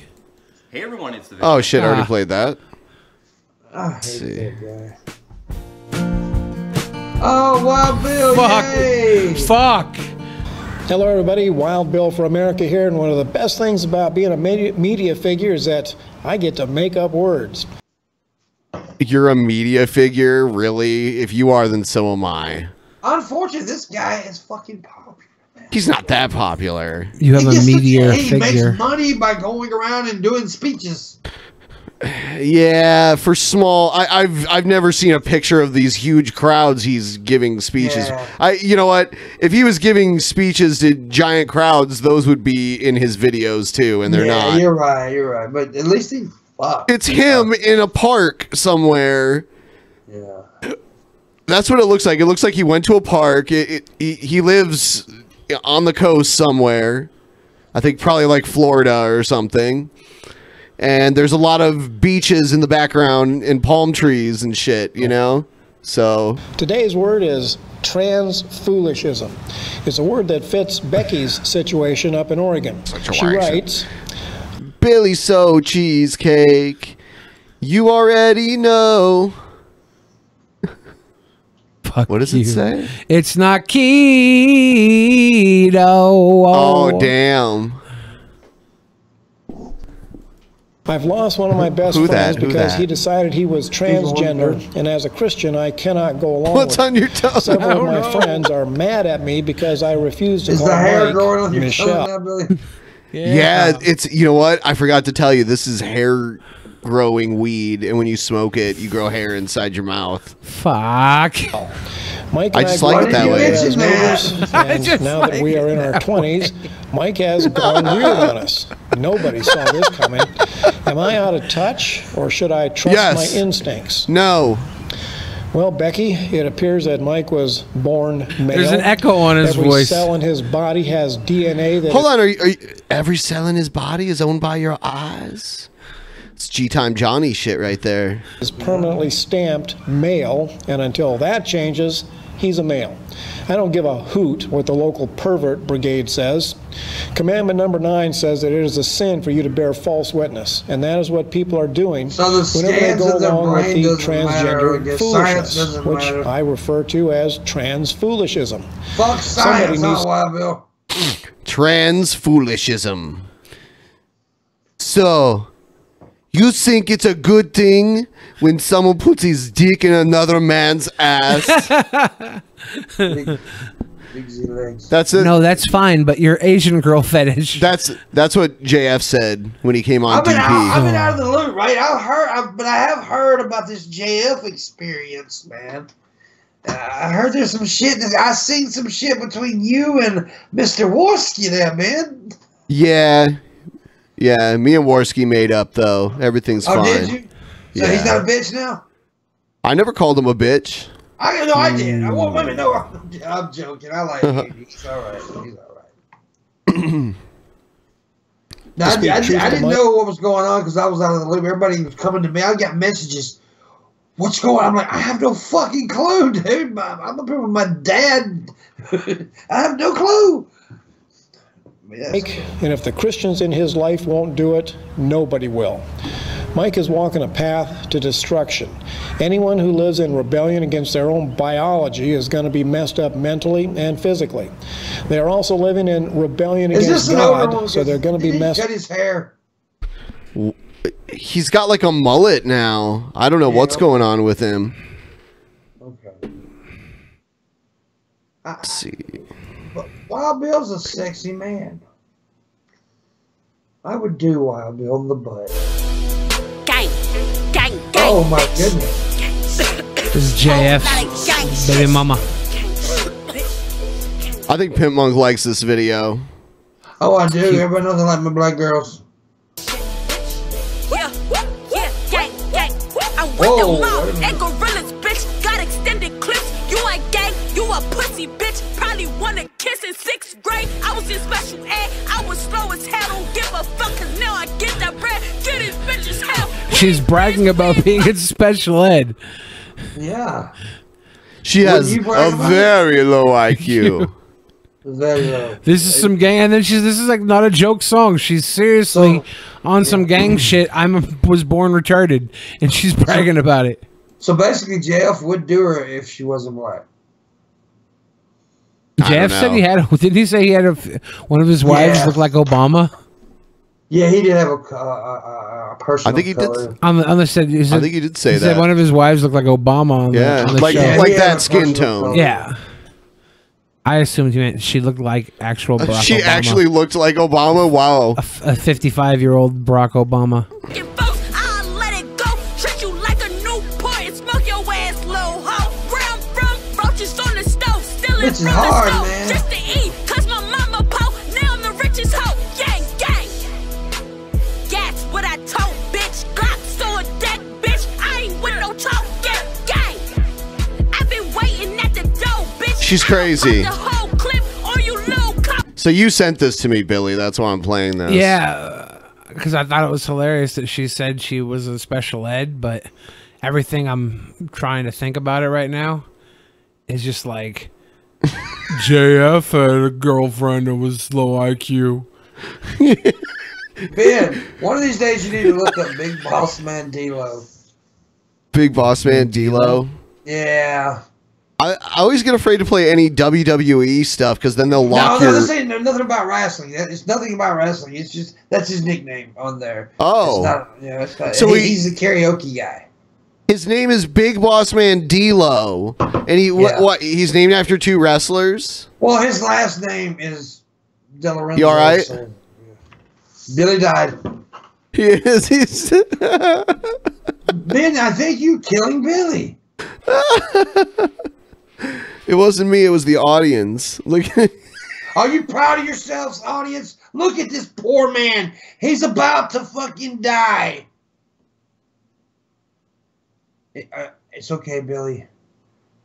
Hey everyone, it's the video. Oh shit! I already played that. I hate that guy. Oh, Wild Bill! Yay! Fuck! Hello, everybody. Wild Bill for America here, and one of the best things about being a media figure is that I get to make up words. You're a media figure, really? If you are, then so am I. Unfortunately, this guy is fucking popular. He's not that popular. You have a media He figure. makes money by going around and doing speeches. Yeah, for small. I've never seen a picture of these huge crowds he's giving speeches. Yeah. You know what? If he was giving speeches to giant crowds, those would be in his videos too, and they're not. You're right. But at least he fucked. It's him in a park somewhere. Yeah. That's what it looks like. It looks like he went to a park. He lives on the coast somewhere. I think probably like Florida or something. And there's a lot of beaches in the background and palm trees and shit, you know? So Today's word is transfoolishism. It's a word that fits Becky's situation up in Oregon. She writes, Billy So Cheesecake, you already know. Fuck what does it say? It's not keto. Oh, damn. I've lost one of my best friends because he decided he was transgender, and as a Christian, I cannot go along What's with on your tongue? Several of my friends are mad at me because I refuse to Is call the hair Mike growing on your Michelle. tongue now, Billy? Yeah, it's, you know what? I forgot to tell you, this is hair growing weed, and when you smoke it, you grow hair inside your mouth. Fuck. Mike I and just like it that way. as neighbors, and now that we are in our 20s, Mike has gone weird on us. Nobody saw this coming. Am I out of touch, or should I trust my instincts? No. Well, Becky, it appears that Mike was born male. There's an echo on his Every voice. cell in his body has DNA that... Hold on, are you, every cell in his body is owned by your eyes? It's G-Time Johnny shit right there. Is permanently stamped male, and until that changes, he's a male. I don't give a hoot what the local pervert brigade says. Commandment number 9 says that it is a sin for you to bear false witness, and that is what people are doing whenever they go along with the transgender foolishness, which I refer to as transfoolishism. Fuck science, not Wild Bill. Transfoolishism. So, you think it's a good thing when someone puts his dick in another man's ass? Big Z legs. That's it. No, that's fine, but your Asian girl fetish. That's what JF said when he came on I've been DP. out of the loop, right? But I have heard about this JF experience, man. I heard there's some shit. I seen some shit between you and Mr. Worski there, man. Yeah. Yeah, me and Worski made up, though. Everything's fine. Did you? So he's not a bitch now? I never called him a bitch. I did. I want women to know I'm joking. I like him. He's all right. He's all right. Now, I didn't know what was going on because I was out of the loop. Everybody was coming to me. I got messages. What's going on? I'm like, I have no fucking clue, dude. I'm up here with my dad. I have no clue. Mike, and if the Christians in his life won't do it, nobody will. Mike is walking a path to destruction. Anyone who lives in rebellion against their own biology is going to be messed up mentally and physically. They are also living in rebellion against God, so they're going to be messed up. Cut his hair. He's got like a mullet now. I don't know what's going on with him. Okay. Let's see. But Wild Bill's a sexy man. I would do Wild Bill in the butt. Gang, gang, gang. Oh my goodness. This is JF's baby mama. I think Pimp Monk likes this video. Oh, I do. Everybody knows I like my black girls. Yeah, gang, gang. I'm with Whoa, the wait a mob minute. and gorillas, bitch. Got extended clips. You ain't gang, you a pussy, bitch. Probably wanna kiss in 6th grade. I was in special ed. I was slow as hell. Don't give a fuck, cause now I get that bread. Get these bitches hell. She's bragging about being in special ed. Yeah. She has a very low IQ. Very low. This is some gang, and then this is like not a joke song. She's seriously on some gang shit. Was born retarded, and she's bragging about it. So basically, JF would do her if she wasn't black. Jeff said he had. Didn't he say he had one of his wives look like Obama? Yeah, he did have a person. I think he did. On the said, I think he did say he that. said one of his wives looked like Obama. On the like show. like that skin tone. Yeah. I assumed you meant she looked like actual Barack She Obama. actually looked like Obama. Wow. A 55-year-old Barack Obama. I'll let it go. Treat you like a Newport and smoke your ass, little hoe. Brown roaches on the stove. Stealing This is from hard, the stove. man. Just to eat, cause my mama po. Now I'm the richest hoe. Gang, gang. That's what I told, bitch. Glock so a dead bitch. I ain't with no talk. Gang, gang. I've been waiting at the door, bitch. She's crazy. The whole clip or you little cop. So you sent this to me, Billy. That's why I'm playing this. Yeah, because I thought it was hilarious that she said she was in special ed, but everything I'm trying to think about it right now is just like JF had a girlfriend that was low IQ. Ben, one of these days you need to look up Big Boss Man D-Lo. Big Boss Man D-Lo. Yeah. I always get afraid to play any WWE stuff because then they'll lock No, your... this ain't nothing about wrestling. It's nothing about wrestling. It's just that's his nickname on there. Oh. It's not, yeah, it's not, So he's a karaoke guy. His name is Big Boss Man D-Lo. And what? He's named after two wrestlers? Well, his last name is De Lorenzo. You all right? So, yeah. Billy died. He is. He's Ben, I think you killing Billy. It wasn't me. It was the audience. Look. Are you proud of yourselves, audience? Look at this poor man. He's about to fucking die. It's okay, Billy.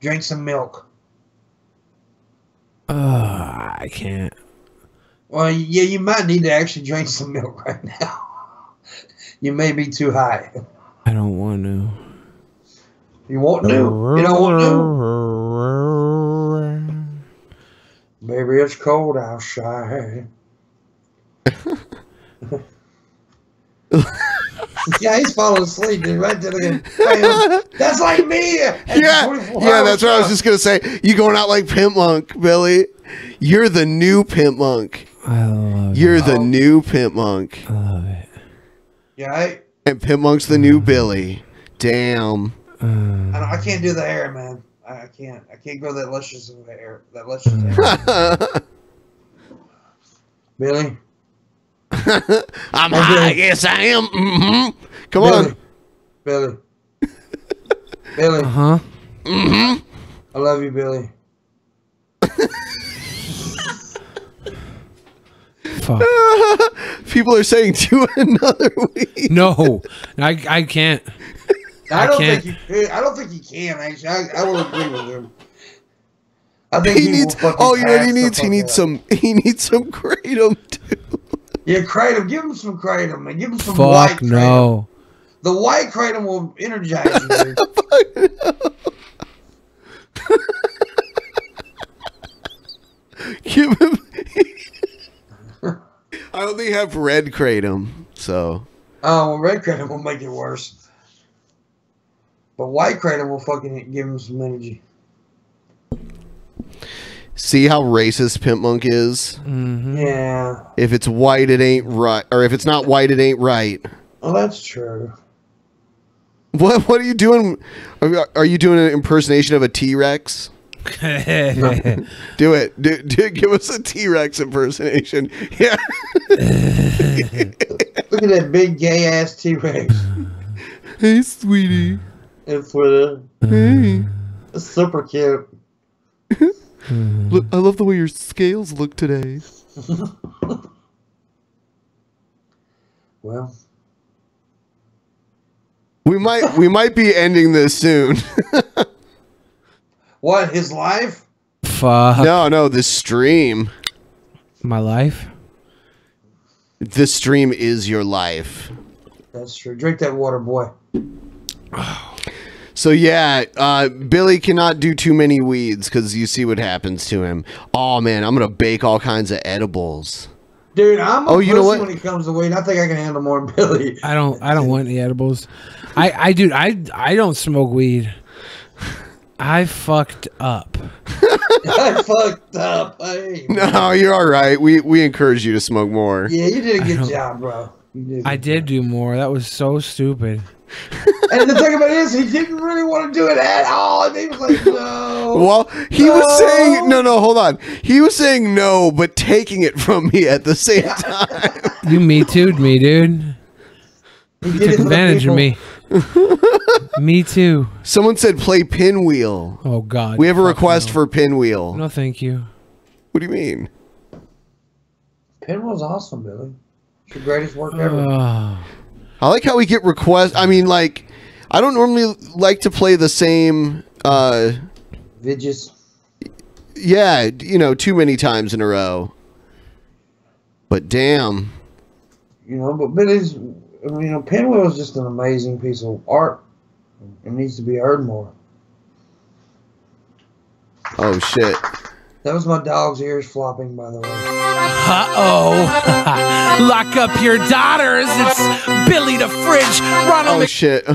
Drink some milk. I can't. Well, yeah, you might need to actually drink some milk right now. You may be too high. I don't want to. You won't do. You don't want to. Baby, it's cold outside. Yeah, he's falling asleep, dude. Right there. That's like me. Yeah, that's what I was just gonna say. You going out like Pimp Monk, Billy? You're the new Pimp Monk. I love You're the new Pimp Monk. I love it. Yeah, and Pimp Monk's the new Billy. Damn. I can't do the hair, man. I can't. I can't go that luscious of hair. That luscious hair. Billy. I'm high. Yes, I am. Mm-hmm. Come on. Billy. Billy. Uh-huh. Mm-hmm. I love you, Billy. Fuck. People are saying to another week. No, I can't. I don't think you can. Actually, I will agree with him. I think he needs. Oh, you know what he needs? He needs some. He needs some kratom too. Yeah, kratom. Give him some kratom, man. Give him some Fuck white kratom. no. The white kratom will energize you. Dude. Give him. I only have red kratom, so. Oh, well, red kratom will make it worse. But white kratom will fucking give him some energy. See how racist Pimp Monk is? Mm-hmm. Yeah. If it's white, it ain't right. Or if it's not white, it ain't right. Well, that's true. What are you doing? Are you doing an impersonation of a T-Rex? Do it. Give us a T-Rex impersonation. Yeah. Look at that big gay ass T-Rex. Hey, sweetie. It's with Hey. It's super cute. Look, I love the way your scales look today. Well, we might be ending this soon. What, his life? Fuck. No, the stream. My life? This stream is your life. That's true. Drink that water, boy. So yeah, Billy cannot do too many weeds because you see what happens to him. Oh man, I'm gonna bake all kinds of edibles. Dude, I'm a Oh, you know pussy what? when it comes to weed. I think I can handle more than Billy. I don't want any edibles. I don't smoke weed. I fucked up. I fucked up. Hey, No, you're all right. We encourage you to smoke more. yeah, you did a good job, bro. I did do more. That was so stupid. And the thing about it is, he didn't really want to do it at all. And he was like, no. Well, he was saying no. Hold on. He was saying no, but taking it from me at the same time. You me too'd me, dude. You took advantage of me. Me too. Someone said play Pinwheel. Oh God. We have a request for Pinwheel. No, thank you. What do you mean? Pinwheel's awesome, Billy. It's your greatest work ever. I like how we get requests. I mean, like, I don't normally like to play the same. Vidges. Yeah, too many times in a row. But damn. But Billy's. Pinwheel is just an amazing piece of art. It needs to be heard more. Oh shit. That was my dog's ears flopping, by the way. Uh-oh. Lock up your daughters. It's Billy the Fridge. Ronald Oh shit.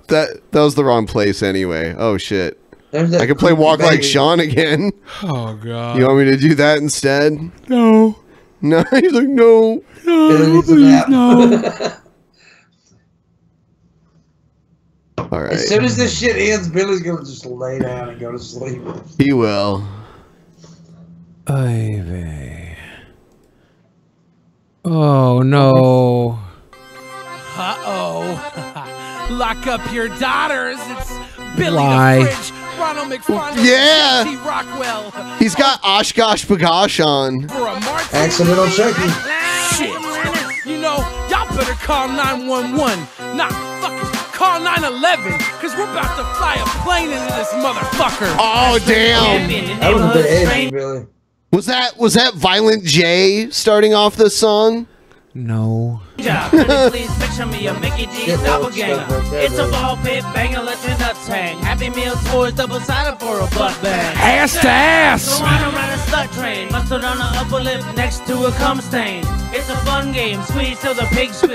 That was the wrong place anyway. Oh shit. I can play Walk Like Sean again. Oh God. You want me to do that instead? No. No, he's like, no. No, please, no. All right. As soon as this shit ends, Billy's going to just lay down and go to sleep. He will. Ivy. Oh no. Uh-oh. Lock up your daughters. It's Billy Why? the Fridge. Ronald McFarland. Yeah. T. Rockwell. He's got Oshkosh Bagosh on. For a martini. Accidental checking. Shit. Y'all better call 911. Nah, fucking call 911. Because we're about to fly a plane into this motherfucker. Oh, damn. That was a bit edgy, Billy. Was that Violent J starting off this song? No. Please picture me a Mickey D's doppelganger. It's a ball pit banger, let your nuts hang. Happy Meal tours double-sided for a butt bang. Ass to ass. So I don't ride a slut train. Mustard on the upper lip next to a cum stain. It's a fun game. Squeeze till the pig squeals.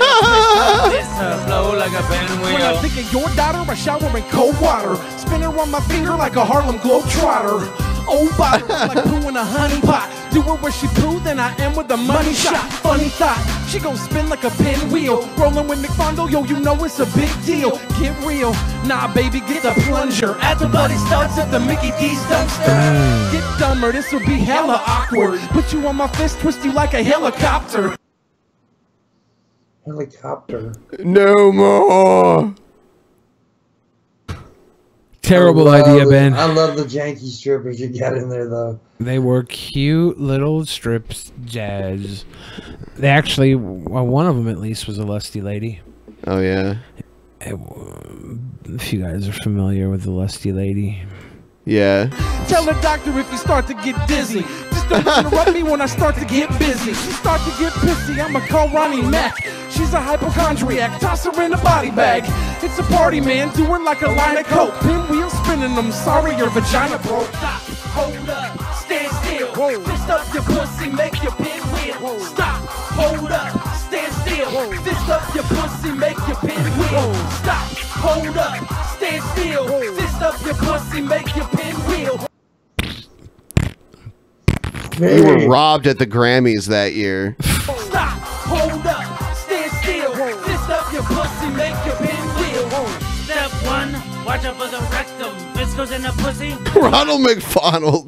This blow like a pinwheel. When I think of your daughter, I shower in cold water. Spin her on my finger like a Harlem Globetrotter. Old bottle, like poo in a honey pot. Do her where she poo, then I am with the money shot. Funny thought, she gon' spin like a pinwheel. Rolling with McFondle, yo, you know it's a big deal. Get real, nah, baby, get the plunger. At the Bloody Studs at the Mickey D's dumpster. Get dumber, this will be hella awkward. Put you on my fist, twist you like a helicopter. Helicopter. No more. Terrible idea, Ben. I love the janky strippers you got in there, though. They were cute little strips, jazz. They actually, well, one of them at least was a lusty lady. Oh yeah. If you guys are familiar with the lusty lady. Yeah. Tell the doctor if you start to get dizzy. Just don't interrupt me when I start to get busy. She start to get pissy, I'ma call Ronnie Mac. She's a hypochondriac, toss her in a body bag. It's a party, man, do her like a line of coke. Pinwheel spinning them, sorry your vagina broke. Stop, hold up, stand still. Fist up your pussy, make your pinwheel. Stop, hold up, stand still. Fist up your pussy, make your pinwheel. Stop, hold up, stand still. Fist up your pussy, make your pinwheel. You were robbed at the Grammys that year. Stop, hold up, stand still. Fist up your pussy, make your pinwheel. Step one, Watch out for the rectum. Visco's in the pussy. Ronald McFondle.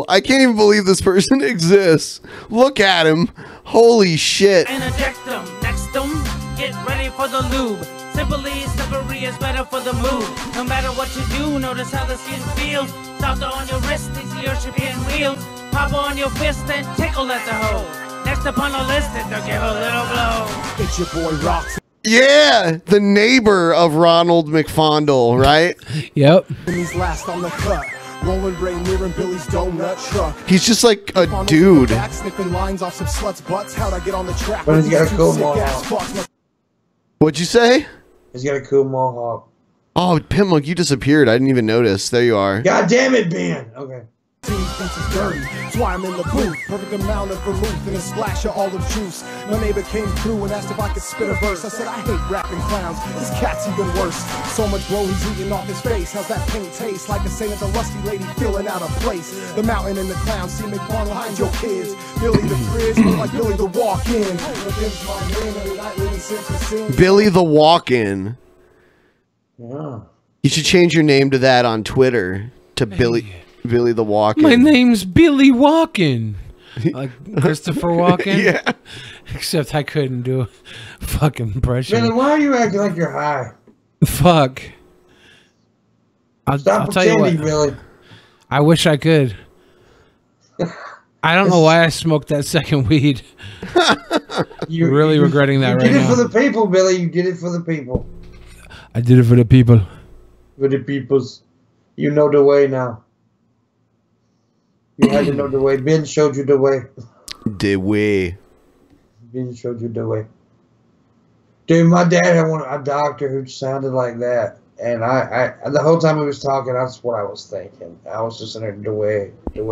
I can't even believe this person exists. Look at him. Holy shit. And eject them. Next them. Get ready for the lube. Simply, slippery is better for the move. No matter what you do, notice how the skin feels. Softer on your wrist, easier shipping wheels. Pop on your fist and tickle at the hole. Next upon the list is to give a little blow. It's your boy Rocks. Yeah, the neighbor of Ronald McFondle, right? Yep. He's last on the cut. Rolling Ray near and Billy's donut truck. He's just like a dude. Back, sniffing lines off some sluts' butts. How'd I get on the track? But he's got a cool mohawk. What'd you say? He's got a cool mohawk. Oh, Pimlook, you disappeared. I didn't even notice. There you are. God damn it, Ben. Okay. Team thinks it's dirty, that's why I'm in the booth. Perfect amount of vermouth and a splash of olive juice. My neighbor came through and asked if I could spit a verse. I said I hate rapping clowns, this cat's even worse. So much blow he's eating off his face. How's that paint taste? Like the saying of the lusty lady filling out a place. The mountain and the clown, see McFarlane behind your kids. Billy the Frizz, look like Billy the Walk-In. Billy the Walk-In. Yeah. You should change your name to that on Twitter to Billy the Walk-In. My name's Billy Walken. Like Christopher Walken? Yeah. Except I couldn't do a fucking impression. Billy, why are you acting like you're high? Fuck. I'll tell you what. Billy. I wish I could. I don't know why I smoked that second weed. You're really regretting that right now. You did it for the people, Billy. You did it for the people. I did it for the people. For the peoples. You know the way now. You had to know the way. Ben showed you the way. The way. Ben showed you the way. Dude, my dad had a doctor who sounded like that. And I the whole time he was talking, that's what I was thinking. I was just in there, the way. The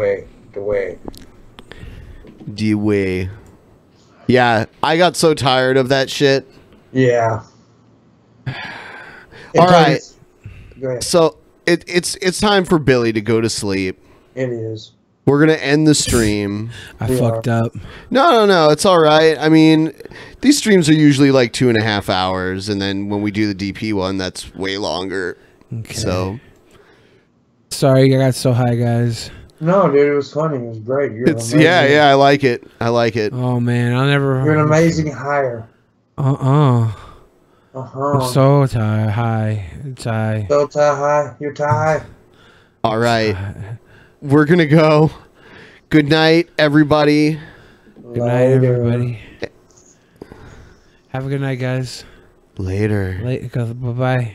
way. Yeah, I got so tired of that shit. Yeah. All right. Go ahead. So it's time for Billy to go to sleep. It is. We're gonna end the stream. I fucked up. No, it's all right. I mean, these streams are usually like 2.5 hours, and then when we do the DP one, that's way longer. Okay. So sorry, I got so high, guys. No, dude, it was funny. It was great. Yeah, I like it. Oh man, I'll never. You're an amazing hire. I'm so high. It's high. So high. You're high. All right. We're going to go. Good night, everybody. Good night, everybody. Have a good night, guys. Later. Bye-bye.